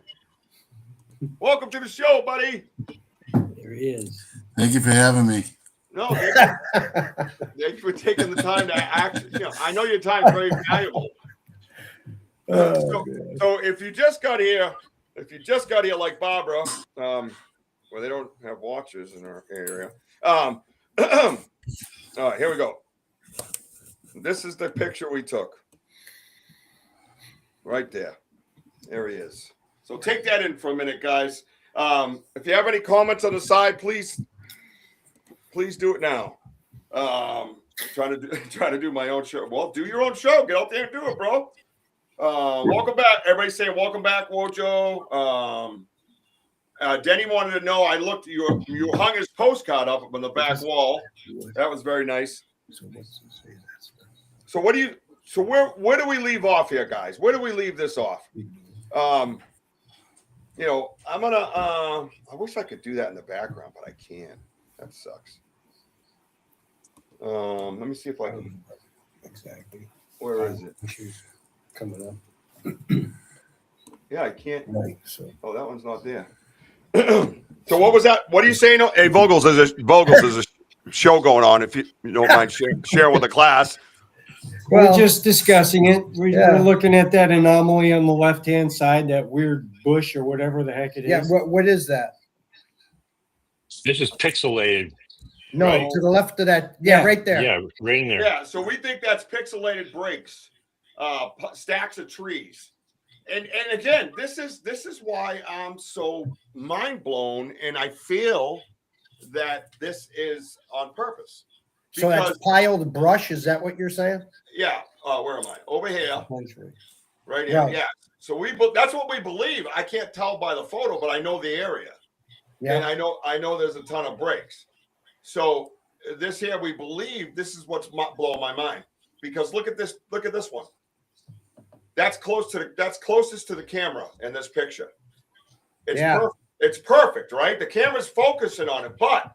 Welcome to the show, buddy. There he is. Thank you for having me. No, thank you for taking the time to act. I know your time's very valuable. So if you just got here, like Barbara, where they don't have watches in our area. All right, here we go. This is the picture we took. Right there. There he is. So take that in for a minute, guys. If you have any comments on the side, please do it now. Trying to do my own show. Well, do your own show. Get out there and do it, bro. Welcome back. Everybody saying welcome back, Wojo. Denny wanted to know. I looked. You hung his postcard up on the back wall. That was very nice. So what do you? So where do we leave off here, guys? Where do we leave this off? I'm gonna. I wish I could do that in the background, but I can't. That sucks. Let me see if I can. Exactly. Where is it? Coming up. Yeah, I can't. Right. So. Oh, that one's not there. So what was that? What are you saying? Hey, Vogels, there's a show going on. If you don't mind share with the class. Well, we're just discussing it. We're looking at that anomaly on the left-hand side, that weird bush or whatever the heck it is. Yeah, what is that? This is pixelated. No, Right. to the left of that. Yeah, right there. Yeah, right in there. Yeah, so we think that's pixelated breaks, stacks of trees. And again, this is why I'm so mind blown, and I feel that this is on purpose. So that's piled brush. Is that what you're saying? Yeah. Where am I? Over here. Right here. Yeah. Yeah. So that's what we believe. I can't tell by the photo, but I know the area. Yeah. And I know there's a ton of breaks. So this here, we believe this is what's blowing my mind, because look at this one. That's closest to the camera in this picture. It's perfect, right? The camera's focusing on it, but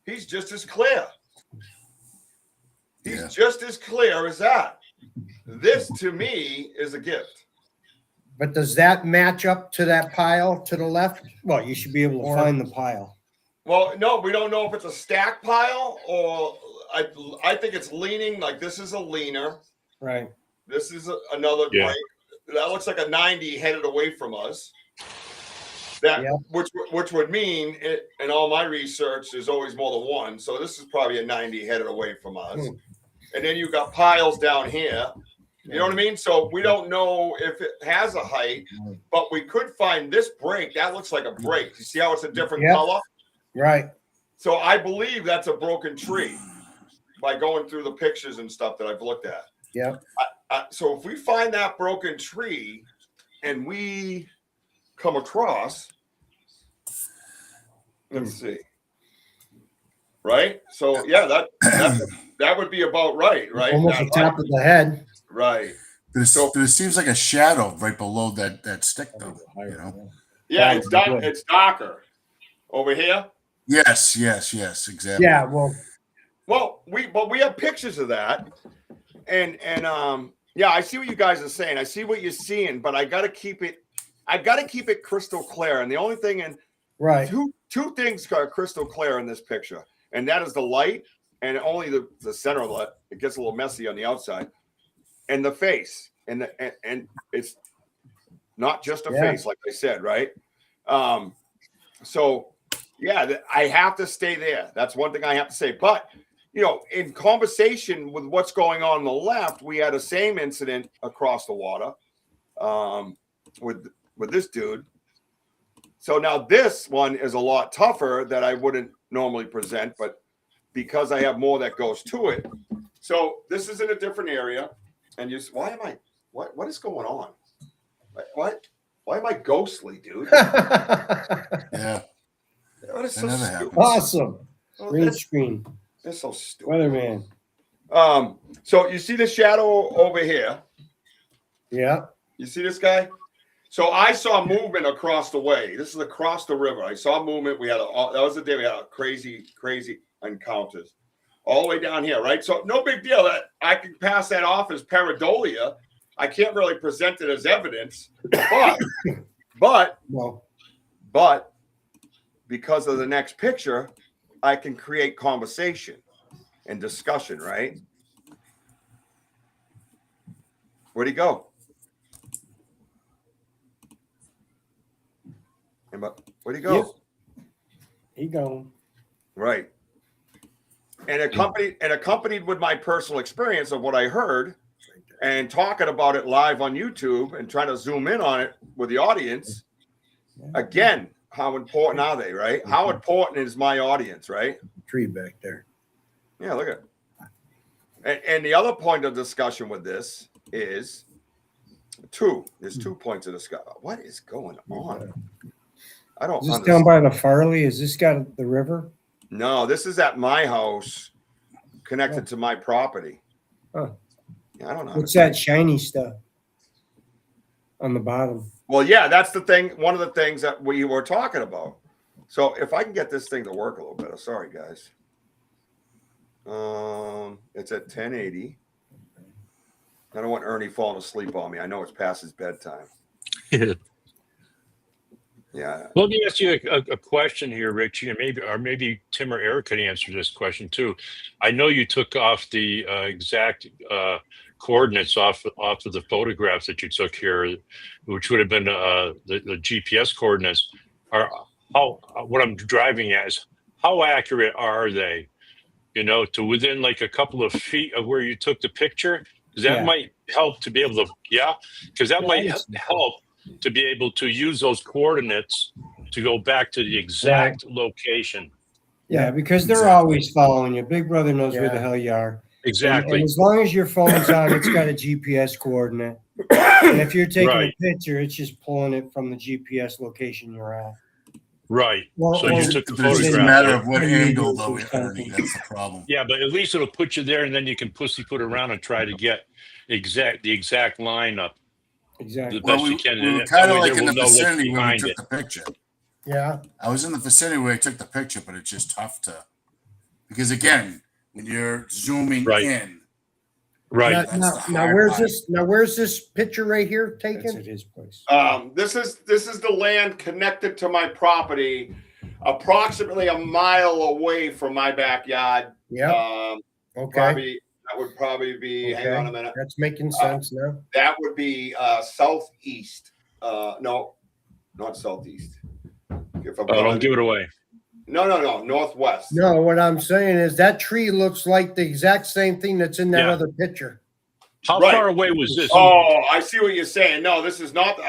he's just as clear. He's just as clear as that. This to me is a gift. But does that match up to that pile to the left? Well, you should be able to find the pile. Well, no, we don't know if it's a stack pile or I think it's leaning, like this is a leaner. Right. This is another break. That looks like a 90 headed away from us. Which would mean it, in all my research, there's always more than one. So this is probably a 90 headed away from us. And then you got piles down here. You know what I mean? So we don't know if it has a height, but we could find this break. That looks like a break. You see how it's a different color? Right. So I believe that's a broken tree by going through the pictures and stuff that I've looked at. Yeah. So if we find that broken tree and we come across, let's see, right? So yeah, that would be about right, right? Almost the top of the head. Right. But it seems like a shadow right below that stick, though. You know? Yeah, it's dark. It's darker over here. Yes, exactly. Yeah, well, we have pictures of that, and yeah, I see what you guys are saying. I see what you're seeing, but I got to keep it crystal clear. And the only thing, right, two things are crystal clear in this picture, and that is the light, and only the center of it. It gets a little messy on the outside, and the face, and it's not just a face, like I said, right? So yeah, I have to stay there. That's one thing I have to say. But you know, in conversation with what's going on the left, we had a same incident across the water with this dude. So now this one is a lot tougher that I wouldn't normally present, but because I have more that goes to it. So this is in a different area, and what is going on? Why am I ghostly, dude? Yeah. What is so stupid? Awesome. Oh, Green screen. That's so stupid. Weatherman. So you see the shadow over here? Yeah. You see this guy? So I saw movement across the way. This is across the river. I saw movement. That was the day we had crazy encounters all the way down here, right? So no big deal. That I can pass that off as pareidolia. I can't really present it as evidence, but because of the next picture, I can create conversation and discussion, right? Where'd he go? Where'd he go? Yep. He gone. Right. And accompanied with my personal experience of what I heard and talking about it live on YouTube and trying to zoom in on it with the audience. Again, how important are they, right? How important is my audience, right? Tree back there. Yeah, look at it. And the other point of discussion with this is there's 2 points of discussion. What is going on? I don't Is this understand. down by the Farley? Is this got the river? No, this is at my house connected to my property. Huh. Yeah, I don't know. What's that shiny stuff on the bottom? Well, yeah, that's the thing. One of the things that we were talking about. So if I can get this thing to work a little better. Sorry, guys. It's at 1080. I don't want Ernie falling asleep on me. I know it's past his bedtime. Yeah. Let me ask you a question here, Richie, and maybe Tim or Eric could answer this question too. I know you took off the exact coordinates off of the photographs that you took here, which would have been the GPS coordinates. What I'm driving at is how accurate are they? You know, to within like a couple of feet of where you took the picture, because that might help to be able to, because that might help to be able to use those coordinates to go back to the exact location. Yeah, because they're always following you. Big Brother knows where the hell you are. Exactly. And as long as your phone's on, it's got a GPS coordinate. And if you're taking a picture, it's just pulling it from the GPS location you're at. Right. Well, so you took the photograph. It's just a matter of what angle, though, Ernie. That's the problem. Yeah, but at least it'll put you there, and then you can pussyfoot around and try to get the exact lineup. Exactly. The best you can. We were kind of like in the vicinity when we took the picture. Yeah. I was in the vicinity where I took the picture, but it's just tough to, because again, when you're zooming in. Right. Now where's this picture right here taken? That's at his place. This is the land connected to my property, approximately a mile away from my backyard. Yeah. Okay. That would probably be. Okay. Hang on a minute. That's making sense now. That would be southeast. No, not southeast. Don't give it away. No, northwest. No, what I'm saying is that tree looks like the exact same thing that's in that other picture. How far away was this? Oh, I see what you're saying. No, this is not.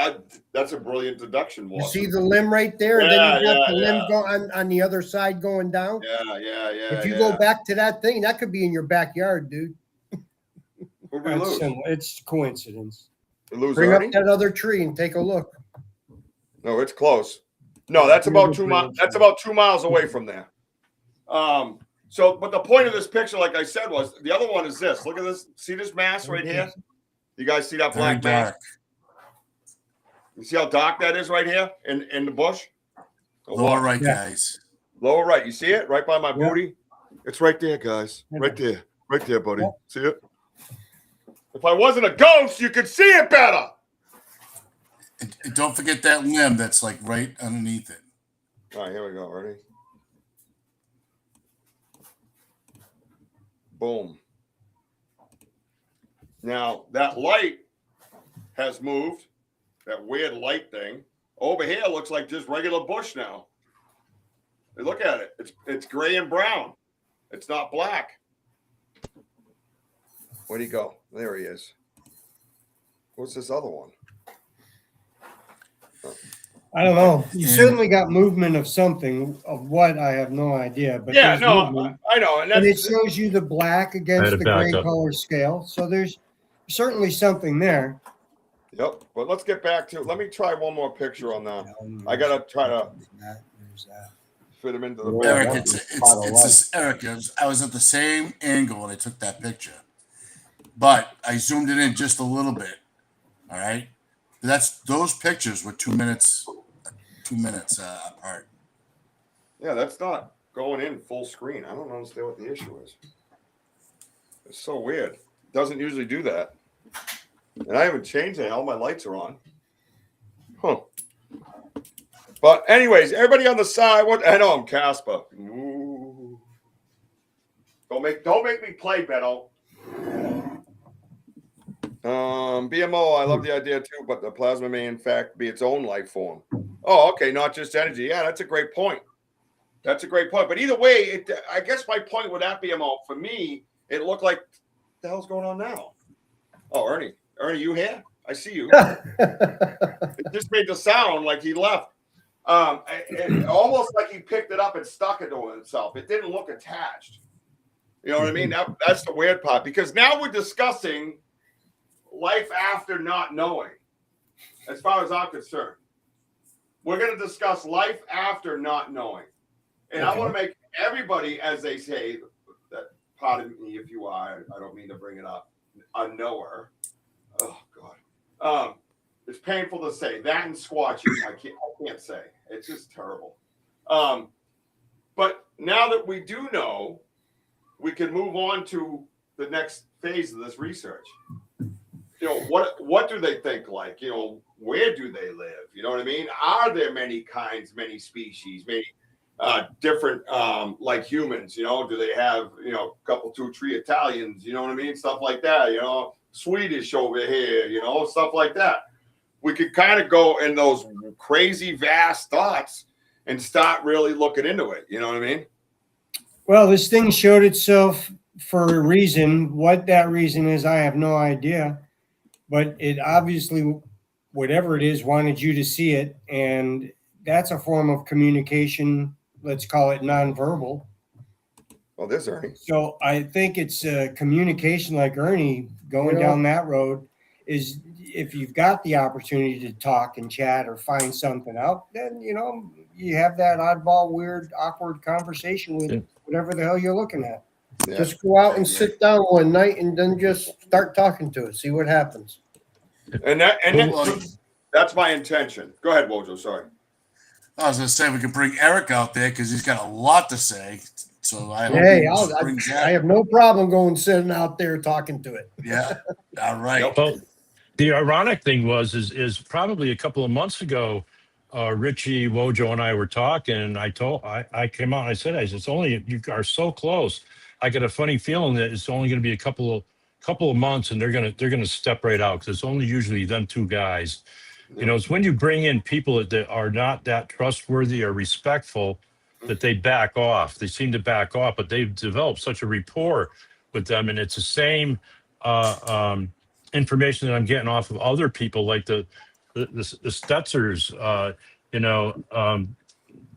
That's a brilliant deduction. You see the limb right there, and then you got the limb on the other side going down. Yeah. If you go back to that thing, that could be in your backyard, dude. It's coincidence. Bring up that other tree and take a look. No, it's close. No, that's about 2 miles. That's about 2 miles away from there. So, but the point of this picture, like I said, was the other one is this. Look at this. See this mass right here? You guys see that black mass? You see how dark that is right here in the bush? Lower right, guys. Lower right. You see it right by my booty? It's right there, guys. Right there. Right there, buddy. See it? If I wasn't a ghost, you could see it better. And don't forget that limb that's like right underneath it. All right, here we go. Ready? Boom. Now, that light has moved. That weird light thing. Over here looks like just regular bush now. Hey, look at it. It's gray and brown. It's not black. Where'd he go? There he is. What's this other one? I don't know. You certainly got movement of something. Of what, I have no idea. But yeah, there's no, movement. I know. And it that's, shows you the black against the gray color scale. So there's certainly something there. Yep. But let's get back to, let me try one more picture on that. I got to try to fit him into the Eric, Eric, I was at the same angle when I took that picture, but I zoomed it in just a little bit. All right. Those pictures were 2 minutes apart. Yeah, that's not going in full screen. I don't understand what the issue is. It's so weird. It doesn't usually do that. And I haven't changed it. All my lights are on. Huh. But anyways, everybody on the side. What? I know I'm Casper. Ooh. Don't make me play, Beto. BMO, I love the idea too, but the plasma may in fact be its own life form. Oh, okay, not just energy. Yeah, that's a great point. That's a great point. But either way, I guess my point with that BMO, for me, it looked like, what the hell's going on now? Oh, Ernie, you here? I see you. It just made the sound like he left. Almost like he picked it up and stuck it to himself. It didn't look attached. You know what I mean? That's the weird part, because now we're discussing life after not knowing, as far as I'm concerned. We're going to discuss life after not knowing. And I want to make everybody, as they say, that, pardon me if you are, I don't mean to bring it up, a knower. Oh, God. It's painful to say. That and squatching, I can't say. It's just terrible. But now that we do know, we can move on to the next phase of this research. You know, what do they think like? You know, where do they live? You know what I mean? Are there many kinds, many species, many different like humans? You know, do they have, you know, a couple, 2, 3 Italians? You know what I mean? Stuff like that. You know, Swedish over here. You know, stuff like that. We could kind of go in those crazy, vast thoughts and start really looking into it. You know what I mean? Well, this thing showed itself for a reason. What that reason is, I have no idea. But it obviously, whatever it is, wanted you to see it. And that's a form of communication. Let's call it nonverbal. Well, there's Ernie. So I think it's communication like Ernie going down that road is, if you've got the opportunity to talk and chat or find something out, then, you know, you have that oddball, weird, awkward conversation with whatever the hell you're looking at. Yeah. Just go out and sit down one night and then just start talking to it. See what happens. And that's my intention. Go ahead, Wojo. Sorry. I was going to say we could bring Eric out there because he's got a lot to say. So I have no problem going sitting out there talking to it. Yeah. All right. Well, the ironic thing is probably a couple of months ago, Richie, Wojo, and I were talking, and I came out and I said, it's only, you are so close. I get a funny feeling that it's only going to be a couple of months, and they're gonna step right out, because it's only usually them two guys. You know, it's when you bring in people that are not that trustworthy or respectful that they back off. They seem to back off, but they've developed such a rapport with them, and it's the same information that I'm getting off of other people, like the Stetzers,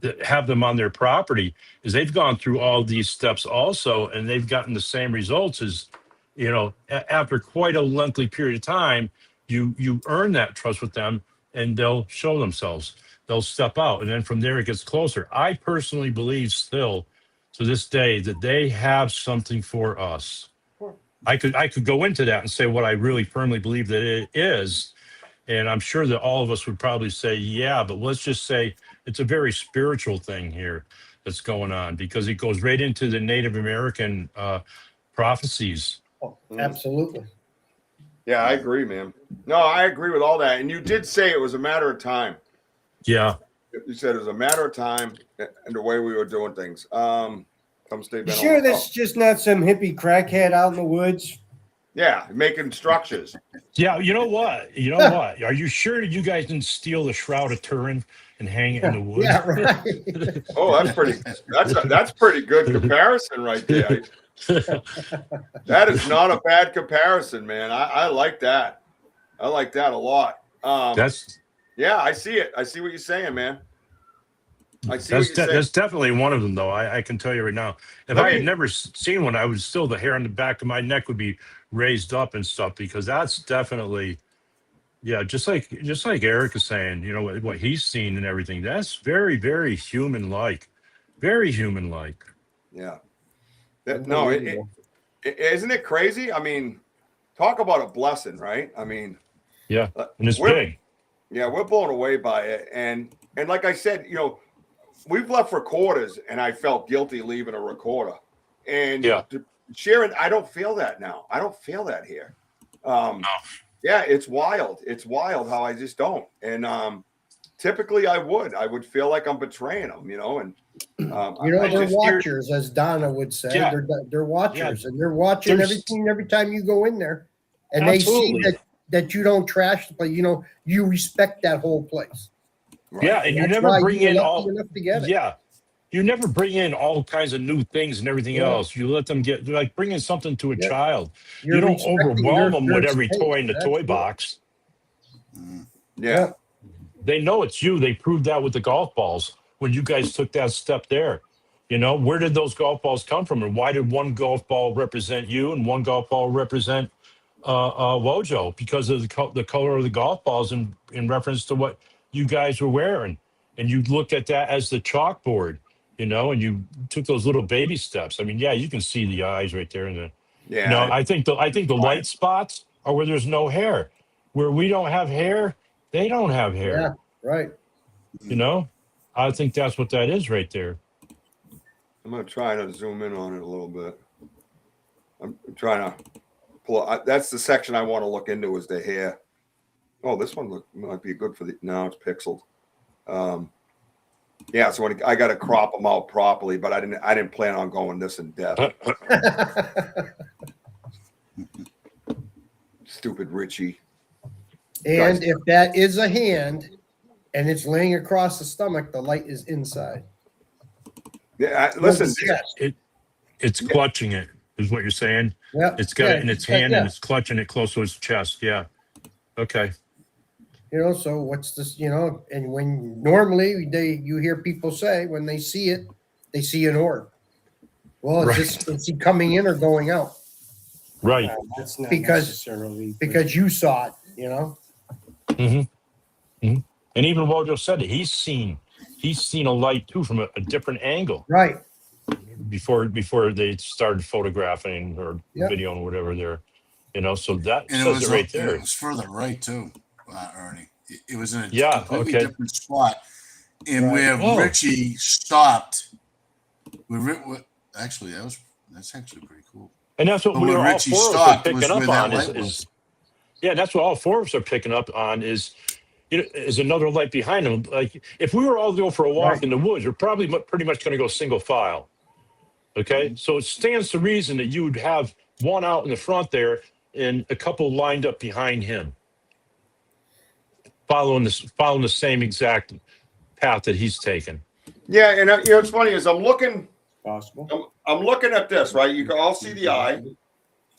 that have them on their property, is they've gone through all these steps also, and they've gotten the same results as, you know, after quite a lengthy period of time, you earn that trust with them, and they'll show themselves. They'll step out, and then from there it gets closer. I personally believe still to this day that they have something for us. I could go into that and say what I really firmly believe that it is. And I'm sure that all of us would probably say, yeah, but let's just say it's a very spiritual thing here that's going on, because it goes right into the Native American prophecies. Oh, absolutely. Yeah, I agree, man. No, I agree with all that. And you did say it was a matter of time. Yeah. You said it was a matter of time and the way we were doing things. Come stay. You sure that's just not some hippie crackhead out in the woods? Yeah, making structures. Yeah, you know what? You know what? Are you sure you guys didn't steal the Shroud of Turin and hang it in the woods? Yeah, right. Oh, that's pretty good comparison right there. That is not a bad comparison, man. I like that. I like that a lot. Yeah, I see it. I see what you're saying, man. I see what you're saying. That's definitely one of them, though. I can tell you right now. If I had never seen one, I would still, the hair on the back of my neck would be raised up and stuff, because that's definitely, yeah, just like Eric is saying, you know, what he's seen and everything. That's very, very human-like. Very human-like. Yeah. No, isn't it crazy? I mean, talk about a blessing, right? I mean, yeah, and it's big. Yeah, we're blown away by it. And like I said, you know, we've left recorders and I felt guilty leaving a recorder. And Sharon, I don't feel that now. I don't feel that here. Yeah, it's wild. It's wild how I just don't. And typically I would feel like I'm betraying them, you know, and they're watchers, as Donna would say. Yeah. They're watchers, and they're watching everything every time you go in there, and absolutely. They see that you don't trash the place. You know, you respect that whole place. Right? Yeah, and you never bring in all. Yeah, you never bring in all kinds of new things and everything else. You let them get like bringing something to a child. You don't overwhelm them with every toy in the toy box. Yeah. They know it's you. They proved that with the golf balls when you guys took that step there. You know, where did those golf balls come from, and why did one golf ball represent you and one golf ball represent WOJO? Because of the color of the golf balls in reference to what you guys were wearing, and you looked at that as the chalkboard, you know, and you took those little baby steps. I mean, yeah, you can see the eyes right there. You know, I think the light spots are where there's no hair. Where we don't have hair, they don't have hair. Yeah, right. You know, I think that's what that is right there. I'm going to try to zoom in on it a little bit. I'm trying to pull. That's the section I want to look into, is the hair. Oh, this one might be good for the. No, it's pixeled. Yeah, so I got to crop them out properly, but I didn't plan on going this in depth. Stupid Richie. And if that is a hand and it's laying across the stomach, the light is inside. Yeah, listen. It's clutching it, is what you're saying. Yeah, it's got it in its hand and it's clutching it close to its chest. Yeah. Okay. You know, so what's this? You know, and when normally you hear people say when they see it, they see an orb. Well, is he coming in or going out? Right. That's not because necessarily you saw it. You know. Mm-hmm. Mm-hmm. And even WOJO said it. He's seen a light too from a different angle. Right. Before they started photographing or videoing or whatever there, you know. So that says it right there. It was further right too, Ernie. It was in a completely different spot, and where Richie stopped. Actually, that's actually pretty cool. And that's what we were all four of us are picking up on. Yeah, that's what all four of us are picking up on is another light behind him. Like if we were all to go for a walk in the woods, we're probably pretty much going to go single file. Okay, so it stands to reason that you would have one out in the front there and a couple lined up behind him, following the same exact path that he's taken. Yeah, and you know what's funny is I'm looking. Possible. I'm looking at this, right? You can all see the eye.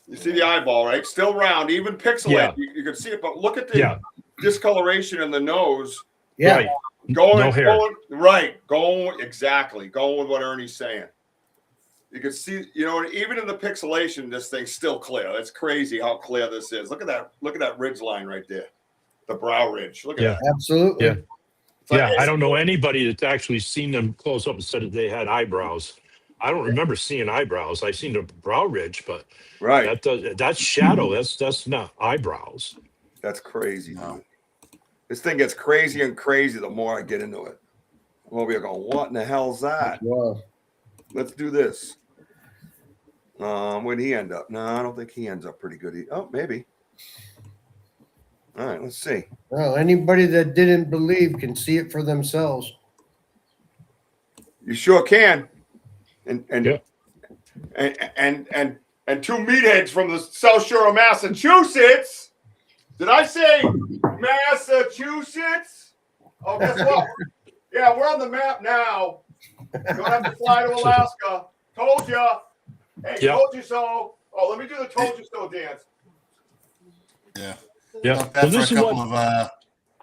You see the eyeball, right? Still round, even pixelated. You can see it, but look at the discoloration in the nose. Yeah. Right. Going with what Ernie's saying. You can see, you know, even in the pixelation, this thing's still clear. It's crazy how clear this is. Look at that ridge line right there. The brow ridge. Look at that. Absolutely. Yeah. I don't know anybody that's actually seen them close up and said that they had eyebrows. I don't remember seeing eyebrows. I seen the brow ridge, but Right. that's shadow. That's not eyebrows. That's crazy, No. dude. This thing gets crazier and crazier the more I get into it. Well, we're going, what in the hell's that? Wow. Let's do this. Where'd he end up? No, I don't think he ends up pretty good. Oh, maybe. All right, let's see. Well, anybody that didn't believe can see it for themselves. You sure can. And Yeah. and two meatheads from the South Shore of Massachusetts. Did I say Massachusetts? Oh, guess what? Yeah, we're on the map now. Don't have to fly to Alaska. Told ya. Hey, Yeah. told you so. Oh, let me do the told you so dance. Yeah. Yeah. Not bad Well, for this a is couple what. of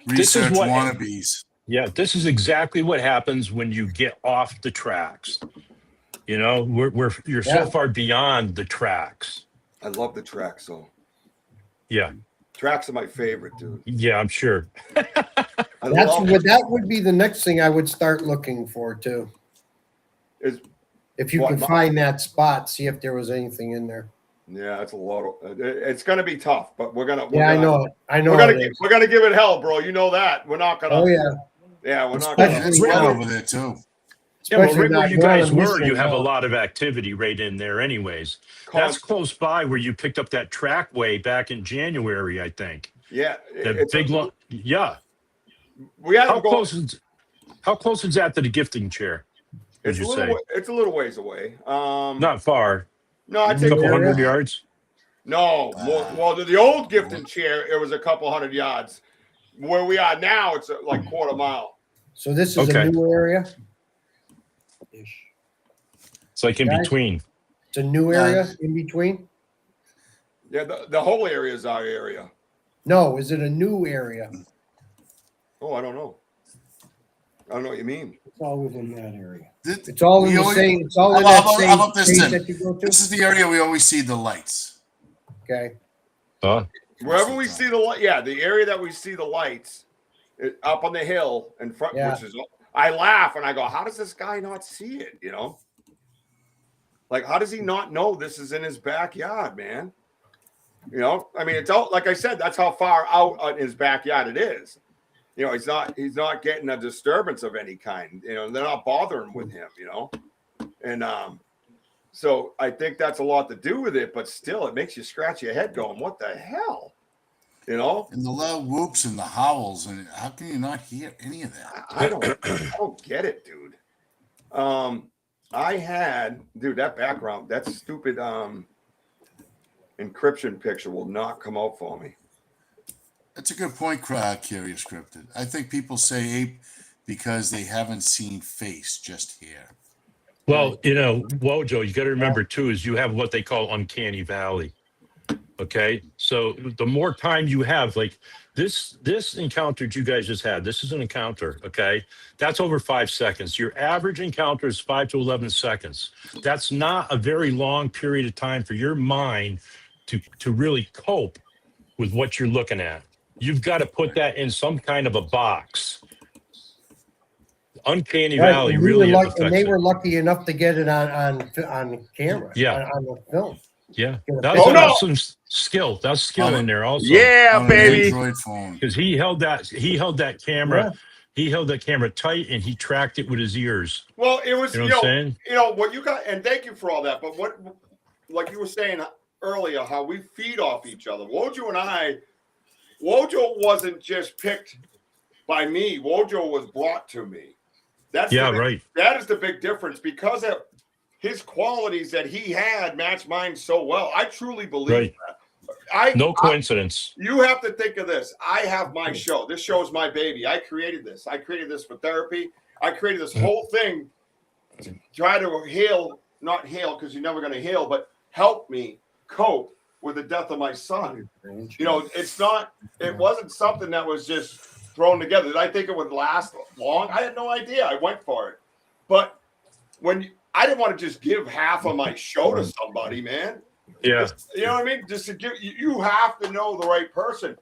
This is research what- wannabes. Yeah, this is exactly what happens when you get off the tracks. You know, you're Yeah. so far beyond the tracks. I love the tracks, though. Yeah. Tracks are my favorite, dude. Yeah, I'm sure. That would be the next thing I would start looking for too. Is If you What, could my- find that spot, see if there was anything in there. yeah, it's a lot of. It's gonna be tough, but we're gonna. Yeah, I know it. I know We're gonna. it is. We're gonna give it hell, bro. You know that. We're not gonna. Oh yeah. Yeah, we're not Yeah, gonna. it's wet over there too. Yeah, well, Especially right where not you going guys on were, Michigan you have a Road. lot of activity right in there anyways. That's close by where you picked up that trackway back in January, I think. Yeah, That it's big long. Yeah. We haven't How close is that to the gifting chair? Would It's you a little. say? It's a little ways away. Not far. No, I'd A say couple Yeah. hundred yards. no. More, well, the old gifting chair, it was a couple hundred yards. Where we are now, it's like quarter mile. So this is Okay. a new area. It's like in Guys? between. It's a new area in between. Yeah, the whole area is our area. No, is it a new area? Oh, I don't know. I don't know what you mean. It's all within that area. It's all in We the always- same. It's all in How that about- same how about this space then? that you go to. This is the area we always see the lights. Okay. Wherever we see the light, yeah, the area that we see the lights up on the hill in front, Yeah. which is, I laugh and I go, how does this guy not see it? You know, like, how does he not know this is in his backyard, man? You know, I mean, it's out, like I said, that's how far out in his backyard it is. You know, he's not getting a disturbance of any kind. You know, they're not bothering with him, you know, and, so I think that's a lot to do with it, but still, it makes you scratch your head going, what the hell? You know? And the loud whoops and the howls, and how can you not hear any of that? I don't get it, dude. I had, dude, that background, that stupid encryption picture will not come out for me. That's a good point, Curious Scripted. I think people say ape because they haven't seen face, just hair. Well, you know, Wojo, you got to remember too, is you have what they call uncanny valley. Okay. So the more time you have, like this encounter you guys just had, this is an encounter. Okay. That's over 5 seconds. Your average encounter is 5 to 11 seconds. That's not a very long period of time for your mind to really cope with what you're looking at. You've got to put that in some kind of a box. Uncanny Valley and really and affects they it. were lucky enough to get it on camera. Yeah. on the film. Yeah, Oh, that's some skill. That's skill in there also. Yeah, On an baby. Android phone. Because he held that camera. He held that camera tight and he tracked it with his ears. Well, it was, You know what I'm saying? you know, what you got, and thank you for all that. But what, like you were saying earlier, how we feed off each other. Wojo wasn't just picked by me. Wojo was brought to me. That's Yeah, the big, right. That is the big difference because of his qualities that he had matched mine so well. I truly believe that. No coincidence. You have to think of this. I have my show. This show is my baby. I created this. I created this for therapy. I created this whole thing to try to heal, not heal because you're never going to heal, but help me cope with the death of my son. You know, it wasn't something that was just thrown together. Did I think it would last long? I had no idea. I went for it. But I didn't want to just give half of my show to somebody, man. Yeah. You know what I mean? Just to give you have to know the right person.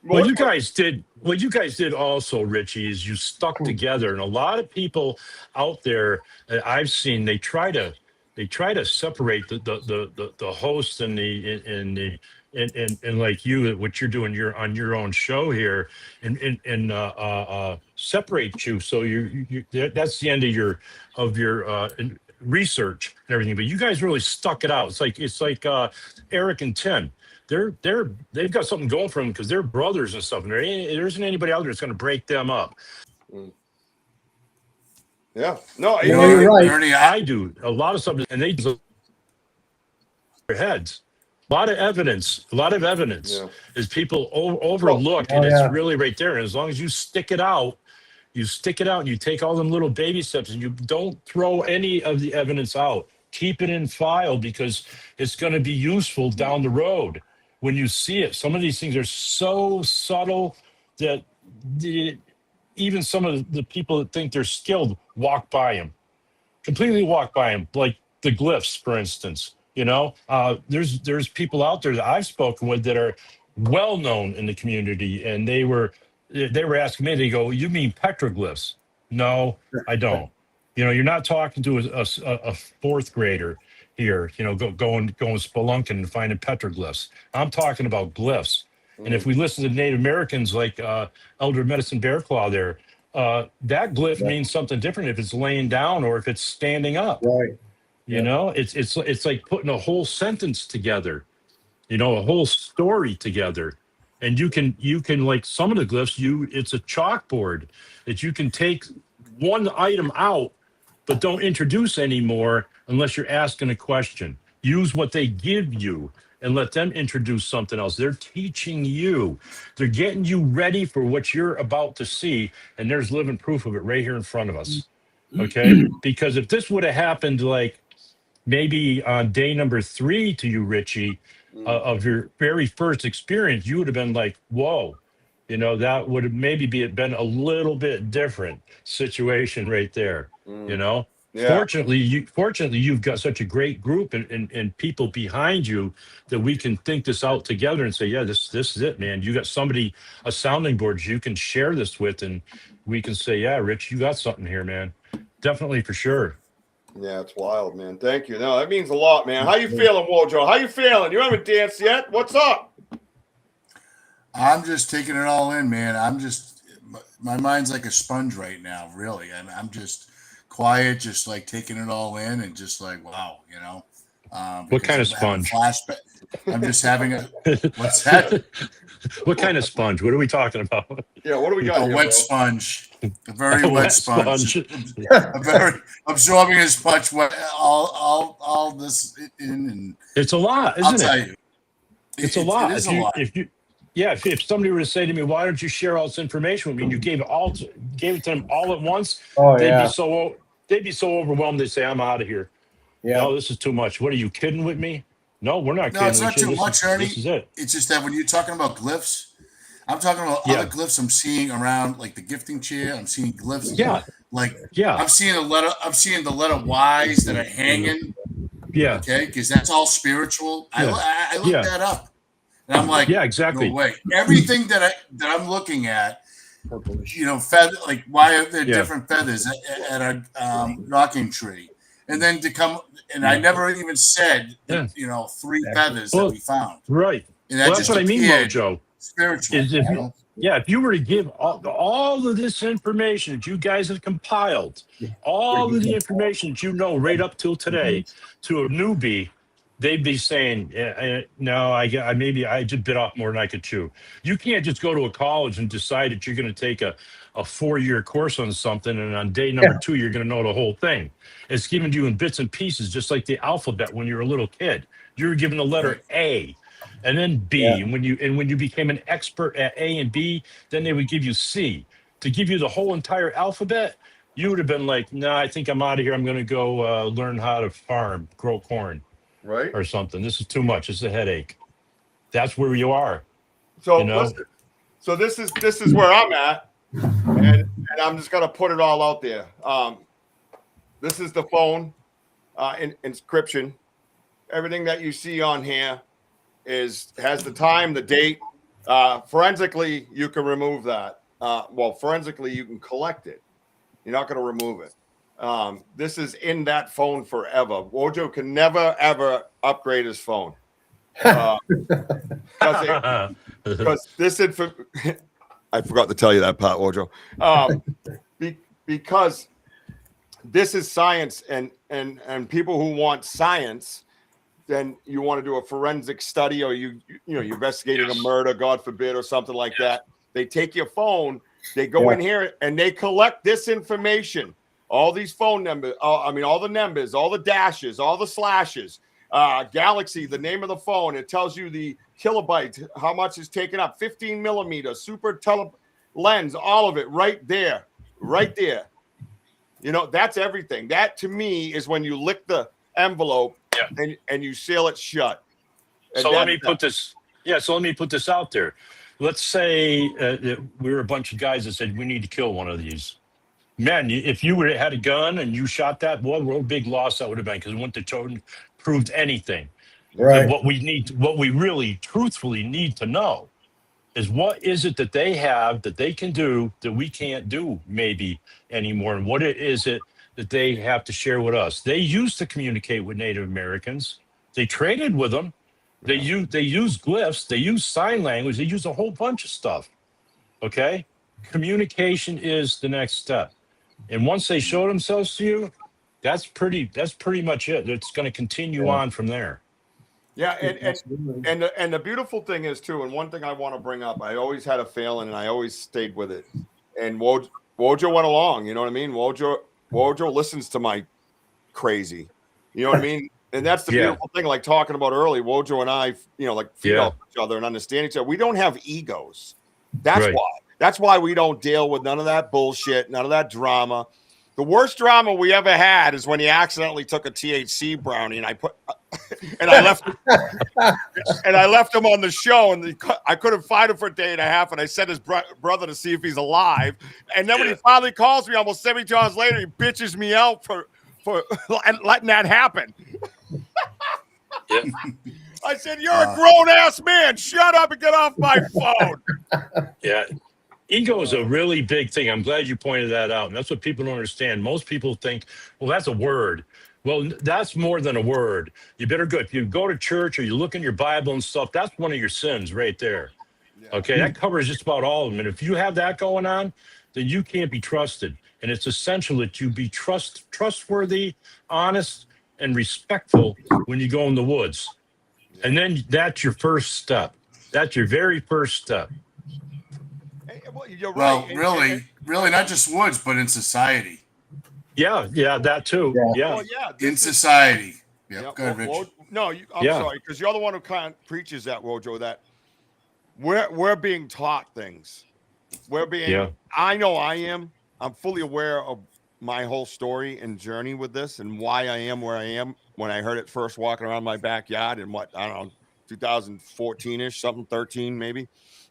What you guys did also, Richie, is you stuck together. And a lot of people out there that I've seen, they try to they try to separate the host and and like you, what you're doing, you're on your own show here, and separate you. So that's the end of your research and everything. But you guys really stuck it out. It's like Eric and Tim. They've got something going for them because they're brothers and stuff. And there isn't anybody out there that's going to break them up. Yeah. No, you're right. Ernie, I do a lot of stuff, and they do their heads. A lot of evidence is people overlook, and it's really right there. And as long as you stick it out, and you take all them little baby steps, and you don't throw any of the evidence out. Keep it in file because it's going to be useful down the road when you see it. Some of these things are so subtle that even some of the people that think they're skilled completely walk by them, like the glyphs, for instance. There's people out there that I've spoken with that are well known in the community, and they were asking me. They go, "You mean petroglyphs?" No, I don't. You're not talking to a fourth grader here. Going spelunking and finding petroglyphs. I'm talking about glyphs. And if we listen to Native Americans like Elder Medicine Bear Claw there, that glyph means something different if it's laying down or if it's standing up. Right. It's like putting a whole sentence together, a whole story together. And you can like some of the glyphs, it's a chalkboard that you can take one item out, but don't introduce anymore unless you're asking a question. Use what they give you and let them introduce something else. They're teaching you. They're getting you ready for what you're about to see. And there's living proof of it right here in front of us. Okay? Because if this would have happened like maybe on day number 3 to you, Richie, of your very first experience, you would have been like, whoa. That would have maybe been a little bit different situation right there. Yeah. Fortunately, you've got such a great group and people behind you that we can think this out together and say, yeah, this is it, man. You got somebody, a sounding board you can share this with, and we can say, yeah, Rich, you got something here, man. Definitely, for sure. Yeah, it's wild, man. Thank you. No, that means a lot, man. How you feeling, Wojo? How you feeling? You haven't danced yet? What's up? I'm just taking it all in, man. My mind's like a sponge right now, really. I'm just quiet, just like taking it all in and just like, wow, what kind of sponge? Flashback. I'm just having what's that? What kind of sponge? What are we talking about? Yeah, what do we got? A wet sponge. A very wet sponge. A very absorbing a sponge. All this in, and it's a lot, isn't it? It's a lot. It is a lot. If somebody were to say to me, "Why don't you share all this information with me?" and you gave it to them all at once, they'd be so overwhelmed. They'd say, "I'm out of here. No, this is too much. What are you kidding with me? No, we're not kidding. No, it's not too much, Ernie. This is it. It's just that when you're talking about glyphs, I'm talking about other glyphs I'm seeing around, like the gifting chair. I'm seeing glyphs. I'm seeing the letter. I'm seeing the letter Y's that are hanging. Yeah. Okay, because that's all spiritual. Yeah. I looked that up, and I'm like, yeah, exactly. No way. Everything that I'm looking at, feather. Like, why are there different feathers at a rocking tree? And then to come, and I never even said, 3 feathers that we found. Right. And that's what I mean, Mojo. Spiritual. If you were to give all of this information that you guys have compiled, all of the information that you know right up till today to a newbie, they'd be saying, no, I just bit off more than I could chew. You can't just go to a college and decide that you're going to take a 4-year course on something, and on day number 2, you're going to know the whole thing. It's given to you in bits and pieces, just like the alphabet when you're a little kid. You were given the letter A, and then B. Yeah. And when you became an expert at A and B, then they would give you C. To give you the whole entire alphabet, you would have been like, no, I think I'm out of here. I'm going to go learn how to grow corn, right, or something. This is too much. It's a headache. That's where you are. So, listen, so this is where I'm at, and I'm just going to put it all out there. This is the phone inscription. Everything that you see on here has the time, the date. Forensically, you can remove that. Forensically, you can collect it. You're not going to remove it. This is in that phone forever. Wojo can never ever upgrade his phone because this info. I forgot to tell you that part, Wojo. Because this is science, and people who want science, then you want to do a forensic study, or you're investigating a murder, God forbid, or something like that. They take your phone, they go in here, and they collect this information. All these phone numbers, all the numbers, all the dashes, all the slashes, Galaxy, the name of the phone. It tells you the kilobyte, how much is taken up, 15 millimeter, super tele lens, all of it right there, right there. You know, that's everything. That to me is when you lick the envelope and you seal it shut. And so let me put this. Yeah, so let me put this out there. Let's say we were a bunch of guys that said we need to kill one of these. Man, if you would have had a gun and you shot that, what a big loss that would have been, because it wouldn't have proved anything. Right. And what we really truthfully need to know is what is it that they have that they can do that we can't do maybe anymore, and what is it that they have to share with us. They used to communicate with Native Americans. They traded with them. They use glyphs. They use sign language. They use a whole bunch of stuff. Okay, communication is the next step. And once they show themselves to you, that's pretty much it. It's going to continue on from there. Yeah, and the beautiful thing is too, and one thing I want to bring up, I always had a failing and I always stayed with it. And Wojo went along, you know what I mean? Wojo listens to my crazy. You know what I mean? And that's the beautiful thing, like talking about early, Wojo and I, feed off each other and understand each other. We don't have egos. That's why. That's why we don't deal with none of that bullshit, none of that drama. The worst drama we ever had is when he accidentally took a THC brownie, and I left him on the show, and I couldn't find him for a day and a half, and I sent his brother to see if he's alive. And then when he finally calls me almost 72 hours later, he bitches me out for letting that happen. I said, "You're a grown ass man. Shut up and get off my phone." Yeah. Ego is a really big thing. I'm glad you pointed that out. And that's what people don't understand. Most people think, well, that's a word. Well, that's more than a word. You better go. If you go to church or you look in your Bible and stuff, that's one of your sins right there. Yeah. Okay, that covers just about all of them. And if you have that going on, then you can't be trusted. And it's essential that you be trustworthy, honest, and respectful when you go in the woods. Yeah. And then that's your first step. That's your very first step. Well, you're well, right. really, not just woods, but in society. Yeah, that too. Yeah, well, in society. Yeah, go ahead, Rich. I'm sorry, because you're the one who kind of preaches that, Wojo, that we're being taught things. We're being. I know I am. I'm fully aware of my whole story and journey with this, and why I am where I am. When I heard it first walking around my backyard in 2014-ish, something, 13 maybe.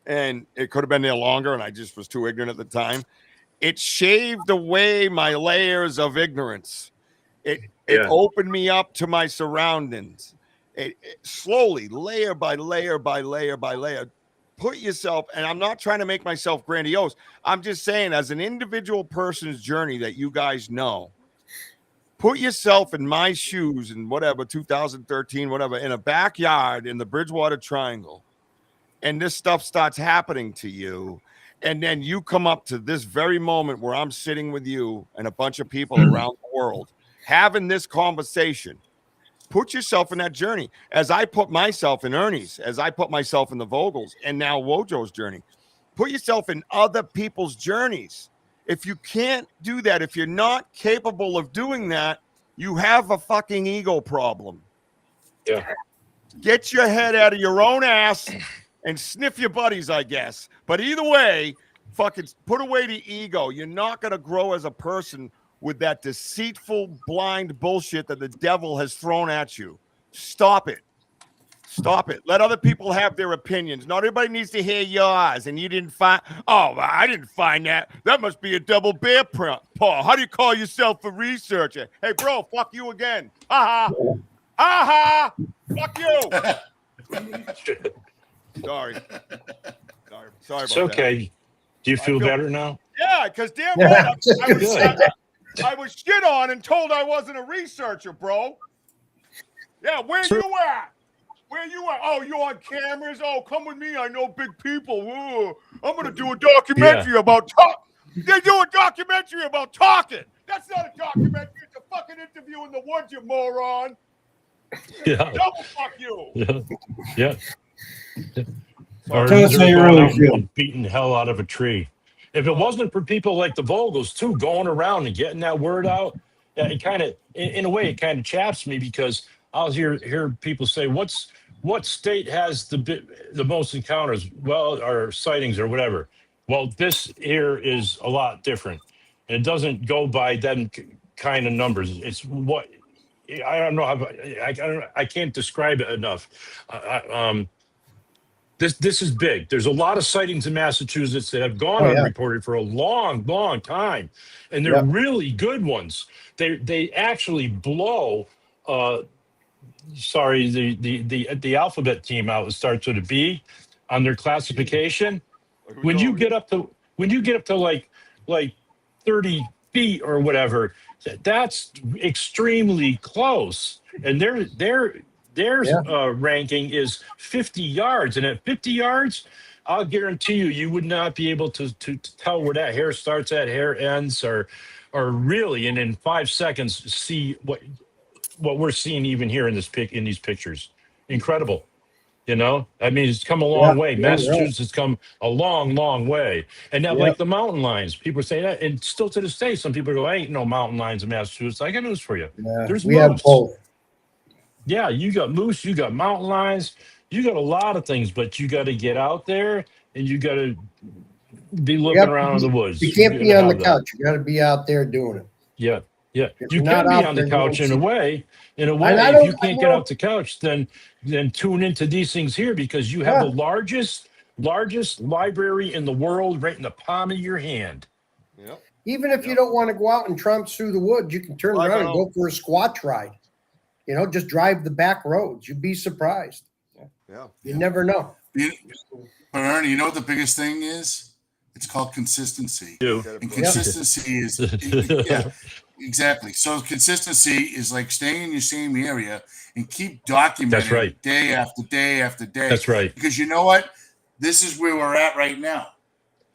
And it could have been there longer, and I just was too ignorant at the time. It shaved away my layers of ignorance. It opened me up to my surroundings. It slowly, layer by layer by layer by layer, put yourself, and I'm not trying to make myself grandiose. I'm just saying, as an individual person's journey that you guys know, put yourself in my shoes in 2013, in a backyard in the Bridgewater Triangle. And this stuff starts happening to you. And then you come up to this very moment where I'm sitting with you and a bunch of people around the world having this conversation. Put yourself in that journey. As I put myself in Ernie's, as I put myself in the Vogels, and now Wojo's journey. Put yourself in other people's journeys. If you can't do that, if you're not capable of doing that, you have a fucking ego problem. Yeah. Get your head out of your own ass and sniff your buddies, I guess. But either way, fucking put away the ego. You're not going to grow as a person with that deceitful, blind bullshit that the devil has thrown at you. Stop it. Stop it. Let other people have their opinions. Not everybody needs to hear yours. And you didn't find, I didn't find that. That must be a double bear paw. How do you call yourself a researcher? Hey, bro, fuck you again. Ha ha. Ha ha. Fuck you. Sorry about it's okay. that. Do you feel better now? Yeah, because damn right, I was shit on and told I wasn't a researcher, bro. Yeah, where you at? Where you at? Oh, you on cameras? Oh, come with me. I know big people. Ooh, I'm going to do a documentary about talk. They do a documentary about talking. That's not a documentary. It's a fucking interview in the woods, you moron. Yeah. Double fuck you. Yeah. Or Tell us how you going really out feel. and beating the hell out of a tree. If it wasn't for people like the Vogels too, going around and getting that word out, it kind of, in a way, it kind of chaps me because I'll hear people say, what state has the most encounters? Well, or sightings or whatever. Well, this here is a lot different, and it doesn't go by them kind of numbers. It's what I don't know how I can't describe it enough. This is big. There's a lot of sightings in Massachusetts that have gone unreported for a long, long time, and they're really good ones. They actually blow. Sorry, the alphabet team out. It starts with a B on their classification. When you get up to like 30 feet or whatever, that's extremely close. And their ranking is 50 yards, and at 50 yards, I'll guarantee you would not be able to tell where that hair starts at, hair ends, or really, and in 5 seconds see what we're seeing even here in these pictures. Incredible. You know, I mean, it's come a long way. Massachusetts has come a long, long way. And now, like the mountain lions, people say that, and still to this day, some people go, "I ain't no mountain lions in Massachusetts." I got news for you. There's we have moose. both. Yeah, you got moose, you got mountain lions, you got a lot of things, but you got to get out there and you got to be looking around in the woods. You can't be on the couch. You got to be out there doing it. Yeah. Yeah, If you you're not can be out on the there, you couch won't in a see way. In a And way, I if don't- you I can't get know- off the couch, then tune into these things here because you have the largest library in the world right in the palm of your hand. Yep. Even if you don't want to go out and tromp through the woods, you can turn around and go for a squatch ride. You know, just drive the back roads. You'd be surprised. Yeah. You never know. But Ernie, you know what the biggest thing is? It's called consistency. Do. And consistency is yeah, exactly. So consistency is like staying in your same area and keep documenting That's right. day after day after day. That's right. Because you know what? This is where we're at right now.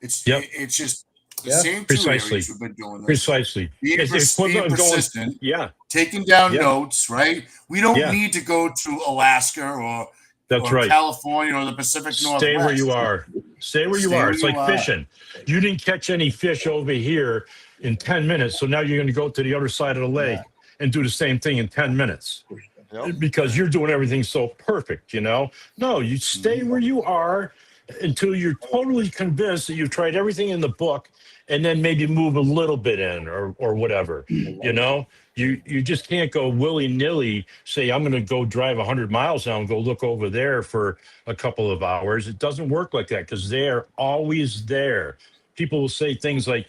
It's just the same two areas we've been doing this. Precisely. Being persistent, taking down notes, right? We don't need to go to Alaska or California or the Pacific Northwest. Stay where you are. Stay where you are. It's like fishing. You didn't catch any fish over here in 10 minutes, so now you're going to go to the other side of the lake and do the same thing in 10 minutes because you're doing everything so perfect, you know? No, you stay where you are until you're totally convinced that you've tried everything in the book and then maybe move a little bit in or whatever, you know? You just can't go willy-nilly say, I'm going to go drive 100 miles now and go look over there for a couple of hours. It doesn't work like that because they're always there. People will say things like,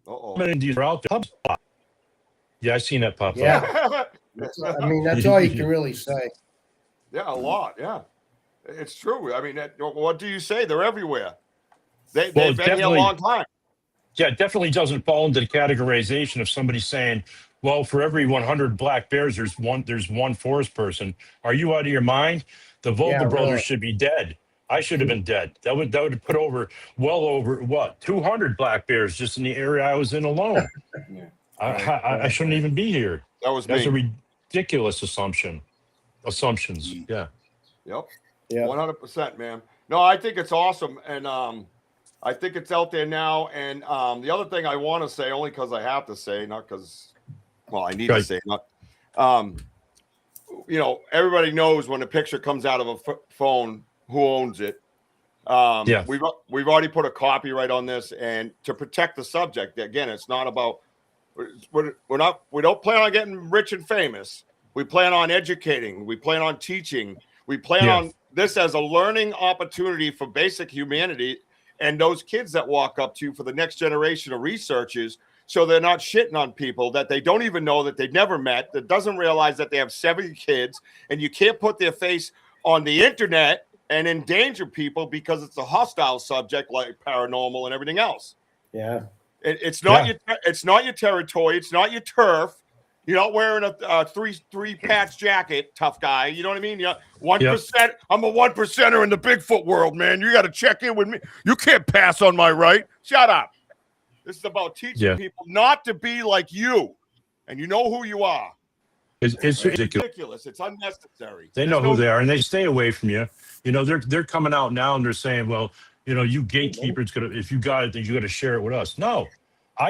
how many of these are out there? Yeah, I've seen that pop up. I mean, that's all you can really say. Yeah, a lot. Yeah, it's true. I mean, what do you say? They're everywhere. They've been here a long time. Yeah, it definitely doesn't fall into the categorization of somebody saying, well, for every 100 black bears, there's one forest person. Are you out of your mind? The Vogel brothers should be dead. I should have been dead. That would put well over 200 black bears just in the area I was in alone. I shouldn't even be here. That's a ridiculous assumptions. Yeah. Yep. Yeah. 100%, man. No, I think it's awesome, and I think it's out there now. And the other thing I want to say, only because I have to say, not because, well, I need to say, not, you know, everybody knows when a picture comes out of a phone, who owns it. We've already put a copyright on this, and to protect the subject. Again, it's not about we don't plan on getting rich and famous. We plan on educating. We plan on teaching. We plan on this as a learning opportunity for basic humanity. And those kids that walk up to you for the next generation of researchers, so they're not shitting on people that they don't even know, that they've never met, that doesn't realize that they have 70 kids, and you can't put their face on the internet and endanger people because it's a hostile subject like paranormal and everything else. Yeah. It's not your territory. It's not your turf. You're not wearing a three patch jacket, tough guy. You know what I mean? Yeah, 1%. I'm a 1%er in the Bigfoot world, man. You got to check in with me. You can't pass on my right. Shut up. This is about teaching people not to be like you, and you know who you are. It's ridiculous. It's unnecessary. They know who they are, and they stay away from you. You know, they're coming out now and they're saying, well, you know, you gatekeepers if you got it, then you got to share it with us. No,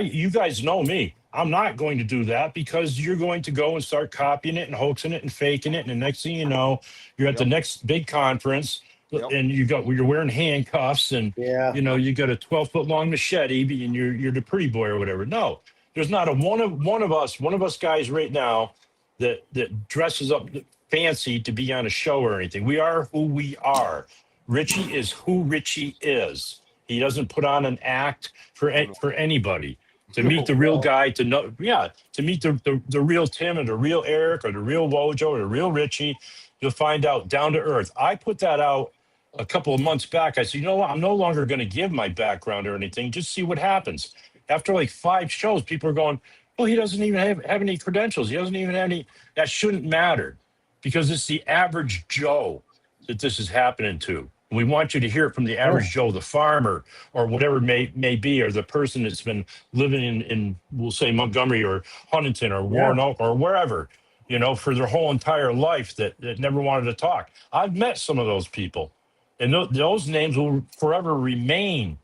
you guys know me. I'm not going to do that because you're going to go and start copying it and hoaxing it and faking it. And the next thing you know, you're at the next big conference and you're wearing handcuffs and, you know, you got a 12-foot long machete and you're the pretty boy or whatever. No, there's not one of us guys right now that dresses up fancy to be on a show or anything. We are who we are. Richie is who Richie is. He doesn't put on an act for anybody. To meet the real guy, to meet the real Tim or the real Eric or the real Wojo or the real Richie, you'll find out down to earth. I put that out a couple of months back. I said, you know what? I'm no longer going to give my background or anything. Just see what happens. After like 5 shows, people are going, well, he doesn't even have any credentials. He doesn't even have any. That shouldn't matter because it's the average Joe that this is happening to. We want you to hear it from the average Joe, the farmer, or whatever it may be, or the person that's been living in we'll say Montgomery or Huntington or Warren Oak or wherever, you know, for their whole entire life that never wanted to talk. I've met some of those people, and those names will forever remain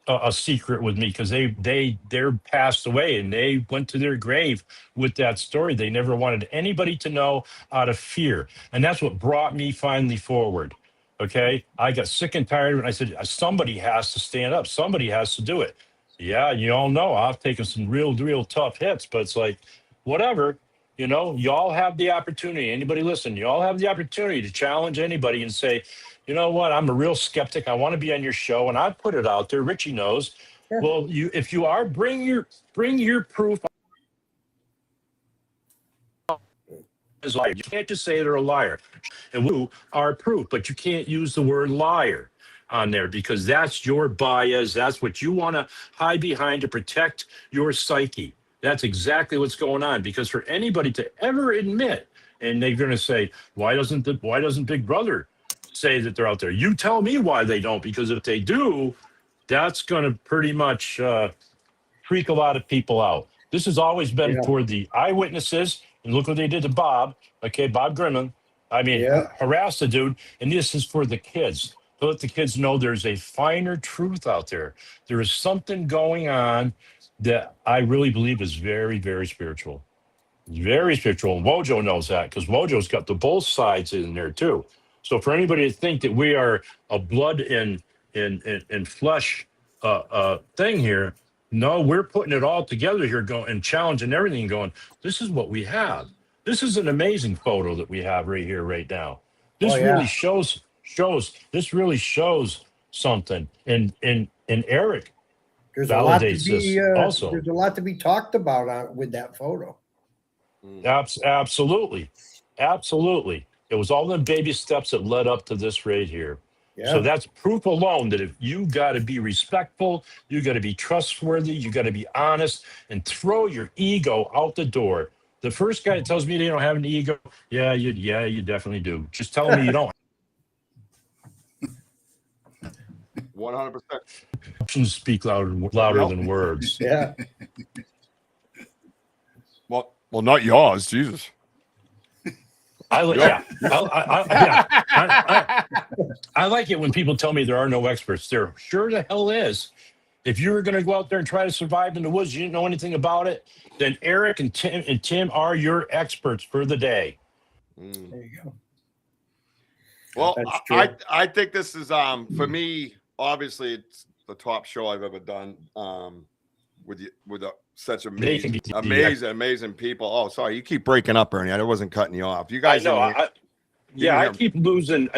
a secret with me because they're passed away and they went to their grave with that story. They never wanted anybody to know out of fear, and that's what brought me finally forward. Okay, I got sick and tired of it. I said, somebody has to stand up. Somebody has to do it. Yeah, you all know I've taken some real tough hits, but it's like, whatever, you know, y'all have the opportunity. Anybody listen, y'all have the opportunity to challenge anybody and say, you know what, I'm a real skeptic. I want to be on your show. And I put it out there. Richie knows. Yeah. Well, if you are, bring your proof. Liar. You can't just say they're a liar. And we are proof, but you can't use the word liar on there because that's your bias. That's what you want to hide behind to protect your psyche. That's exactly what's going on. Because for anybody to ever admit, and they're going to say, why doesn't Big Brother say that they're out there? You tell me why they don't, because if they do, that's going to pretty much freak a lot of people out. This has always been for the eyewitnesses. And look what they did to Bob. Okay, Bob Grimman. I mean, harassed the dude. And this is for the kids. To let the kids know there's a finer truth out there. There is something going on that I really believe is very, very spiritual. Very spiritual. And Wojo knows that because Wojo's got the both sides in there too. So for anybody to think that we are a blood and flesh thing here, no, we're putting it all together here, going and challenging everything, going, this is what we have. This is an amazing photo that we have right here, right now. This really shows. This really shows something. And Eric validates this also. There's a lot to be talked about with that photo. Absolutely. It was all the baby steps that led up to this right here. Yeah. So that's proof alone that if you got to be respectful, you got to be trustworthy, you got to be honest, and throw your ego out the door. The first guy that tells me they don't have an ego, you definitely do. Just tell me you don't. 100%. Actions speak louder than words. Yeah. Well, not yours, Jesus. I like it when people tell me there are no experts. There sure the hell is. If you were going to go out there and try to survive in the woods, you didn't know anything about it, then Eric and Tim are your experts for the day. There you go. Well, I think this is for me. Obviously, it's the top show I've ever done. With such amazing people. Oh, sorry, you keep breaking up, Ernie. I wasn't cutting you off. You guys, I keep losing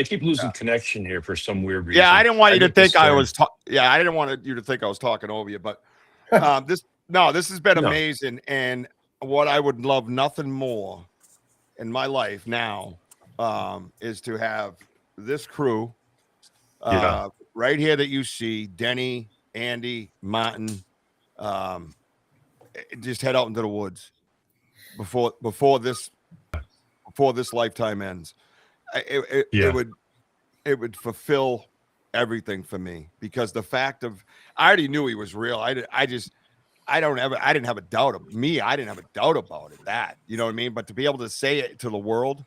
connection here for some weird reason. Yeah, I didn't want you to think I was. I didn't want you to think I was talking over you. But this has been amazing, and what I would love nothing more in my life now is to have this crew right here that you see: Denny, Andy, Martin. Just head out into the woods before this lifetime ends. It would fulfill everything for me, because the fact of, I already knew he was real. I didn't have a doubt of me. I didn't have a doubt about it. That, you know what I mean? But to be able to say it to the world,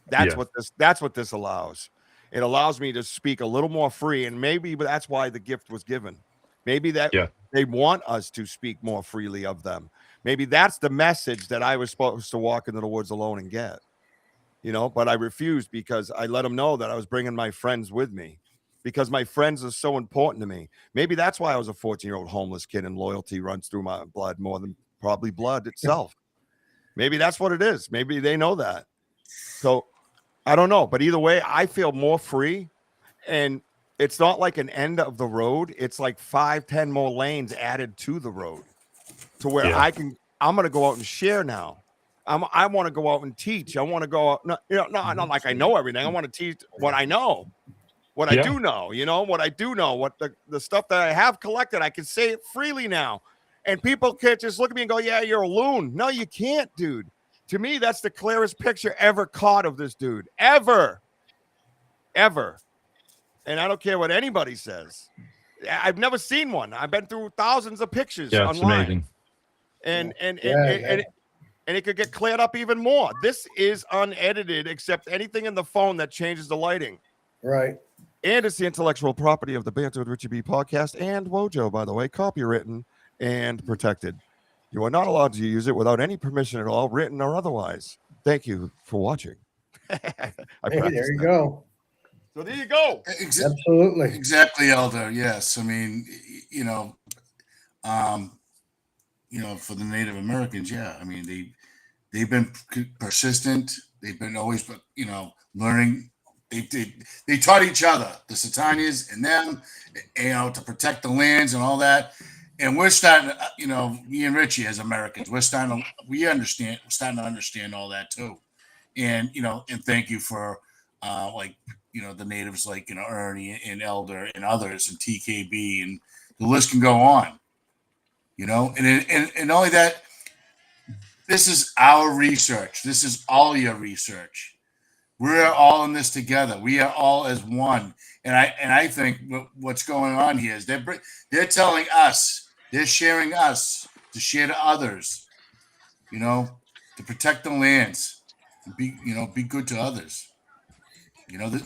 that's what this allows. It allows me to speak a little more free, and maybe that's why the gift was given. Maybe that they want us to speak more freely of them. Maybe that's the message that I was supposed to walk into the woods alone and get, you know, but I refused, because I let them know that I was bringing my friends with me, because my friends are so important to me. Maybe that's why I was a 14-year-old homeless kid and loyalty runs through my blood more than probably blood itself. Maybe that's what it is. Maybe they know that. So I don't know, but either way, I feel more free, and it's not like an end of the road. It's like 5-10 more lanes added to the road, to where I'm going to go out and share now. I want to go out and teach. I want to go out, not like I know everything. I want to teach what I know, what I do know, you know, what I do know, what the stuff that I have collected. I can say it freely now, and people can't just look at me and go, yeah, you're a loon. No, you can't, dude. To me, that's the clearest picture ever caught of this dude, ever. And I don't care what anybody says. I've never seen one. I've been through thousands of pictures online. It's amazing. And it could get cleared up even more. This is unedited, except anything in the phone that changes the lighting. Right. And it's the intellectual property of the Banter with Richie B podcast and WOJO, by the way, copywritten and protected. You are not allowed to use it without any permission at all, written or otherwise. Thank you for watching. Hey, there you go. So there you go. Absolutely. Exactly, Elder. Yes. I mean, for the Native Americans, I mean, they've been persistent. They've been always, learning. They taught each other, the Satanias and them, to protect the lands and all that. And we're starting to, me and Richie as Americans, we're starting to understand all that too. And, and thank you for the natives like, Ernie and Elder and others and TKB, and the list can go on, and only that, this is our research. This is all your research. We're all in this together. We are all as one. And I think what's going on here is they're telling us, they're sharing us to share to others, to protect the lands, and be good to others.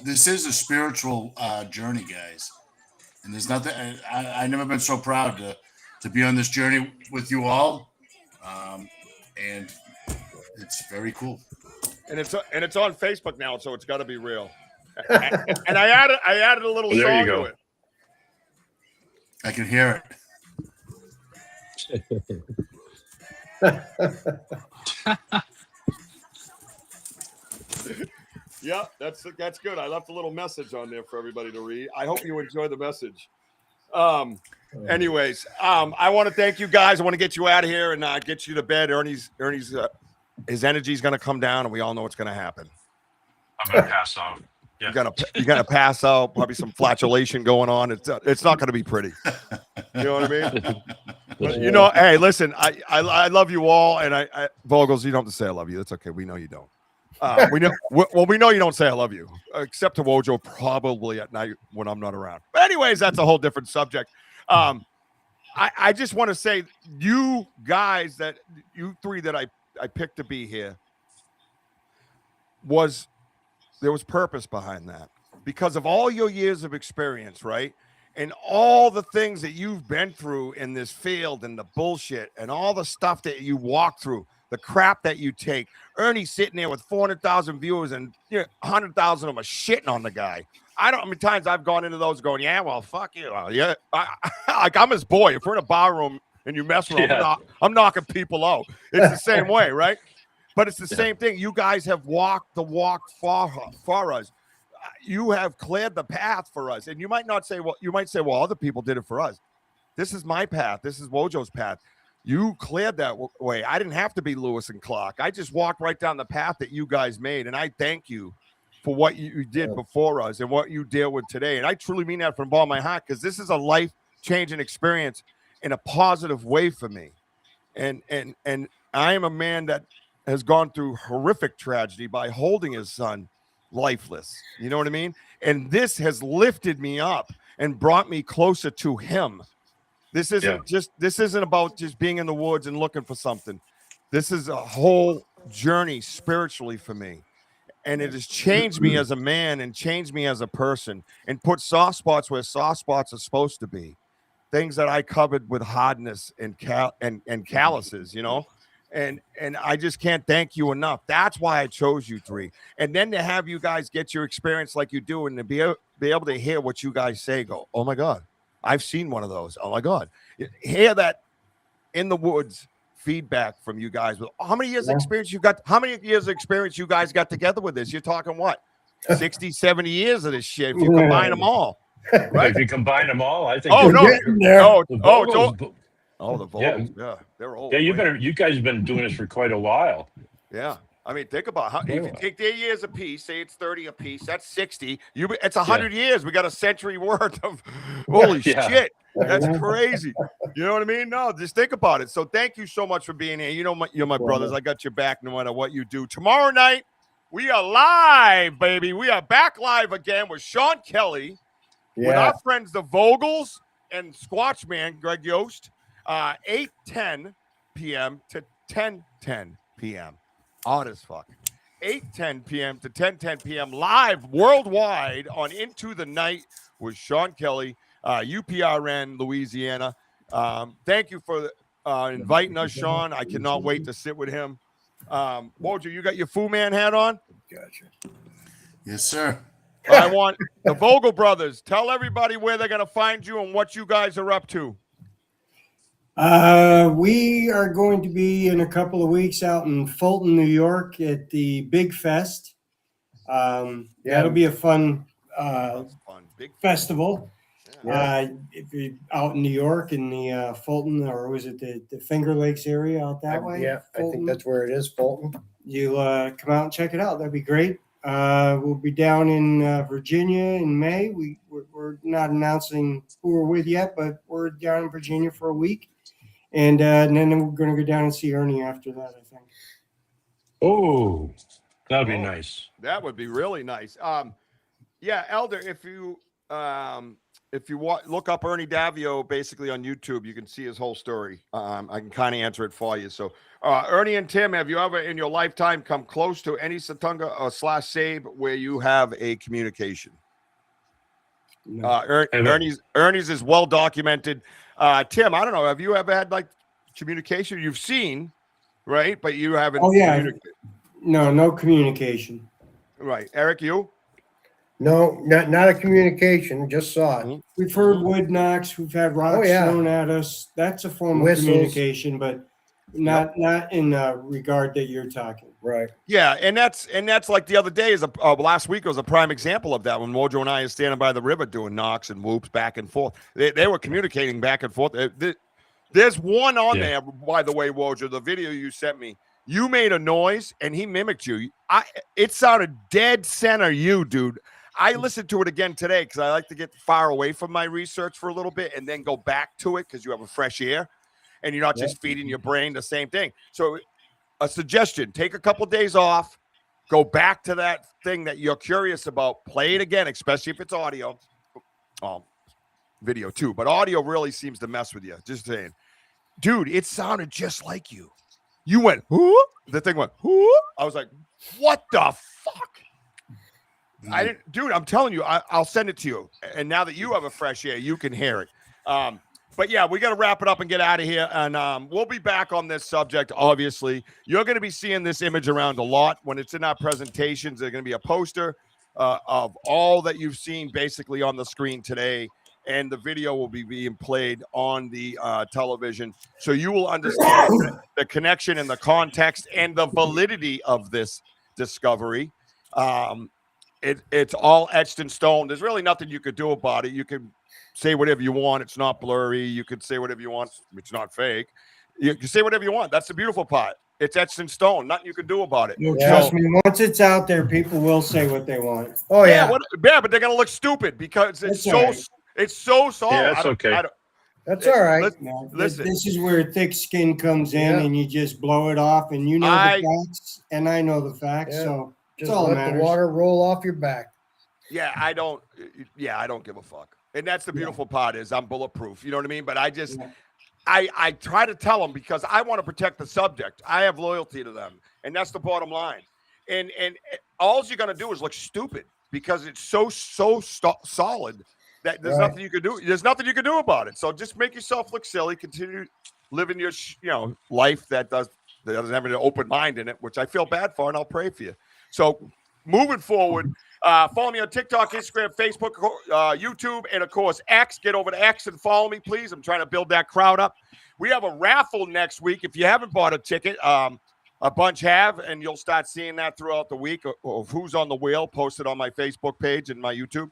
This is a spiritual journey, guys. And there's nothing, I've never been so proud to be on this journey with you all. And it's very cool. And it's on Facebook now, so it's got to be real. And I added a little song to it. I can hear it. Yeah, that's good. I left a little message on there for everybody to read. I hope you enjoy the message. Anyways, I want to thank you guys. I want to get you out of here and get you to bed. Ernie's his energy is going to come down, and we all know what's going to happen. I'm going to pass out. Yeah. You're gonna pass out. Probably some flatulation going on. It's not going to be pretty. You know what I mean? But, hey, listen, I love you all, and I Vogels, you don't have to say I love you. That's okay. We know you don't. We know you don't say I love you, except to WOJO probably at night when I'm not around. But anyways, that's a whole different subject. I just want to say, you guys, you three that I picked to be here, there was purpose behind that, because of all your years of experience, right? And all the things that you've been through in this field, and the bullshit and all the stuff that you walk through, the crap that you take. Ernie's sitting there with 400,000 viewers, and 100,000 of them are shitting on the guy. I don't know how many times I've gone into those going, yeah, well, fuck you. Yeah, like I'm his boy. If we're in a bar room and you mess with him, I'm knocking people out. It's the same way, right? But it's the same thing. You guys have walked the walk for us. You have cleared the path for us. And you might not say, well, other people did it for us. This is my path. This is WOJO's path. You cleared that way. I didn't have to be Lewis and Clark. I just walked right down the path that you guys made. And I thank you for what you did before us and what you deal with today. And I truly mean that from all my heart, because this is a life-changing experience. in a positive way for me. And I am a man that has gone through horrific tragedy by holding his son lifeless. You know what I mean? And this has lifted me up and brought me closer to him. This isn't about just being in the woods and looking for something. This is a whole journey spiritually for me. And it has changed me as a man and changed me as a person and put soft spots where soft spots are supposed to be. Things that I covered with hardness and calluses, you know? And I just can't thank you enough. That's why I chose you three. And then to have you guys get your experience like you do and to be able to hear what you guys say, go, oh my God, I've seen one of those. Oh my God. Hear that in the woods feedback from you guys. How many years experience you got? How many years of experience you guys got together with this? You're talking what? 60, 70 years of this shit if you combine them all. Right? If you combine them all, I think. Oh, no. The Vogels, the Vogels. Yeah, they're old. Yeah, you guys have been doing this for quite a while. Yeah. I mean, think about how if you take their years a piece, say it's 30 a piece, that's 60. It's 100 years. We got a century worth of holy shit. That's crazy. You know what I mean? No, just think about it. So thank you so much for being here. You know, you're my brothers. I got your back no matter what you do. Tomorrow night, we are live, baby. We are back live again with Sean Kelly, with our friends, the Vogels and Squatch Man, Greg Yost, 8:10 p.m. to 10:10 p.m. Odd as fuck. 8:10 p.m. to 10:10 p.m. live worldwide on Into the Night with Sean Kelly, UPRN, Louisiana. Thank you for inviting us, Sean. I cannot wait to sit with him. Wojo, you got your Fu Man hat on? Gotcha. Yes, sir. I want the Vogel brothers. Tell everybody where they're going to find you and what you guys are up to. We are going to be in a couple of weeks out in Fulton, New York at the Big Fest. That'll be a fun Big festival. If you're out in New York in the Fulton, or was it the Finger Lakes area out that way? Yeah, Fulton. I think that's where it is, Fulton. You come out and check it out. That'd be great. We'll be down in Virginia in May. We're not announcing who we're with yet, but we're down in Virginia for a week. And then we're going to go down and see Ernie after that, I think. Oh, that'd be nice. That would be really nice. Elder, if you look up Ernie DAVIEAU basically on YouTube, you can see his whole story. I can kind of answer it for you. So, Ernie and Tim, have you ever in your lifetime come close to any Satunga or / Sabe where you have a communication? No. Ernie's is well documented. Tim, I don't know. Have you ever had like communication? You've seen, right? But you haven't. Oh yeah. No communication. Right, Eric, you? No, not a communication. Just saw it. We've heard wood knocks. We've had rocks thrown at us. That's a form of communication, but not in regard that you're talking. Right. Yeah, and that's like the other day last week was a prime example of that when Wojo and I are standing by the river doing knocks and whoops back and forth. They were communicating back and forth. There's one on there, by the way, Wojo, the video you sent me. You made a noise and he mimicked you. It sounded dead center you, dude. I listened to it again today because I like to get far away from my research for a little bit and then go back to it because you have a fresh air and you're not just feeding your brain the same thing. So a suggestion, take a couple days off, go back to that thing that you're curious about, play it again, especially if it's audio. Video too, but audio really seems to mess with you. Just saying. Dude, it sounded just like you. You went, whoo? The thing went, whoo? I was like, what the fuck? I didn't, dude. I'm telling you, I'll send it to you. And now that you have a fresh air, you can hear it. But yeah, we got to wrap it up and get out of here. And we'll be back on this subject. Obviously, you're going to be seeing this image around a lot when it's in our presentations. There's going to be a poster of all that you've seen basically on the screen today, and the video will be being played on the television, so you will understand the connection and the context and the validity of this discovery. It's all etched in stone. There's really nothing you could do about it. You can say whatever you want. It's not blurry. You could say whatever you want. It's not fake. You can say whatever you want. That's the beautiful part. It's etched in stone. Nothing you can do about it. No, trust me. Once it's out there, people will say what they want. Oh yeah, but they're gonna look stupid because it's so solid. Yeah, that's okay. That's all right. Now, Listen. this is where thick skin comes in, Yeah. and you just blow it off, and you know the facts, and I know the facts, Yeah. so Just it's all that let the matters. water roll off your back. Yeah, I don't give a fuck. And that's the beautiful part is I'm bulletproof. You know what I mean? But I just, I try to tell them because I want to protect the subject. I have loyalty to them. And that's the bottom line. And all you're going to do is look stupid because it's so solid that there's nothing you can do. There's nothing you can do about it. So just make yourself look silly. Continue living your, life that doesn't have an open mind in it, which I feel bad for, and I'll pray for you. So moving forward, follow me on TikTok, Instagram, Facebook, YouTube, and of course, X. Get over to X and follow me, please. I'm trying to build that crowd up. We have a raffle next week. If you haven't bought a ticket, a bunch have, and you'll start seeing that throughout the week of who's on the wheel posted on my Facebook page and my YouTube.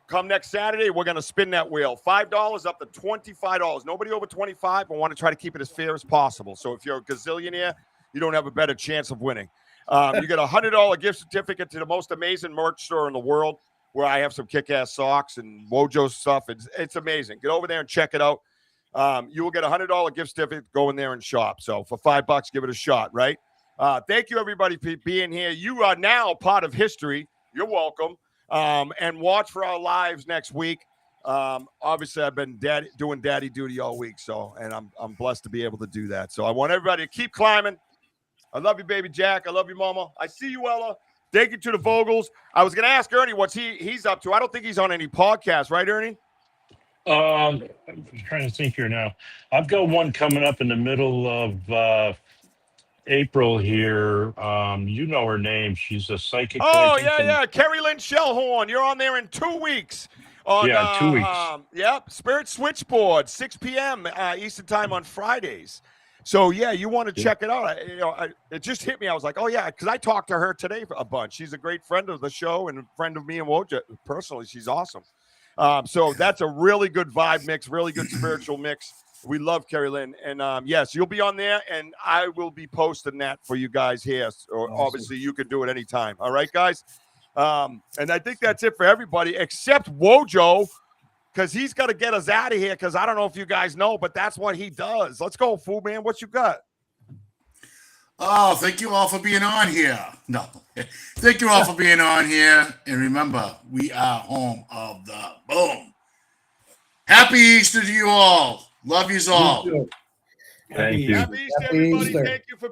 Come next Saturday, we're going to spin that wheel. $5 up to $25. Nobody over 25. I want to try to keep it as fair as possible. So if you're a gazillionaire, you don't have a better chance of winning. You get a $100 gift certificate to the most amazing merch store in the world, where I have some kick-ass socks and WOJO stuff. It's amazing. Get over there and check it out. You will get a $100 gift certificate. Go in there and shop. So for $5, give it a shot, right? Thank you, everybody, for being here. You are now part of history. You're welcome. And watch for our lives next week. Obviously, I've been doing daddy duty all week, and I'm blessed to be able to do that. So I want everybody to keep climbing. I love you, baby Jack. I love you, Mama. I see you, Ella. Thank you to the Vogels. I was going to ask Ernie what's he's up to. I don't think he's on any podcasts, right, Ernie? I'm trying to think here now. I've got one coming up in the middle of April here. You know her name. She's a psychic. Oh, yeah. Carrie Lynn Shellhorn. You're on there in 2 weeks. 2 weeks. Yep. Spirit Switchboard, 6 p.m. Eastern time on Fridays. So, yeah, you want to check it out. It just hit me. I was like, oh, yeah, because I talked to her today a bunch. She's a great friend of the show and a friend of me and Wojo. Personally, she's awesome. So that's a really good vibe mix, really good spiritual mix. We love Carrie Lynn. And, yes, you'll be on there, and I will be posting that for you guys here. Or obviously, you can do it anytime. All right, guys? And I think that's it for everybody except Wojo, because he's got to get us out of here, because I don't know if you guys know, but that's what he does. Let's go, fool man. What you got? Oh, thank you all for being on here. No, thank you all for being on here. And remember, we are home of the boom. Happy Easter to you all. Love yous all. Thank you. Happy Easter, everybody. Thank you for